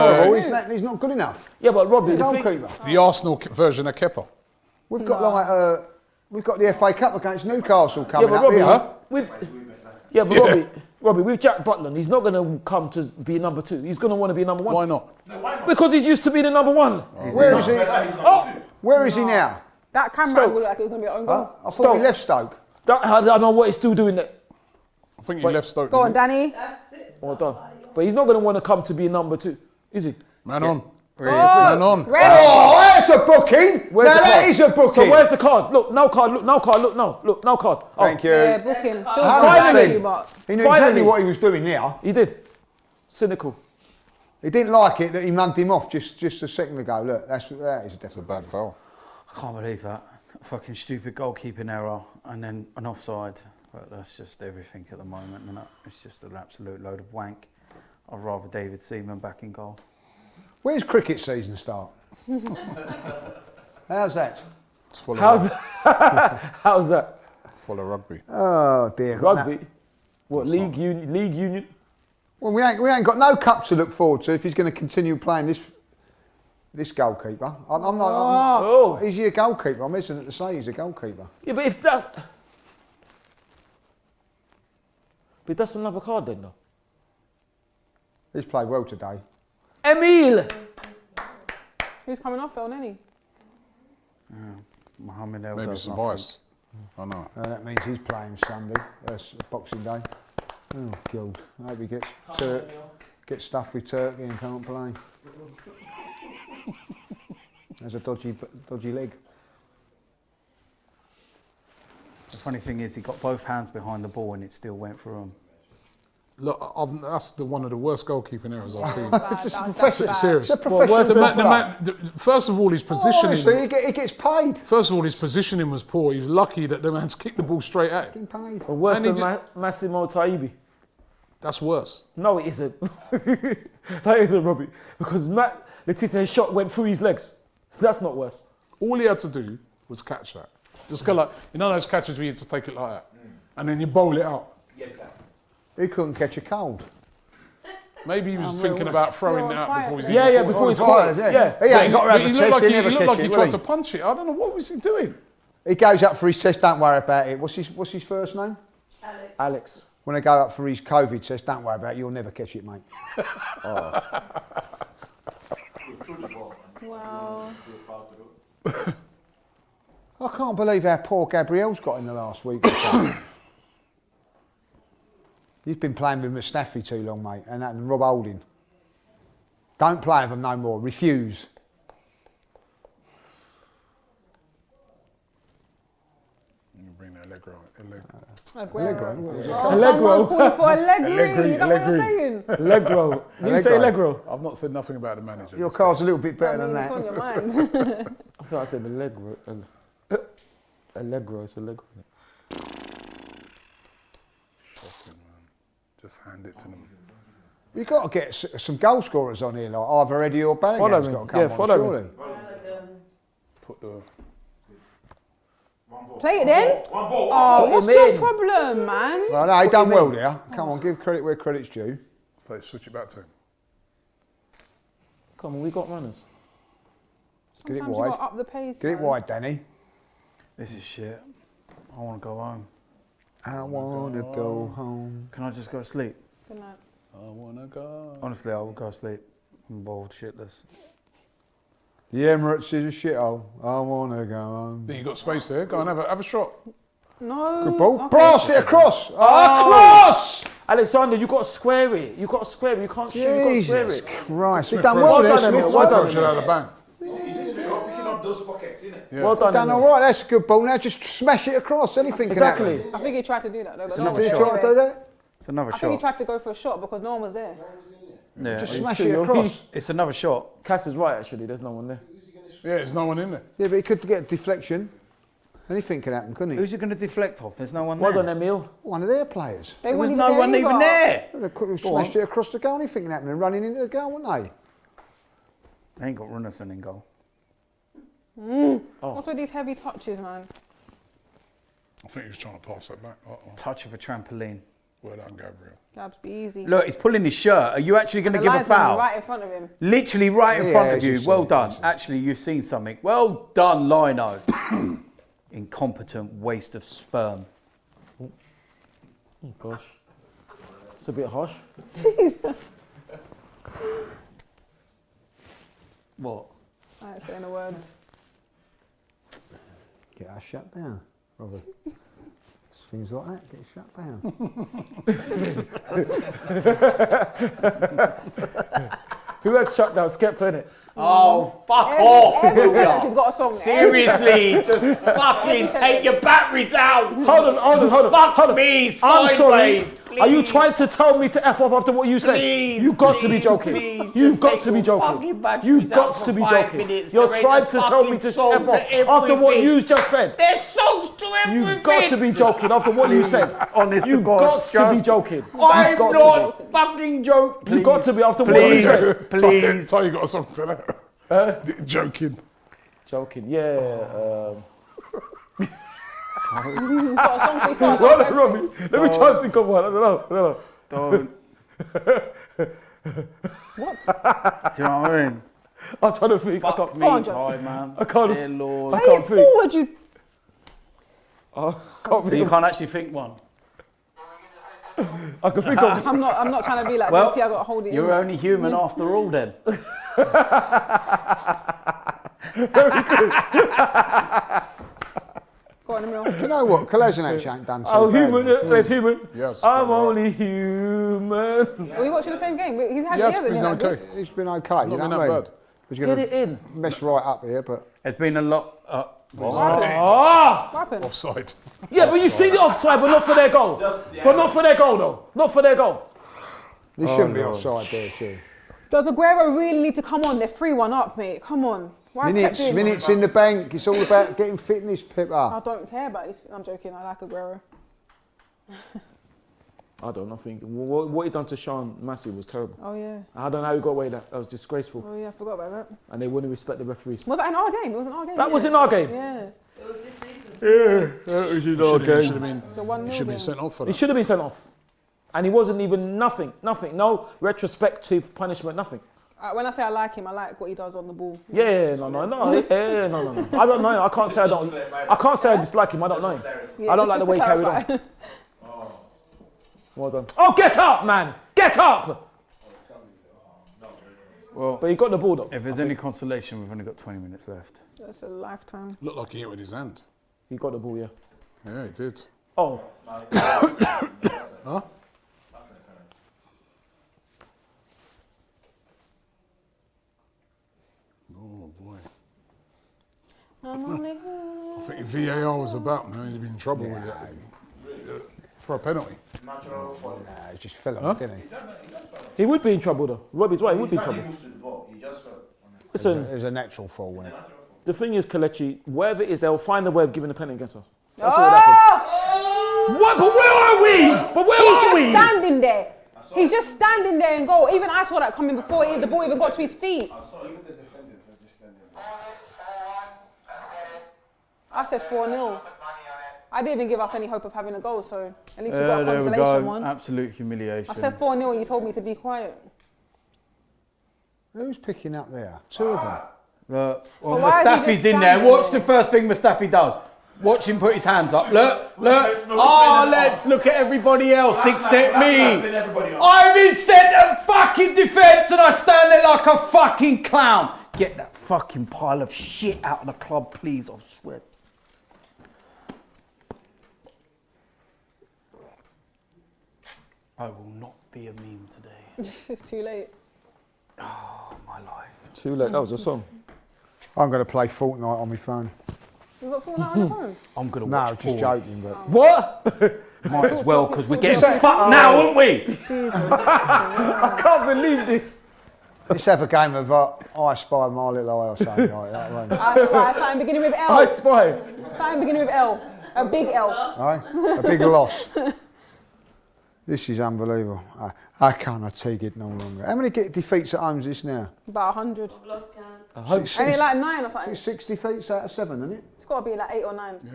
horrible. He's not good enough. yeah, but Robbie, He's a the thing, goalkeeper. the Arsenal version of Kepa. We've got we've got the FA Cup against Newcastle yeah, coming but up Robbie, here. Robbie, with Jack Butland, he's not going to come to be number 2. He's going to want to be number 1. Why not? Because he's used to be the number 1. Where is he? Oh, Where is he now? That camera Stoke. angle looked like it was going to be an own goal. I thought he left Stoke. I don't know what he's still doing there. I think he left Stoke. Go on, didn't Danny. That's it. Well done. But he's not going to want to come to be number 2, is he? he? Man on. Oh, Man on. Ready? Oh, that's a booking. Where's Now the that card? is a booking. So where's the card? Look, no card. Look, no card. Look, no. Look, no card. Oh, Thank you. Yeah, booking. Still 100%. finally, but He knew exactly Finally. what he was doing there. he did. Cynical. He didn't like it that he mugged him off just a second ago. Look, that is a It's a definite bad foul. I can't believe that. Fucking stupid goalkeeping error and then an offside. But that's just everything at the moment, and it's just an absolute load of wank. I'd rather David Seaman back in goal. Where's cricket season start? How's that? It's full of How's that? full of rugby. Oh dear. Rugby. What league union? League union. Well, we ain't got no cup to look forward to if he's going to continue playing this goalkeeper. Oh. Is he a goalkeeper? I'm hesitant to say he's a goalkeeper. Yeah, but if that's. But that's another card then, though. He's played well today. Emile! who's coming off, El Neni? Mohamed El Maybe does some nothing. bias. I know. That means he's playing Sunday. That's Boxing Day. Oh God! I hope he gets stuffed with turkey and can't play. There's a dodgy leg. The funny thing is, he got both hands behind the ball and it still went through him. Look, that's one of the worst goalkeeping errors I've seen. Just That's professional. bad. Serious. It's a professional. First of all, his positioning. Honestly, he gets paid. First of all, his positioning was poor. He's lucky that the man's kicked the ball straight at him. Getting paid. Or worse And he than Massimo Taibi. That's worse. No, it isn't. That isn't, Robbie. Because Matt Letizia shot went through his legs. That's not worse. All he had to do was catch that. Just go like, you know those catches where you just take it like that, and then you bowl it out. Yeah, exactly. He couldn't catch a cold. Maybe he was thinking about throwing You're it on out fire before he's today. even Yeah, caught it. before he's Oh, caught it. yeah. Yeah. He ain't got around the He test. looked like He he never looked catch like he it, tried will to he? punch it. I don't know what was he doing. He goes up for his test. Don't worry about it. What's his first name? Alex. When they go up for his COVID test, don't worry about it. You'll never catch it, mate. Wow. I can't believe how poor Gabriel's got in the last week or so. You've been playing with Mustafi too long, mate, and Rob Holding. Don't play with him no more. Refuse. You bring that Allegro. Allegro. What was it? Oh, Allegro. someone's calling for Allegri. Allegri, Is that what you're Allegri. saying? Allegro. Did you say Allegro? I've not said nothing about the manager. Your car's a little bit better than It's on that. your mind. I thought I said Allegro. Allegro. It's Allegro. Fucking man. Just hand it to them. You've got to get some goal scorers on here, like either Eddie or Follow Bellingham's me. got to come Yeah, on, follow me. surely. Put the. Play it then. One ball. Oh, Put what's him your in. problem, man? Well, no, he done well there. Come on, give credit where credit's due. Switch it back to him. Come on, we got manners. Get it Sometimes you wide. got to up the pace. Get it man. wide, Danny. This is shit. I want to go home. I want to go home. Can I just go to sleep? Good night. I wanna go. Honestly, I will go to sleep. I'm bored shitless. The Emirates is a shithole. I want to go home. Then you got space there. Go and have a shot. No. Good ball. Okay. Blast it across. Across! Alexander, you got to square it. You got to square it. You can't shoot. You got to square Jesus it. Christ. He Smith done Rowe. well Well there, done, Smith Emil. Well Rowe. done. Should have had a bang. Is this picking up front those pockets, innit? Yeah. Well done. Done Emil. all right. That's a good ball. Now just smash it across. Anything Exactly. can happen. I think he tried to do that though, but no one Did was you try to there. do that? It's another I think he shot. tried to go for a shot because no one was there. Yeah. Just smash true, it though. across. It's another shot. Cass is right, actually. There's no one there. Yeah, there's no one in there. Yeah, but he could get a deflection. Anything can happen, couldn't he? Who's it going to deflect off? There's no one Well there. done, Emil. One of their players. They There was weren't no one even either. there. They could have smashed it across the goal. Anything can happen. And running into the goal, wouldn't they? They ain't got Runnison in goal. What's with these heavy touches, man? I think he was trying to pass that back. Uh-oh. Touch of a trampoline. Well done, Gabriel. Gabs, be easy. Look, he's pulling his shirt. Are you actually going to The give a linesman foul? right in front of him. Literally right in Yeah, front of it's you. just Well silly, done. it's silly. Actually, you've seen something. Well done, Lino. Incompetent waste of sperm. Oh, gosh. It's a bit harsh. What? I ain't saying a word. Get us shut down, Robert. Things like that get shut down. Who had shut down Skepta, innit? Oh, fuck off. Every sentence he's got a song. Seriously, just fucking take your batteries out. Hold on. Fuck me, I'm sorry. sideways, Are you please. trying to tell me to F off after what you said? Please, You've got to be please, joking. please, You've just got take to be your joking. fucking batteries You've got out to for be 5 joking. minutes. You're There ain't trying a to tell me to fucking F song off to after what everything. you just said. There's songs to everything. You've got to be joking after what you said. Honest to You've God, got to be just- joking. I'm You've got to not fucking joking. You've got to be after what you Please, said. please. So you got a song to that. Joking. Joking, yeah. He's got a song for each one. Hold on, Robbie. Let me try and think of one. I don't know. Don't. What? Do you know what I mean? I'm trying to think. I Fuck can't, me, Go on, John. Ty, man. I can't- Dear Lord. I Pay can't it think. forward, you. I can't So think. you can't actually think one? I can think of. I'm not trying to be like, Well, see, I got to hold it in. You're only human after all then. Go on, Emil. Do you know what? Kolasinac ain't done so I'm bad. human. There's human. Yes. I'm right. only human. Are we watching the same game? He's had Yes, the he's other okay. It's been okay, Not you know been what that I mean? bad. But Get you're it going in. to mess right up here, but There's been a lot. Ah! What happened? Offside. Yeah, but you see the offside, but not for their goal. But not for their goal, though. Not for their goal. they shouldn't be offside there, should Does Aguero really need to come on? They're 3-1 up, mate. Come on. Why is Pep Minutes, doing minutes in the bank. It's all about getting fitness, Pippa. I don't care about his. I'm joking. I like Aguero. I don't know. I think what he done to Sean Massey was terrible. Oh yeah. I don't know how he got away with that. That was disgraceful. Oh yeah. I forgot about that. And they wouldn't respect the referees. Was that in our game? It was in our game. That was in our game. Yeah. That was in our Should have been. The 1-0 He should have been game. sent off for He that. should have been sent off. And he wasn't even nothing. No retrospective punishment, nothing. When I say I like him, I like what he does on the ball. Yeah, no. I don't know. I can't say I dislike him. I don't know him. Yeah, I don't just- like the just way to he carried clarify. on. Well done. Oh, get up, man! Get up! Well, But he got the ball though. if there's any consolation, we've only got 20 minutes left. That's a lifetime. Looked like he hit with his hand. He got the ball, yeah. Yeah, he did. Oh, Huh? Oh boy. I'm only I think if VAR was about now, he'd be in trouble with it. For a penalty. Natural fall. Nah, he just fell on it, didn't he? he would be in trouble though. Robbie's right, he would be in trouble. He moves to the ball. He just fell. Listen, It was a natural fall, wasn't it? the thing is, Kelechi, wherever it is, they'll find a way of giving a penalty against us. That's what would happen. What? But where are we? But where He's are just we? standing there. He's just standing there in goal. Even I saw that coming before the ball even got to his feet. Even the defenders are just standing there. I said 4-0. I didn't even give us any hope of having a goal, so at least we got a There we consolation go. one. Absolute humiliation. I said 4-0 and you told me to be quiet. Who's picking up there? Two of them. Well, why is he Mustafi's just in there. standing Watch there? the first thing Mustafi does. Watch him put his hands up. Look. Oh, let's look at everybody else except me. I'm in centre fucking defence and I stand there like a fucking clown. Get that fucking pile of shit out of the club, please. I swear. I will not be a meme today. It's too late. Oh, my life. Too late. That was a song. I'm going to play Fortnite on my phone. You got Fortnite on your phone? I'm gonna No, watch just porn. joking, but... What? Might as well, because we're getting Talk- fucked now, aren't we? I can't believe this. Let's have a game of I Spy My Little Eye or something like that, won't it? I spy, something beginning with L. I spy. Something beginning with L. A big L. Aye? A big loss. This is unbelievable. I cannot take it no longer. How many defeats at home is this now? About 100. I've lost count. Six, Ain't it like 9 or something? 6 defeats out of 7, isn't it? It's got to be like 8 or 9. Yeah,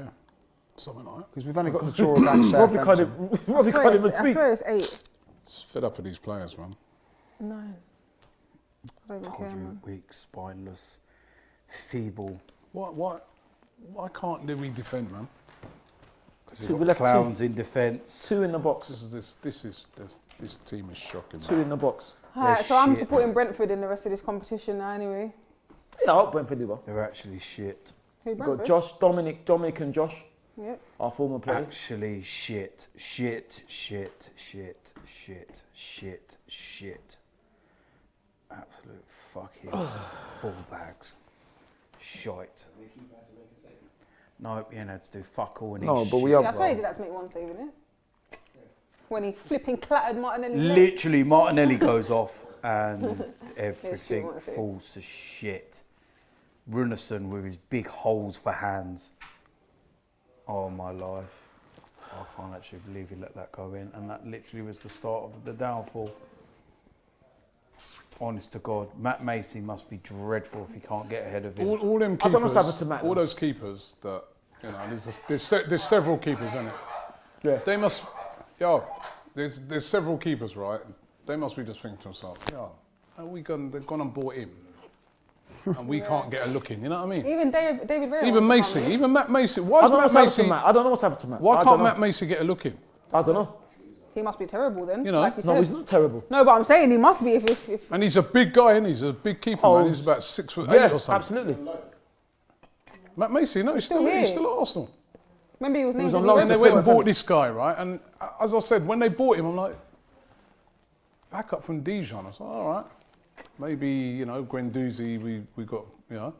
something like that. Because we've only got the draw against Robbie can't Southampton. even, Robbie can't even I speak. swear it's 8. Just fed up with these players, man. 9. I don't even Told care, you, man. weak, spineless, feeble. Why can't we defend, man? Because We we've got left clowns in defence. 2 in the box. This team is shocking, 2 man. in the box. Alright, They're so I'm shit, supporting Brentford in the rest of this competition now anyway. Yeah, I hope Brentford do well. They're actually shit. Who, We've Brentford? got Josh, Dominic and Josh, Yep. our former players. Actually shit. Shit, shit, shit, shit, shit, shit. Absolute fucking ball bags. Shite. No, you had to do fuck all and No, eat but we shit. have- Yeah, I swear he did that to make one save, innit? When he flipping clattered Martinelli's leg. Literally, Martinelli goes off and everything won't say. falls to shit. Runason with his big holes for hands. Oh my life. I can't actually believe he let that go in. And that literally was the start of the downfall. Honest to God, Matt Macy must be dreadful if he can't get ahead of him. All them I don't know what's happened keepers, to Matt all now. those keepers that, you know, there's several keepers in it. Yeah. They must, there's several keepers, right? They must be just thinking to themselves, they've gone and bought him. And we can't get a look in, you know what I mean? Even David Raya. Even wants to Macy, come in. even Matt Macy. I Why don't know is what's Matt happened to Macy, Matt. I don't know what's happened to Matt. why I can't don't know. Matt Macy get a look in? I don't know. He must be terrible then. You know. like you No, said. he's not terrible. No, but I'm saying he must be if And he's a big guy, and he's a big keeper, man. He's about 6'8" Yeah, or something. absolutely. Matt Macy, no, he's still here. at Arsenal. maybe he was named on to loan the And they to went and Tottenham. bought this guy, right? And as I said, when they bought him, I'm like, back up from Dijon. I was like, all right, maybe, you know, Guendouzi, we got, you know.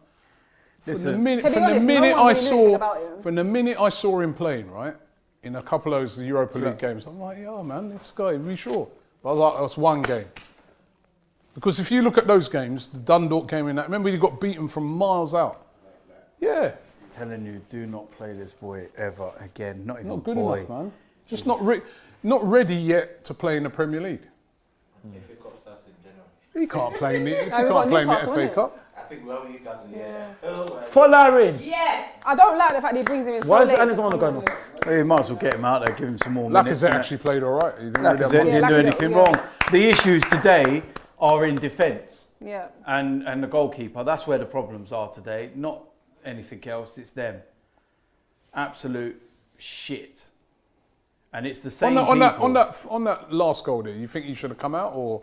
Listen, To be From the honest, minute no one I really knew anything about him. from the minute I saw him playing, right, in a couple of those Europa League games, I'm like, yeah, man, this guy, are we sure? But I was like, that's one game. Because if you look at those games, the Dundalk game in that, remember he got beaten from miles out. Yeah, telling you, do not play this boy ever again. Not even not good boy. enough, man. Just not ready yet to play in the Premier League. FA Cup starts in January. He can't play in the, if No, he we've can't got play in the Newcastle, FA innit? Cup. I think well, you guys are yeah. Following. Yes. I don't like the fact that he brings him in so Why is late. Anderson on the go now? Well, you might as well get him out there, give him some more minutes. Lacazette innit? actually played all right. He didn't really have Lacazette much. didn't do Lacazette, anything yeah. wrong. The issues today are in defence Yeah. and the goalkeeper. That's where the problems are today. Not anything else. It's them. Absolute shit. And it's the same On people. that last goal there, you think he should have come out, or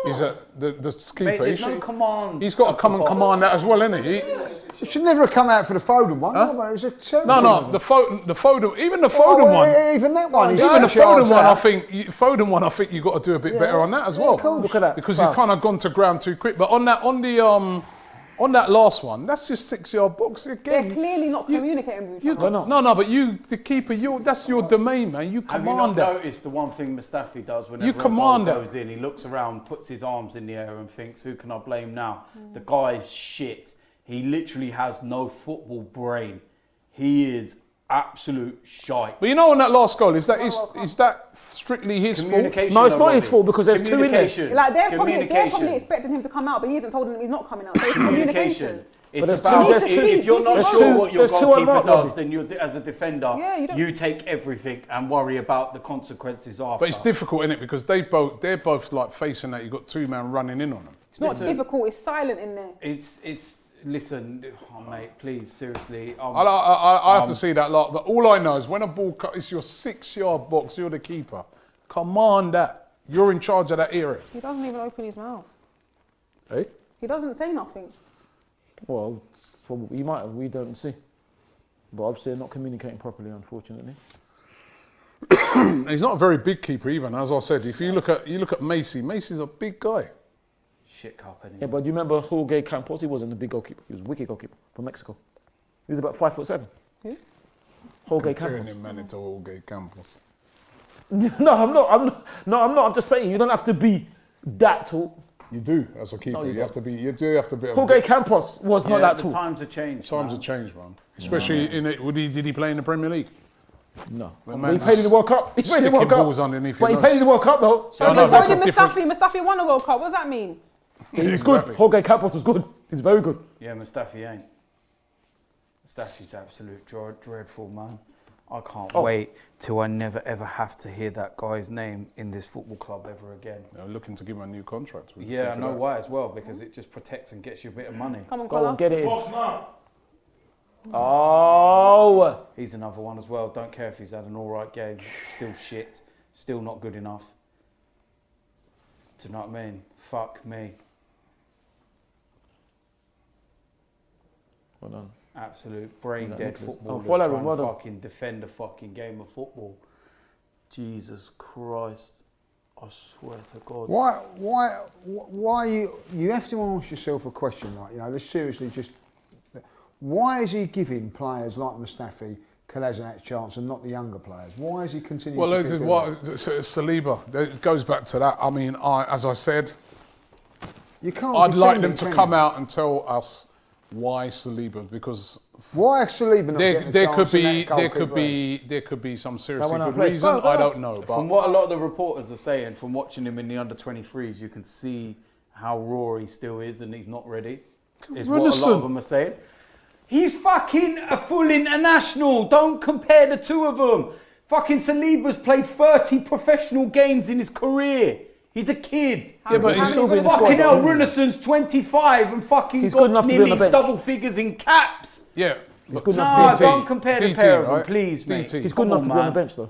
is that the keeper? Mate, there's He no should- command. He's got to of come the and box. command that as well, isn't he? It should never have come out for the Foden one. Huh? No, it was a terrible No, one. the Foden, even the Foden Oh, one, even that one. he's even the 6 yards Foden one, out. I think you got to do a bit better on that as well. of course. Look at that. Because he's kind of gone to ground too quick. But on that last one, that's just 6 yard box They're again. clearly not communicating with each You other. got, no, but you, the keeper, that's your domain, man. You Have you not command that. noticed the one thing Mustafi does whenever You command a goal it. goes in? He looks around, puts his arms in the air and thinks, who can I blame now? The guy's shit. He literally has no football brain. He is absolute shite. But you know, on that last goal, is that strictly his fault? Communication. No, it's not though, his Robbie. fault because there's 2 in there. Communication. Like they're probably Communication. expecting him to come out, but he hasn't told them he's not coming out. So it's communication. It's there's about two- there's if you're not there's sure two- what your there's two goalkeeper unmarked, does, Robbie. then you, as a defender, Yeah, you don't- you take everything and worry about the consequences after. But it's difficult, isn't it? Because they're both like facing that. You've got 2 men running in on them. It's not Listen. difficult. It's silent in there. It's listen, oh, mate, please, seriously. I have to see that lot. But all I know is when a ball it's your 6 yard box, you're the keeper. Command that. You're in charge of that area. He doesn't even open his mouth. Hey? He doesn't say nothing. Well, you might have, we don't see. But obviously they're not communicating properly, unfortunately. He's not a very big keeper even. As I said, if you look at Macy, Macy's a big guy. shit cup anyway. Yeah, but do you remember Jorge Campos? He wasn't a big goalkeeper. He was a wicked goalkeeper from Mexico. He was about 5'7". Who? Jorge Comparing Campos. him, man, into Jorge Campos. No, I'm not. I'm just saying you don't have to be that tall. You do, as a keeper. No, you you have to be. You do have to be. Jorge Campos was not that the tall. times have changed. Times have changed, man. Especially in it. Did he play in the Premier League? No. When But he man played in the World Cup. He played in the sticking World Cup. balls underneath But he your played in nose. the World Cup though. Yeah, I know, So that's did a different- Mustafi won a World Cup. What does that mean? He was good. Jorge Campos was good. He's very good. Yeah, Mustafi ain't. Mustafi's absolute dreadful, man. I can't wait till I never ever have to hear that guy's name in this football club ever again. They're looking to give him a new contract. What do you Yeah, I think of know that? why as well, because it just protects and gets you a bit of money. Come on, Go on, Connor. get it in. Box now. Oh. He's another one as well. Don't care if he's had an all right game. Still shit. Still not good enough. Do you know what I mean? Fuck me. Well done. Absolute brain dead football. follow him, Trying well to done. fucking defend a fucking game of football. Jesus Christ. I swear to God. Why you have to ask yourself a question like, let's seriously just, why is he giving players like Mustafi, Kolasinac a chance and not the younger players? Why is he continuing Well, to keep Saliba, it goes back to that. I mean, as I said, You can't I'd like defend them him, to can come you? out and tell us why Saliba, because Why is Saliba not getting a there chance could in be that goalkeeper there could be some seriously one I good played. reason. Go I on. don't know, but From what a lot of the reporters are saying, from watching him in the under-23s, you can see how raw he still is and he's not ready. Is what a lot Listen. of them are saying. He's fucking a full international. Don't compare the two of them. Fucking Saliba's played 30 professional games in his career. He's a kid. Yeah, but How he's many still in the Fucking squad, hell, though. Runnelson's 25 and fucking He's got good enough to be on nearly the bench. double figures in caps. yeah. But good No, enough to don't compare the DT, pair of them, right? please, mate. DT. He's Come good enough to be on the man. bench though.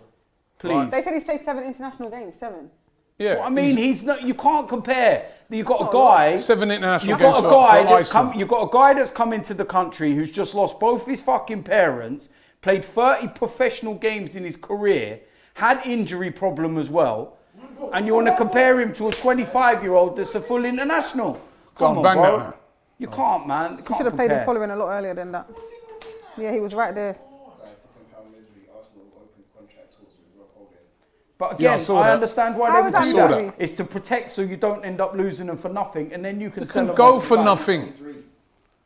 Please. They said he's played 7 international games. 7. Yeah, I mean, he's not. You can't compare. You've got a guy. 7 international You've games got a for guy that's Iceland. you've got a guy that's come into the country who's just lost both his fucking parents, played 30 professional games in his career, had injury problem as well, and you want to compare him to a 25-year-old that's a full international? Come on, bang bro. that. You can't, man. You He can't should have played him compare. following a lot earlier than that. Yeah, he was right there. Guys, to compound misery, Arsenal opened contract talks with Rob Holding. But Yeah, I again, saw I that. understand why How they is would that do saw misery? that. It's to protect so you don't end up losing them for nothing, and then you can sell can them go on for the side. nothing. 23.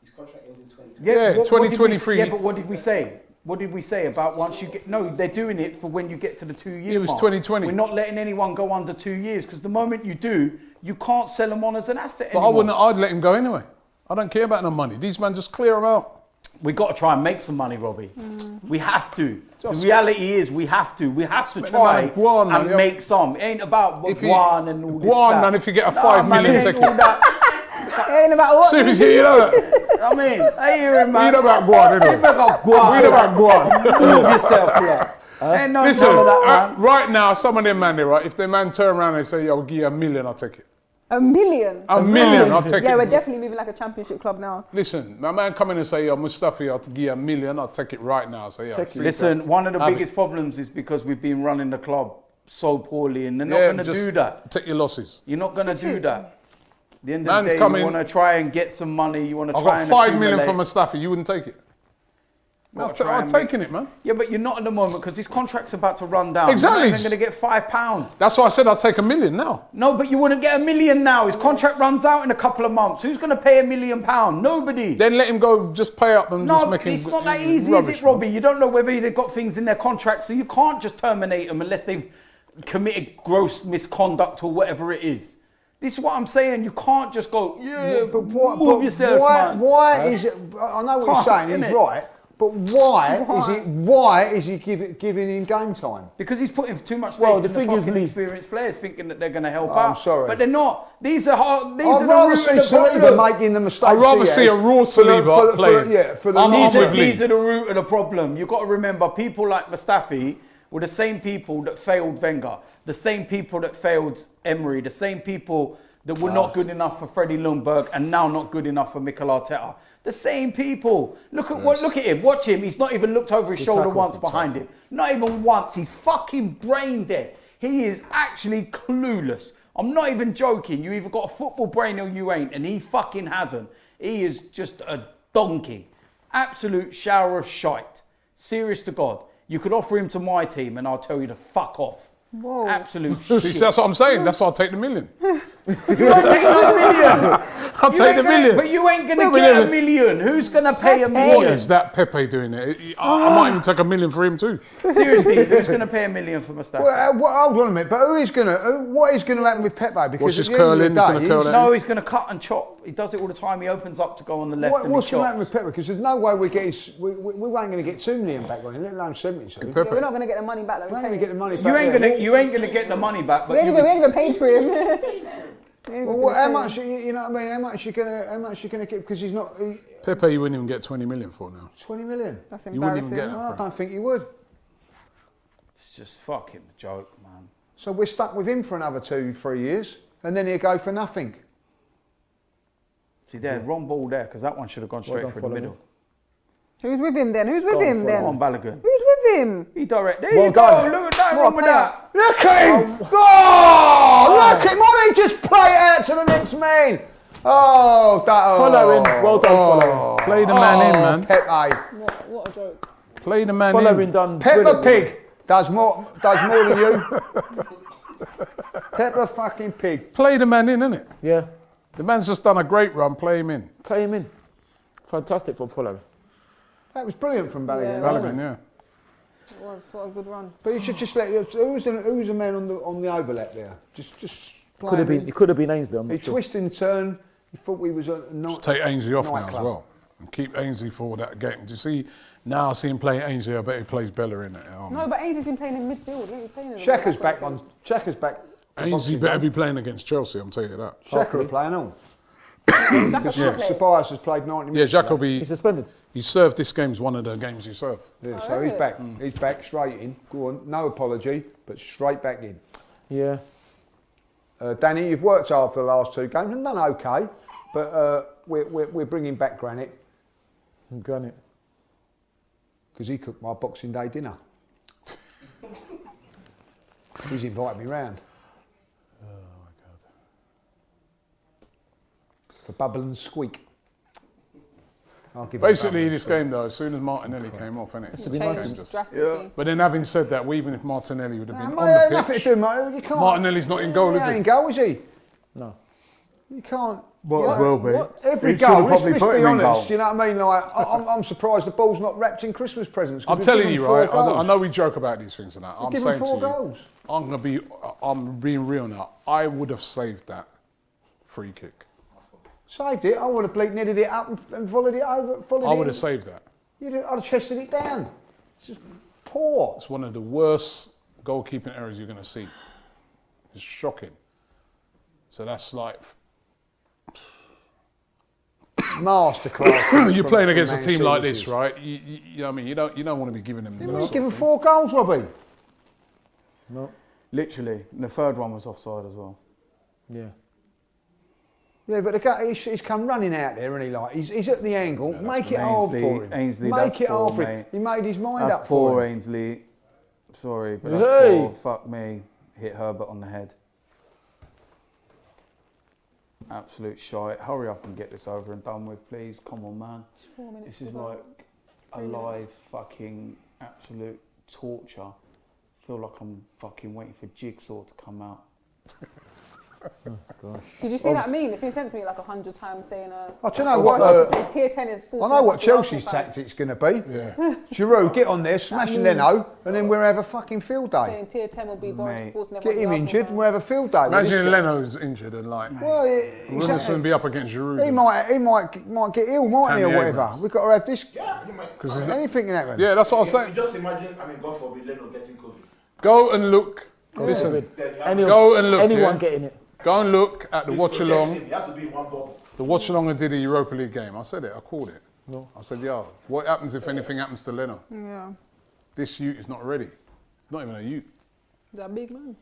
His contract ends in 2023. Yeah, what did we- 2023. Yeah, but what did we say? What did we say about once you get... No, they're doing it for when you get to the 2 year It was mark. 2020. We're not letting anyone go under 2 years, because the moment you do, you can't sell them on as an asset But anymore. I'd let him go anyway. I don't care about no money. These men just clear them out. We got to try and make some money, Robbie. We have to. The reality is we have to. We have to make try the man go on, and man. make some. It ain't about If he- Guan and all this Go on, that. man, if you get a Nah, 5 man, million it ain't ticket. all that. It ain't about what. Seriously, you know that? I mean, I hear him, man. You know about Guan, innit? Ain't about Guan. We know about Guan. Move yourself, yeah. Ain't no Listen, none of that, man. right now, some of them man there, right? If the man turn around and say, "I'll give you $1 million," I'll take it. $1 million. $1 million, I'll take Yeah, it. we're definitely moving like a championship club now. Listen, my man come in and say, "Yo, Mustafi, I'll give you $1 million," I'll take it right now. So yeah, see Listen, one of the Have biggest problems is because we've been running the club so poorly, and they're not Yeah, going to just do that. Take your losses. You're not going to do that. At the end of Man's the day, coming- you want to try and get some money. You want to I've try got and $5 million accumulate. from Mustafi. You wouldn't take it. Gotta I'm try and taking it, man. Yeah, but you're not at the moment because his contract's about to run down. Exactly. You're not even going to get £5. That's why I said I'll take $1 million now. No, but you wouldn't get $1 million now. His contract runs out in a couple of months. Who's going to pay £1 million? Nobody. Then let him go, just pay up and No, just but make him. it's not that easy, rubbish, is it, man. Robbie? You don't know whether they've got things in their contract, so you can't just terminate them unless they've committed gross misconduct or whatever it is. This is what I'm saying. You can't just go, move yourself, man. Why is it? I know what you're Can't, saying. He's innit? right, but why is he giving him game time? Because he's putting too much faith Well, in the the thing is, fucking Lee- experienced players, thinking that they're going to help I'm out. sorry. But they're not. These are hard. These are I'd the rather root see and the Saliba problem. making the mistakes. I'd rather he see has a raw for the- Saliba for the- playing. Yeah, for the I'm These with are, Lee. these are the root of the problem. You've got to remember, people like Mustafi were the same people that failed Wenger, the same people that failed Emery, the same people that were not good enough for Freddie Ljungberg and now not good enough for Mikel Arteta. The same people. Look at him. Watch him. He's not even looked over his shoulder once behind him. Not even once. He's fucking brain dead. He is actually clueless. I'm not even joking. You either got a football brain or you ain't, and he fucking hasn't. He is just a donkey. Absolute shower of shite. Serious to God. You could offer him to my team and I'll tell you to fuck off. Whoa. Absolute See, shit. that's what I'm saying. That's why I'll take the million. You won't take no million. I'll take the million. But you ain't going to get a million. Who's going to pay a million? What is that Pepe doing there? I might even take a million for him too. Seriously, who's going to pay a million for Mustafa? Well, hold on a minute, but what is going to happen with Pepe? Because What's at his the end of the curling? He's gonna day, curl that. No, he's going to cut and chop. He does it all the time. He opens up to go on the left and he what's going to happen chops. with Pepe? Because there's no way we ain't going to get 2 million back on him, let alone 72. Yeah, we're not going to get the money back. We ain't going to get the money back. You ain't gonna get the money back, but We ain't even paid for him. Well, how much? You know what I mean? How much you gonna get? Because he's not. Pepe, you wouldn't even get 20 million for now. 20 million. That's You wouldn't even embarrassing. get that. Well, I don't think you would. it's just fucking a joke, man. So we're stuck with him for another 2-3 years, and then he'll go for nothing. See there, wrong ball there, because that one should have gone straight done, through the follow middle. me. Who's with him then? Who's with Go on, him follow then? Come on, Balogun. Who's with him? He direct. There Well you go. done. Look at that. What, Wrong with player? that. Look at him! Oh, look at him! Why don't he just play it out to the next man? Oh, that. Follow him. Well done, follow him. Play the man in, man. Pepe. What a joke. Play the man Follow in. him done. Peppa brilliantly. Pig does more than you. Peppa fucking Pig. Play the man in, innit? Yeah, The man's just done a great run. Play him in. play him in. Fantastic from follow. That was brilliant from Balogun. Yeah, wasn't Balogun, it? yeah. It was. What a good run. But you should just let. Who's the man on the overlap there? Just play Could have him been. in. It could have been Ainsley. I'm He not sure. twisted and turned. He thought we was a Just take Ainsley off now as nightclub. well. And keep Ainsley for that game. Do you see, now I see him playing Ainsley, I bet he plays Bella in it. No, but Ainsley's been playing in midfield. He ain't playing in the Shaka's back back on. Shaka's back. Ainsley better be playing against Chelsea, I'm telling you that. Shaka are playing on. Xhaka Yeah. can't play. Ceballos has played 90 Yeah, minutes. Jack will today. be, He's suspended. he served this game's one of the games he served. Yeah, so he's back. He's back straight in. Go on, no apology, but straight back in. Yeah. Danny, you've worked hard for the last 2 games and done okay, but we're bringing back Granite Granite. because he cooked my Boxing Day dinner. He's invited me round. Oh my God. For Bubble and Squeak. I'll give him Basically, Bubble and this Squeak. game though, as soon as Martinelli came off, innit? It changed drastically. But then having said that, even if Martinelli would have been Mate, on the nothing pitch, to do, mate. You can't. Martinelli's not in goal, He is ain't he? in goal, is he? No. You can't. Well, you know, it will be. Every He should have goal, let's probably be put him in honest, goal. you know what I mean? Like, I'm surprised the ball's not wrapped in Christmas presents. 'cause I'm we've telling given you, them 4 right? I goals. know we joke about these things and that. I'm Give saying them to 4 you, goals. I'm being real now. I would have saved that free kick. Saved it. I would have bleak-netted it up and volleyed it over. I would have saved that. I'd have chested it down. It's just poor. It's one of the worst goalkeeping errors you're going to see. It's shocking. So that's like Masterclass. you're playing against a Man team like City. this, right? You know what I mean? You don't want to be giving them. Didn't those we sort give him of 4 goals, Robbie? No. Literally, the third one was offside as well. Yeah. Yeah, but the guy, he's come running out there, and he's at the angle. Yeah, Make it hard for him. Ainsley, Make that's it hard poor, for him. mate. He made his mind That's up poor, for him. Ainsley. Sorry, but that's Hey! poor. Fuck me. Hit Herbert on the head. Absolute shite. Hurry up and get this over and done with, please. Come on, man. 4 minutes This is to go. like a live fucking absolute torture. Feel like I'm fucking waiting for Jigsaw to come out. Did you see that meme? It's been sent to me like 100 times saying. I don't know what. Tier 10 is full. I know what Chelsea's tactics going to be. Yeah. Giroud, get on there, smash Leno, and then we'll have a fucking field day. Saying tier 10 will be Boris Mate. forcing Get him injured, and we'll have a field day. with Imagine this guy. Leno's injured and like Well, Wilson be up against Giroud. he might get ill, mightn't he, or Tammy whatever. Abrams. We've got to have this. Yeah, he might. Because Anything can happen. yeah, that's what I was You saying. just imagine, God forbid, Leno getting COVID. Go and look. Listen, Then you have Anyone, Go and look, anyone yeah. getting it. go and look at the to watch protect along. him. He has to be in one bubble. The watch along I did a Europa League game. I said it. I called it. No. I said, yo, what happens if anything happens to Leno? Yeah. This youth is not ready. Not even a youth. Is that big man?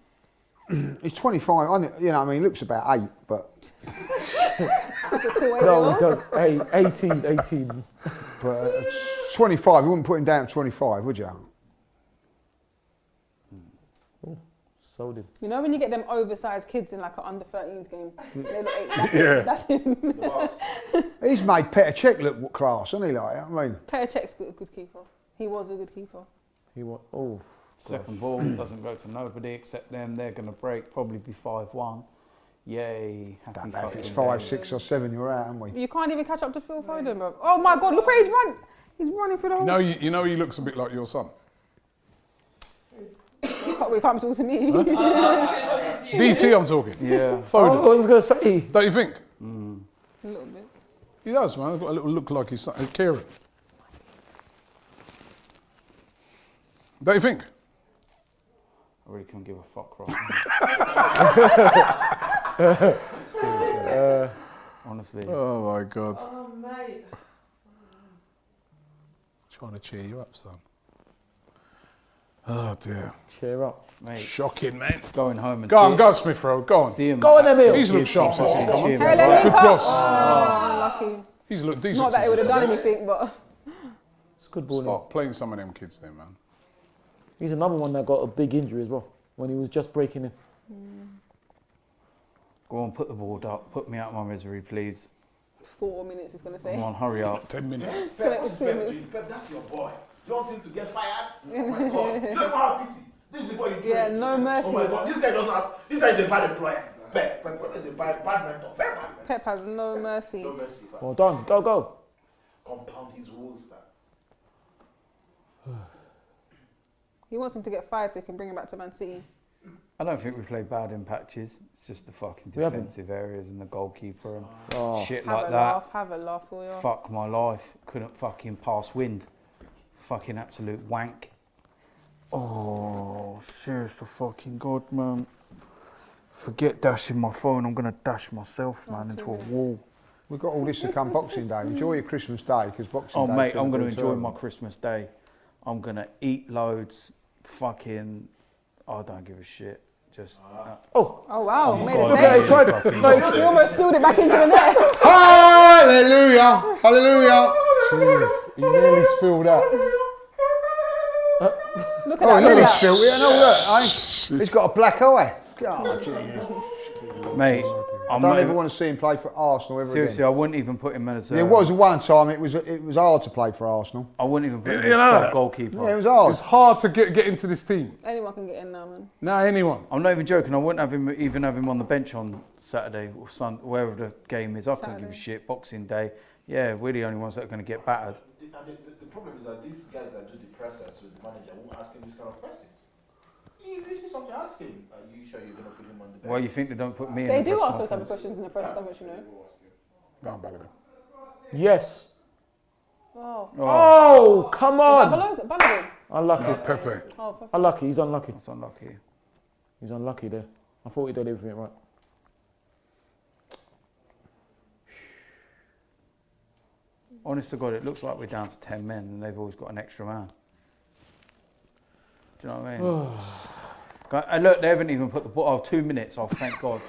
He's 25, I think, you know, I mean, he looks about 8, but That's a 2 No, he does. Hey, 18. 25, you wouldn't put him down at 25, would you? Sold him. You know when you get them oversized kids in like an under-13s game? They look, that's Yeah. him. He's made Petr Cech look class, hasn't he? Like, I mean, Petr Cech's a good keeper. He was a good keeper. He was. Oh. Second ball doesn't go to nobody except them. They're going to break, probably be 5-1. Yay. Happy don't know if fucking it's 5, days. 6 or 7 you're out, haven't we? You can't even catch up to Phil Foden, bro. Oh my God, look where he's run. He's running through the whole... You know he looks a bit like your son. We can't be talking to me. DT, I'm talking. Yeah. Foden. I was going to say. Don't you think? A little bit. He does, man. He's got a little look like his son. Kieran. Don't you think? I really couldn't give a fuck right now. Honestly. Oh my God. Oh, mate. Trying to cheer you up, son. Oh dear. Cheer up. Mate, Shocking, man. going home and Go on, Smith Rowe. Go on. see him. Go on, Emil. He's looked sharp since he's come on. Hey, let me Good cut. cross. Unlucky. He's looked decent. Not that he since would have he's done anything, but... It's good ball. Start playing some of them kids there, man. He's another one that got a big injury as well when he was just breaking in. Go on, put the board up. Put me out of my misery, please. 4 minutes, he's going to say. Come on, hurry up. 10 minutes. Pep, what's Pep doing? Pep, that's your boy. You want him to get fired? Oh my God. You don't have pity. This is the boy you train. Yeah, no mercy. Oh my God. This guy doesn't have. This guy is a bad employer. Pep is a bad mentor. Very bad mentor. Pep has no mercy. No mercy, fam. Well done. Go, go. Compound his rules, fam. He wants him to get fired so he can bring him back to Man City. I don't think we play bad in patches. It's just the fucking We haven't. defensive areas and the goalkeeper and shit Have like a that. laugh, have a laugh for you. Fuck my life. Couldn't fucking pass wind. Fucking absolute wank. Oh, serious to fucking God, man. Forget dashing my phone. I'm gonna dash myself, man, into a wall. We've got all this to come Boxing Day. Enjoy your Christmas Day because Boxing Oh, Day. mate, I'm gonna enjoy my Christmas day. I'm gonna eat loads. Fucking, I don't give a shit. Just. Oh wow, made God, it fucking- safe. You almost spilled it back into the net. Hallelujah! Hallelujah! Jeez, he nearly spilled out. Look Oh, at he nearly that. spilled it. No, look, eh? He's got a black eye. Oh, Jesus. Mate, I don't ever want to see him play for Arsenal ever seriously, again. I wouldn't even put him as a. There was one time it was hard to play for Arsenal. I wouldn't even put him You as know sub that? goalkeeper. Yeah, it was hard. It's hard to get into this team. Anyone can get in now, man. Now, anyone. I'm not even joking. I wouldn't have him even have him on the bench on Saturday or Sunday, wherever the game is. I couldn't give a Saturday. shit. Boxing Day, yeah, we're the only ones that are going to get battered. The problem is that these guys that do the process with the manager won't ask him this kind of questions. If you see something, ask him. Are you sure you're going to put him on the bench? Why you think they don't put me in They the do press ask those type of conference? questions in the press conference, you know. Go on, Balogun. Yes. Oh. Oh, come on. Balogun. Unlucky. Pepe. Oh, fuck. Unlucky. He's unlucky. It's unlucky. He's unlucky there. I thought he did everything right. Honest to God, it looks like we're down to 10 men and they've always got an extra man. Do you know what I mean? And look, they haven't even put the ball. Oh, 2 minutes. Oh, thank God.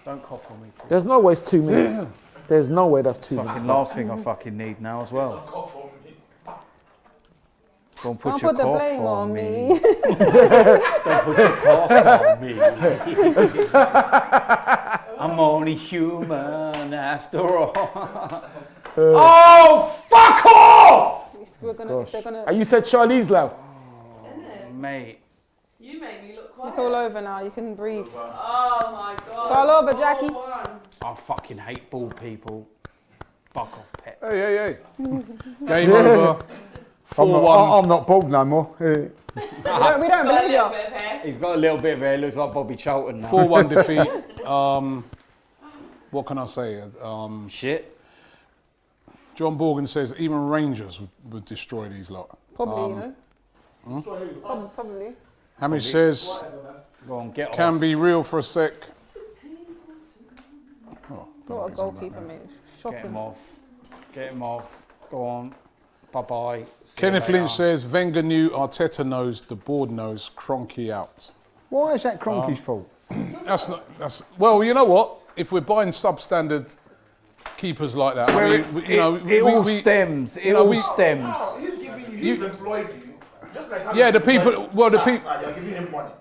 Don't cough on me, please. There's no way it's 2 minutes. There's no way that's 2 minutes. Fucking last thing I fucking need now as well. Cough on me. Go and put Don't your put the cough blame on on me. me. Don't put your cough on me. I'm only human after all. Oh, fuck off! We're gonna, they're gonna, And you said Charlize Lau. Mate, You make me look quiet. it's all over now. You can breathe. Oh my God. It's all over, Jackie. Oh, one. I fucking hate bald people. Fuck off, pet. Hey. Game over. 4-1. I'm not bald no more. We don't Got a believe little you. bit of hair. He's got a little bit of hair. Looks like Bobby Charlton now. 4-1 defeat. What can I say? Shit. John Borgen says even Rangers would destroy these lot. Probably, you know. Probably. Hamish says, Go on, get can off. be real for a sec. Oh, don't know What a who's on that goalkeeper, now. mate. Get him Shocking. off. Get him off. Go on. Bye-bye. See Kenneth you later. Lynch says, Wenger knew, Arteta knows, the board knows, Kroenke out. Why is that Kroenke's fault? Well, you know what? If we're buying substandard keepers like that, I mean, It all stems. It all stems. He's giving you, he's employed you. Just like how Yeah, you the people- employed well, the us, people- You're giving him money.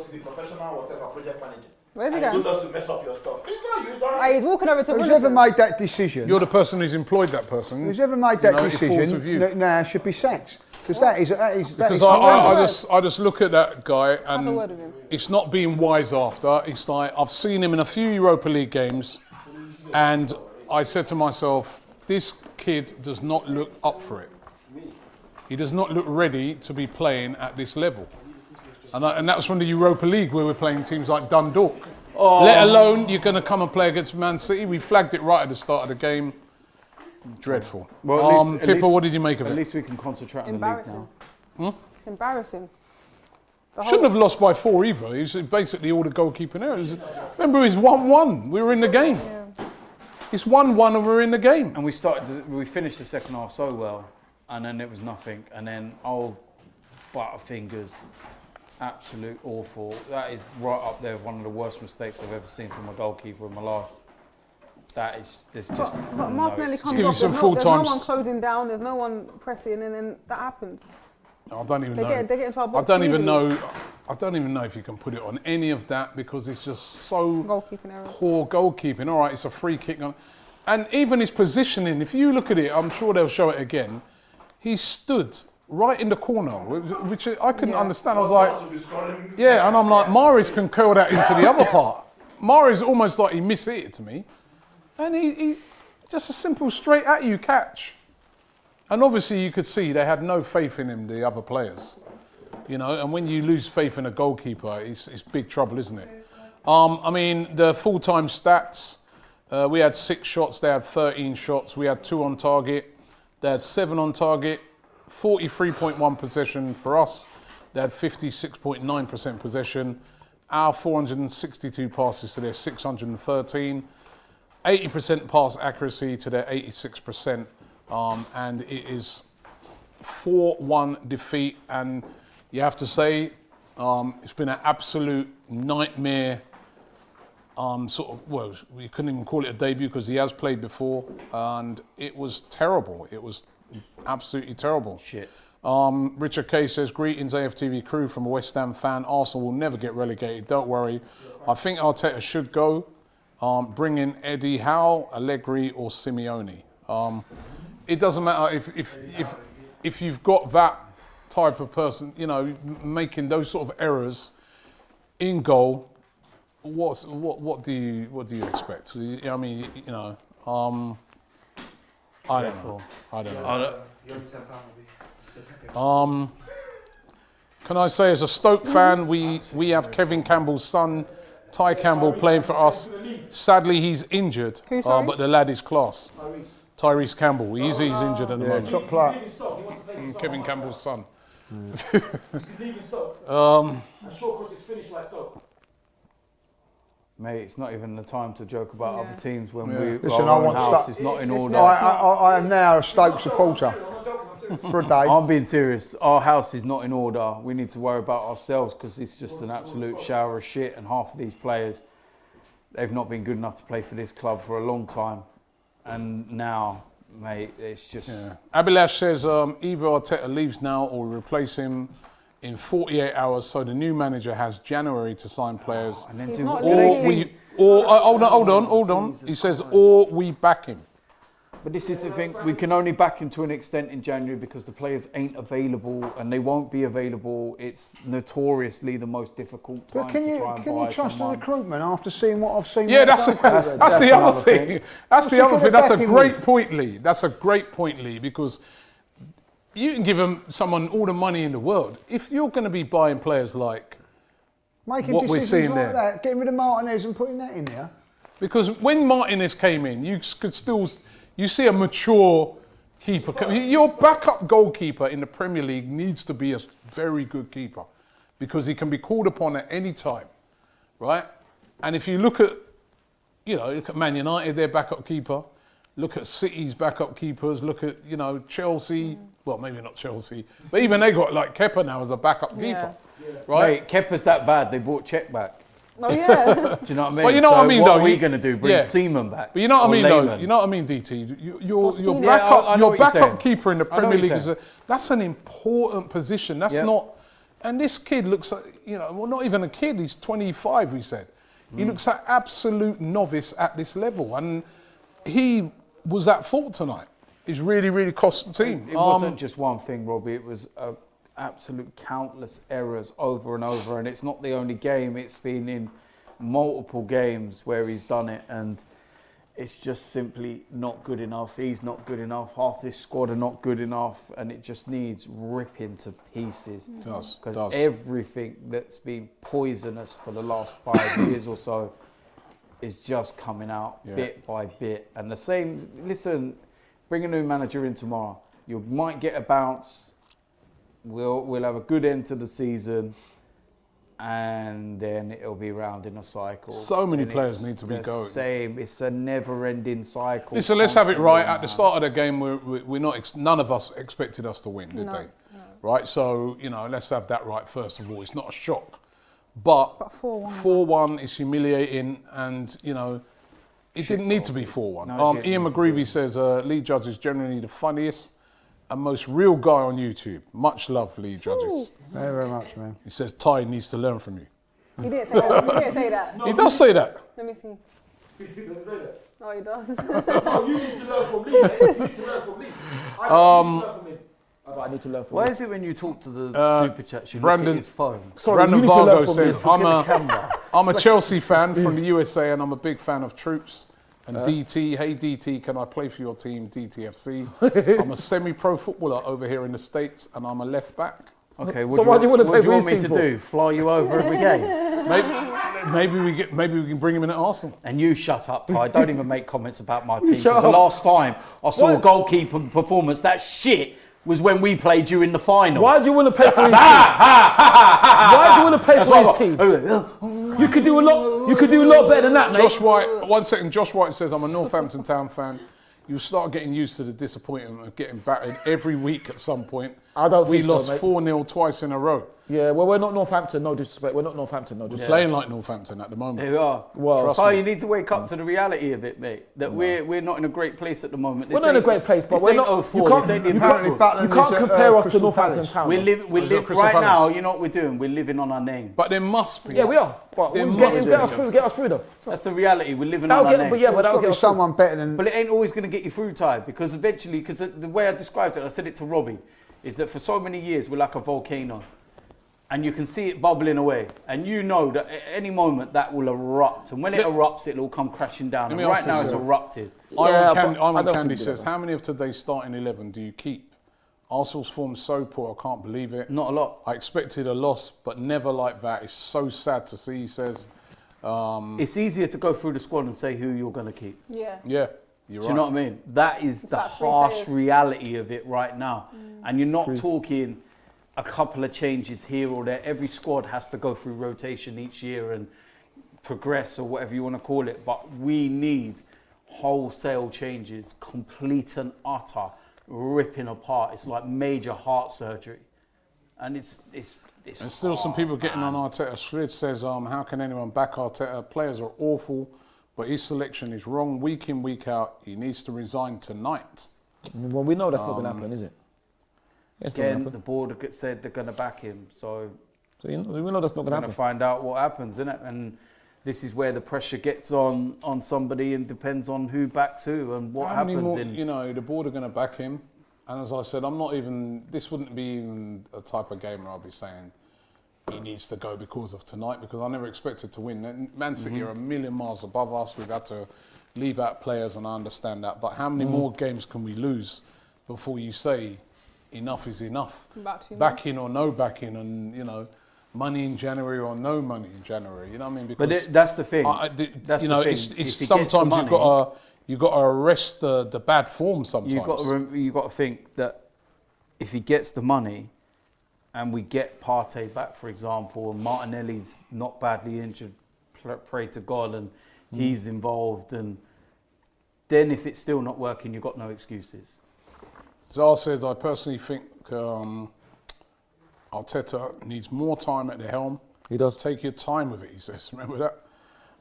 because he's a professional, whatever, project manager. Where's he And he going? goes us to mess up your stuff. He's not used, alright. Hey, he's walking over to Who's Goodison. ever made that decision? You're the person who's employed that person. Who's ever made that You know, it falls decision with you. that now should be sacked? Because that is Because horrendous. I just look at that guy Have a word and with him. it's not being wise after. It's like I've seen him in a few Europa League games, and I said to myself, this kid does not look up for it. He does not look ready to be playing at this level. And that was from the Europa League where we're playing teams like Dundalk. Let alone you're going to come and play against Man City. We flagged it right at the start of the game. Dreadful. Well, Pippa, what did you make of At it? least we can concentrate on the league now. Embarrassing. It's embarrassing. The whole- Shouldn't have lost by 4 either. It's basically all the goalkeeping errors. Remember, it's 1-1. We were in the game. Yeah. It's 1-1 and we're in the game. And we finished the second half so well, and then it was nothing. And then Butterfingers, absolute awful. That is right up there with one of the worst mistakes I've ever seen from a goalkeeper in my life. That is, there's just. But no Martinelli excuse. comes give you off, some there's full no one time- closing down, there's no one pressing, and then that happens. I don't even They know. get into our I box don't even easily. know. I don't even know if you can put it on any of that because it's just so Goalkeeping errors. poor goalkeeping. All right, it's a free kick on, and even his positioning. If you look at it, I'm sure they'll show it again. He stood right in the corner, which I couldn't understand. I was like, Will be scoring. yeah, and I'm like, Mahrez can curl that into the other part. Mahrez almost like he mishit it to me, and he just a simple straight at you catch. And obviously you could see they had no faith in him, the other players. You know, and when you lose faith in a goalkeeper, it's big trouble, isn't it? I mean, the full-time stats, we had 6 shots, they had 13 shots, we had 2 on target, they had 7 on target, 43.1 possession for us, they had 56.9% possession, our 462 passes to their 613, 80% pass accuracy to their 86%. And it is 4-1 defeat, and you have to say it's been an absolute nightmare. Well, we couldn't even call it a debut because he has played before, and it was terrible. It was absolutely terrible. Shit. Richard Kay says, greetings AFTV crew from a West Ham fan. Arsenal will never get relegated, don't worry. I think Arteta should go. Bring in Eddie Howe, Allegri or Simeone. It doesn't matter if you've got that type of person, you know, making those sort of errors in goal. What do you expect? I mean, you know, I don't know. Can I say, as a Stoke fan, we have Kevin Campbell's son, Ty Campbell, playing for us. Sadly, he's injured, Who, sorry? but the lad is class. Tyrese Campbell. He's injured at the moment. Top player. Kevin Campbell's son. Mate, it's not even the time to joke about other teams when Listen, our I own want house Stoke. is not in order. I am now a Stoke supporter for a day. I'm being serious. Our house is not in order. We need to worry about ourselves because it's just an absolute shower of shit. And half of these players, they've not been good enough to play for this club for a long time. And now, mate, it's just... Yeah. Abilash says either Arteta leaves now or we replace him in 48 hours so the new manager has January to sign players. And then He's do not what? leaving. Hold on. He says, or we back him. But this is the thing, we can only back him to an extent in January because the players ain't available and they won't be available. It's notoriously the most difficult time But can to you try and can buy you trust the someone. recruitment after seeing what I've seen? Yeah, with that's the goalkeeper? the other another thing. thing. That's the What's he other thing. gonna That's a back him great with? point, Lee. That's a great point, Lee, because you can give someone all the money in the world. If you're going to be buying players like, Making what we're decisions seeing like there. that, getting rid of Martinez and putting that in there. because when Martinez came in, you could still, you see a mature keeper. Your backup goalkeeper in the Premier League needs to be a very good keeper because he can be called upon at any time, right? And if you look at, look at Man United, their backup keeper. Look at City's backup keepers. Look at, Chelsea. Well, maybe not Chelsea, but even they got like Kepa now as a backup keeper, right? Mate, Kepa's that bad, they brought Czech back. Oh yeah. Do you know what I mean? Well, you know what I mean, what though. are we going to do? Bring Yeah. Seaman back? But you know what I Or mean, though. Lehmann? You know what I mean, DT. Your Pochettino. backup, I know your what you're backup saying. keeper in the I know Premier what League you're saying. that's an important position. That's Yep. not. And this kid looks like, well, not even a kid, he's 25, we said. He looks like absolute novice at this level. And he was at fault tonight. He's really, really cost the team. It wasn't just one thing, Robbie. It was absolute countless errors over and over. And it's not the only game. It's been in multiple games where he's done it. And it's just simply not good enough. He's not good enough. Half this squad are not good enough. And it just needs ripping to pieces. It does. Because everything that's been poisonous for the last 5 years or so is just coming out bit by bit. And the same, listen, bring a new manager in tomorrow. You might get a bounce. We'll have a good end to the season. And then it'll be round in a cycle. So many players need to be going. Same. It's a never-ending cycle. Listen, let's have it right. At the start of the game, we're not. None of us expected us to win, did they? No. Right. So let's have that right first of all. It's not a shock, but 4-1 is humiliating, and it didn't need to be 4-1. No, Ian McGreevy says Lee Judge is generally the funniest and most real guy on YouTube. Much love, Lee Judges. Thank you very much, man. He says Ty needs to learn from you. He didn't say that. He didn't say that. He does say that. Let me see. He doesn't say that. Oh, he does. No, you need to learn from Lee. You need to learn from Lee. I need to learn from Why is it when you talk to the super chat, you look at his phone? Brandon Vargo says, I'm a Chelsea fan from the USA and I'm a big fan of Troops. And DT, hey DT, can I play for your team, DTFC? I'm a semi-pro footballer over here in the States and I'm a left back. Okay, what do you want me to do? Fly you over every game? Maybe we can bring him in at Arsenal. And you shut up, Ty. Don't even make comments about my team. Because the last time I saw a goalkeeper performance that shit was when we played you in the final. Why do you want to pay for his team? Why do you want to pay for his team? You could do a lot. You could do a lot better than that, mate. Josh White. 1 second. Josh White says, "I'm a Northampton Town fan. You start getting used to the disappointment of getting battered every week at some point. I don't think we lost 4-0 twice in a row. Yeah, well, we're not Northampton, no disrespect. We're not Northampton, no disrespect. Playing like Northampton at the moment. There we are. Well, Ty, you need to wake up to the reality of it, mate. That we're not in a great place at the moment. We're not in a great place, but we're not. You can't compare us to Northampton Town. We live right now. You know what we're doing? We're living on our name. But there must be. Yeah, we are. But get us through though. That's the reality. We're living on our name. But that'll get someone better than. But it ain't always going to get you through, Ty, because eventually, because the way I described it, I said it to Robbie, is that for so many years we're like a volcano. And you can see it bubbling away. And you know that at any moment that will erupt. And when it erupts, it'll all come crashing down. And right now it's erupted. Iron Candy says, how many of today's starting 11 do you keep? Arsenal's form's so poor, I can't believe it. Not a lot. I expected a loss, but never like that. It's so sad to see, he says. It's easier to go through the squad and say who you're going to keep. Yeah. Yeah. Do you know what I mean? That is the harsh reality of it right now. And you're not talking a couple of changes here or there. Every squad has to go through rotation each year and progress or whatever you want to call it. But we need wholesale changes, complete and utter ripping apart. It's like major heart surgery. And it's and still some people getting on Arteta. Shrid says, how can anyone back Arteta? Players are awful, but his selection is wrong week in, week out. He needs to resign tonight. Well, we know that's not going to happen, is it? Again, the board said they're going to back him, so we know that's not going to happen. We're going to find out what happens, isn't it? And this is where the pressure gets on somebody, and depends on who backs who and what happens. The board are going to back him, and as I said, this wouldn't be even a type of game where I'll be saying he needs to go because of tonight, because I never expected to win. Man City are a million miles above us. We've had to leave out players, and I understand that. But how many more games can we lose before you say enough is enough? Back in or no back in, and money in January or no money in January. You know what I mean? Because that's the thing. It's sometimes you've got to arrest the bad form. Sometimes you've got to think that if he gets the money, and we get Partey back, for example, and Martinelli's not badly injured, pray to God, and he's involved, and then if it's still not working, you've got no excuses. Zar says, I personally think Arteta needs more time at the helm. He does. Take your time with it, he says. Remember that?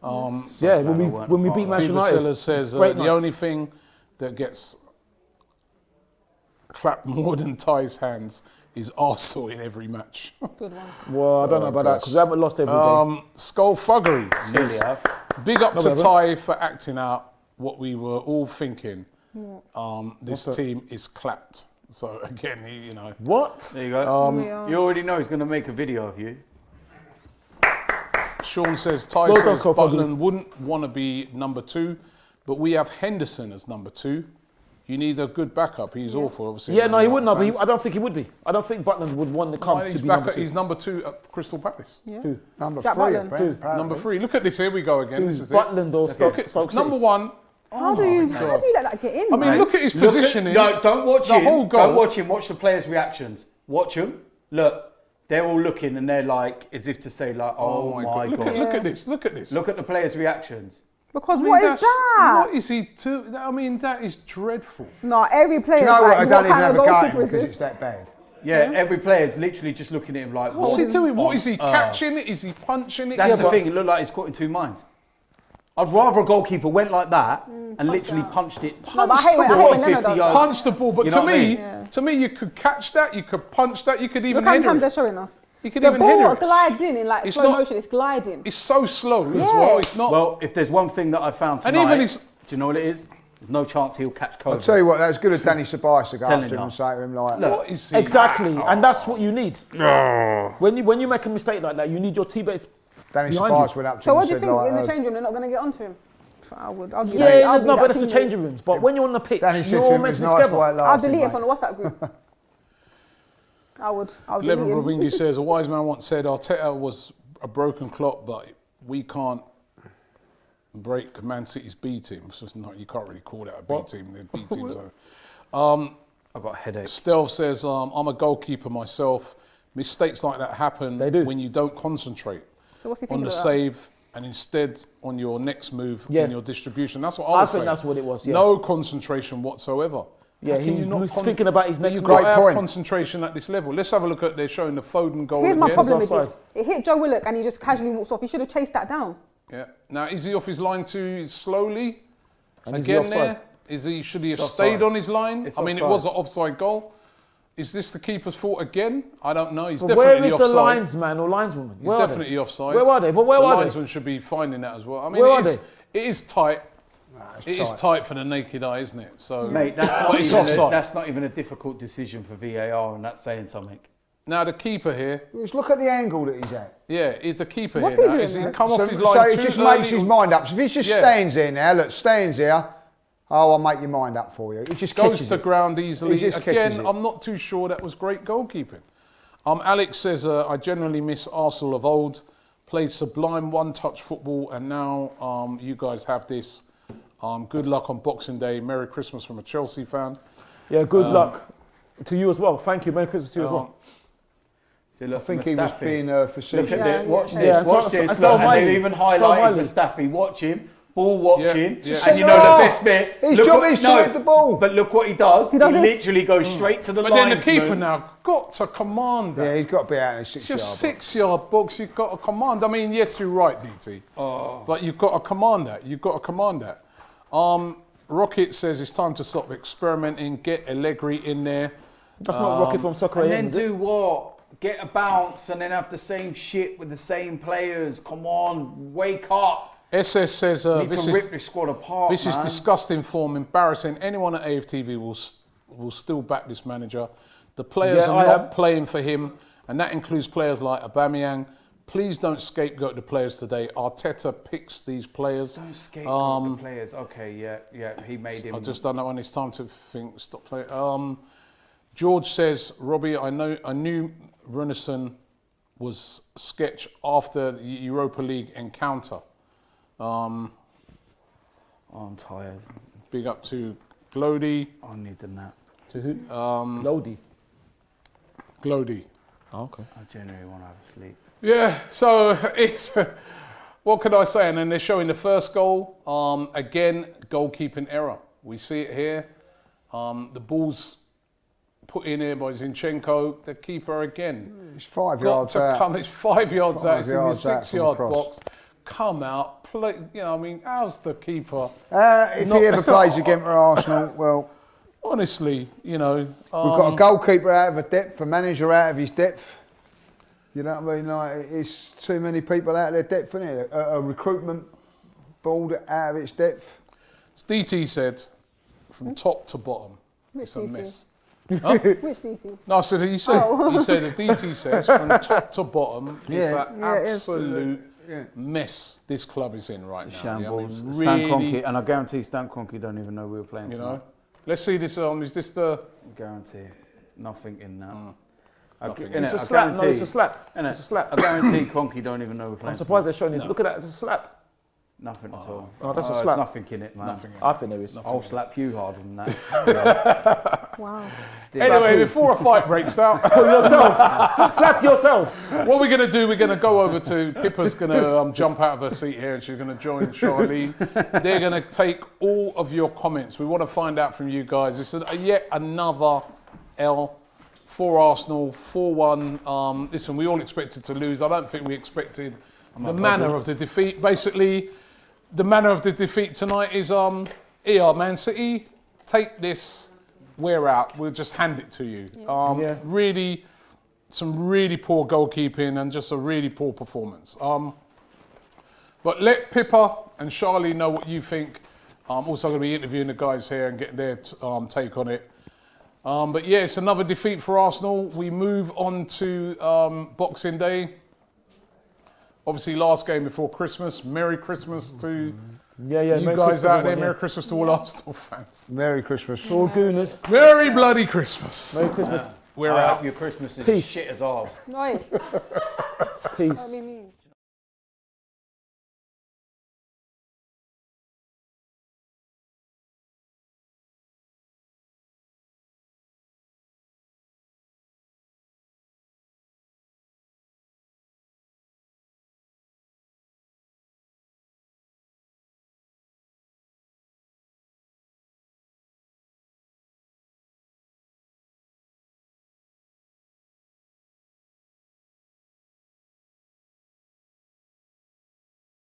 When we beat Manchester United. Sellers says, the only thing that gets clapped more than Ty's hands is Arsenal in every match. Good one. Well, I don't know about that because we haven't lost every day. Skullfuggery Nearly says, have. big up No, to we haven't. Ty for acting out what we were all thinking. This What's that? team is clapped. So again, you know. What? There you go. We are. You already know he's going to make a video of you. Sean says, Ty Well done, says Skullfuggery. Butland wouldn't want to be number 2, but we have Henderson as number 2. You need a good backup. He's awful, obviously. Yeah, no, he I'm wouldn't. not a But fan. I don't think he would be. I don't think Butland would want to come Why to he's be back number at, 2. he's number 2 at Crystal Palace. Yeah. Who? Number Jack 3, Butland. apparently. Number 3. Look at this. Here we go again. This is it. Butland or Look Stoke, at Stoke number City. 1. How do you let that get in? I mean, man? look at his positioning. No, don't watch The him. whole goal. Don't watch him. Watch the players' reactions. Watch them. Look, they're all looking and they're like, as if to say, like, oh my Look God. at this. Look at this. Look at the players' reactions. Because I mean, what is that? What is he to? I mean, that is dreadful. No, every player. Do you know what? I don't even have a go at him goalkeeper because is it's this? that bad. Yeah, every player's literally just looking at him like, What's he doing? What is he on catching it? Is he punching it? That's the thing. It looked like he's caught in two minds. I'd rather a goalkeeper went like that and literally punched it. No, but I hate when Leno does that. Punch the ball, but You know to what I me, mean? Yeah. to me, you could catch that, you could punch that, you could even Look how many header times they're it. showing us. You could The even header ball it. glides in like It's slow not- motion. It's gliding. It's so slow as Yeah. well. It's not. Well, if there's one thing that I found And tonight, even his- do you know what it is? There's no chance he'll catch COVID. I'll tell you what, that was good of Danny Ceballos to go up Telling to him you. and say to him like, what is he? Exactly, and that's what you need. When you make a mistake like that, you need your teammates. Danny Behind Ceballos you. went up to So him what and do you said think like, in the change room? They're not going to get onto him. I'll be Yeah, no, that but it's the teammate. changing rooms. But when you're on the pitch, Danny said you're to all him, meant it's to be nice together. white lasting, I'll delete it mate. from the WhatsApp group. I'll delete Levin him. Robingi says, a wise man once said, Arteta was a broken clock, but we can't break Man City's B team. So it's not, you can't really call that a B team. They're B teams though. I've got a headache. Stealth says, I'm a goalkeeper myself. Mistakes like that happen They do. when you don't concentrate So what's he on thinking the about? save and instead on your next move, Yeah. on your distribution. That's what I I was think saying. that's what it was, yeah. No concentration whatsoever. Yeah, How can he you not was thinking about his next You've goal. got to have point. concentration at this level. Let's have a look at, they're showing the Foden goal Here's my again. problem with offside. this. It hit Joe Willock and he just casually walks off. He should have chased that down. Yeah. Now, is he off his line too slowly? And is he Again offside? there? Should he have It's stayed offside. on his line? It's I mean, it offside. was an offside goal. Is this the keeper's fault again? I don't know. He's But definitely where is offside. the linesman or lineswoman? He's Where are definitely they? offside. Where are they? But where the are they? linesman should be finding that as well. I mean, Where are it is tight. It is tight for the naked eye, isn't it? So, Mate, that's but not, it's even offside. that's not even a difficult decision for VAR, and that's saying something. Now the keeper here, just look at the angle that he's at. yeah, is the keeper What's here. he Now, doing is he there? come So, off his so line it too just early? makes his mind up. So if he just Yeah. stands there now, look, stands here, oh, I'll make your mind up for you. It just Goes catches to it. ground easily. He just catches Again, it. I'm not too sure that was great goalkeeping. Alex says, I generally miss Arsenal of old. Played sublime one-touch football, and now you guys have this. Good luck on Boxing Day. Merry Christmas from a Chelsea fan. Yeah, good luck to you as well. Thank you. Merry Christmas to you as well. See, look, I think he was Mustafi. being Look facetious. at Yeah, this. Watch yeah. this. Yeah, Watch so- this. so Look, and Miley. they've even So highlighted Miley. Mustafi. Watch him. Ball watching. Yeah. And you know Oh, the best bit. his look job what- is to hit the ball. But look what he does. He, does this. literally goes straight to the But line. then the keeper now got to command that. Yeah, he's got to be out in his It's 6 your yard box. 6-yard box. You've got to command. I mean, yes, you're right, DT. But you've got to command that. You've got to command that. Rocket says it's time to stop experimenting. Get Allegri in there. That's not Rocket from Soccer And AM, then is it? do what? Get a bounce and then have the same shit with the same players. Come on, wake up. SS says Need this to rip is this squad apart. this is man. disgusting form, embarrassing. Anyone at AFTV will still back this manager. The players Yeah, are I not am. playing for him, and that includes players like Aubameyang. Please don't scapegoat the players today. Arteta picks these players. Don't scapegoat the players. Okay, yeah, he made him. I've just done that one. It's time to think. Stop playing. George says, Robbie, I knew Runason was sketch after the Europa League encounter. Oh, I'm tired. Big up to Glody. I need the nap. To who? Lodi. Glody. Oh, okay. I genuinely want to have a sleep. Yeah, so it's what can I say? And then they're showing the first goal. Again, goalkeeping error. We see it here. The ball's put in here by Zinchenko. The keeper again. It's 5 Got yards to out. come. It's 5 yards out. It's in the yards out from 6-yard the cross. box. Come out, play. You know, I mean, how's the keeper? If Not- he ever plays again for Arsenal, well, honestly, you know, We've got a goalkeeper out of a depth, a manager out of his depth. You know what I mean? Like, it's too many people out of their depth, isn't it? A recruitment board out of its depth. as DT said, from top to bottom, it's a DT? mess. Which DT? No, I said he said as DT says, from top to bottom, it's Yeah. an Yeah, it is. absolute mess this club is in right It's a now. Yeah, I mean, shambles. Stan really, Kroenke, and I guarantee Stan Kroenke don't even know we were playing you tonight. know. Let's see this. Is this the? Guarantee. Nothing in that. Nothing. It's a slap. No, it's a slap. It's a slap. I guarantee Kroenke don't even know we're playing I'm surprised they're showing this. Look at that. It's a slap. tonight. Nothing at all. Oh, that's a there's slap. nothing in it, man. Nothing. I think there is. I'll slap you harder than that. Wow. Anyway, before a fight breaks out, Yourself. Slap yourself. what we're going to do, we're going to go over to Pippa's going to jump out of her seat here and she's going to join Charlene. They're going to take all of your comments. We want to find out from you guys. It's yet another L for Arsenal, 4-1. Listen, we all expected to lose. I don't think we expected the manner of the defeat. Basically, the manner of the defeat tonight is, here, Man City, take this. We're out. We'll just hand it to you. Really, some really poor goalkeeping and just a really poor performance. But let Pippa and Charlie know what you think. I'm also going to be interviewing the guys here and get their take on it. But yeah, it's another defeat for Arsenal. We move on to Boxing Day. Obviously, last game before Christmas. Merry Christmas to you Merry guys Christmas, out there. everyone, Merry Christmas to all Arsenal fans. Merry Christmas. All gooners. Merry bloody Christmas. Merry Christmas. We're I out. hope your Christmas is Peace. shit as ours. No, Peace. that'd be me.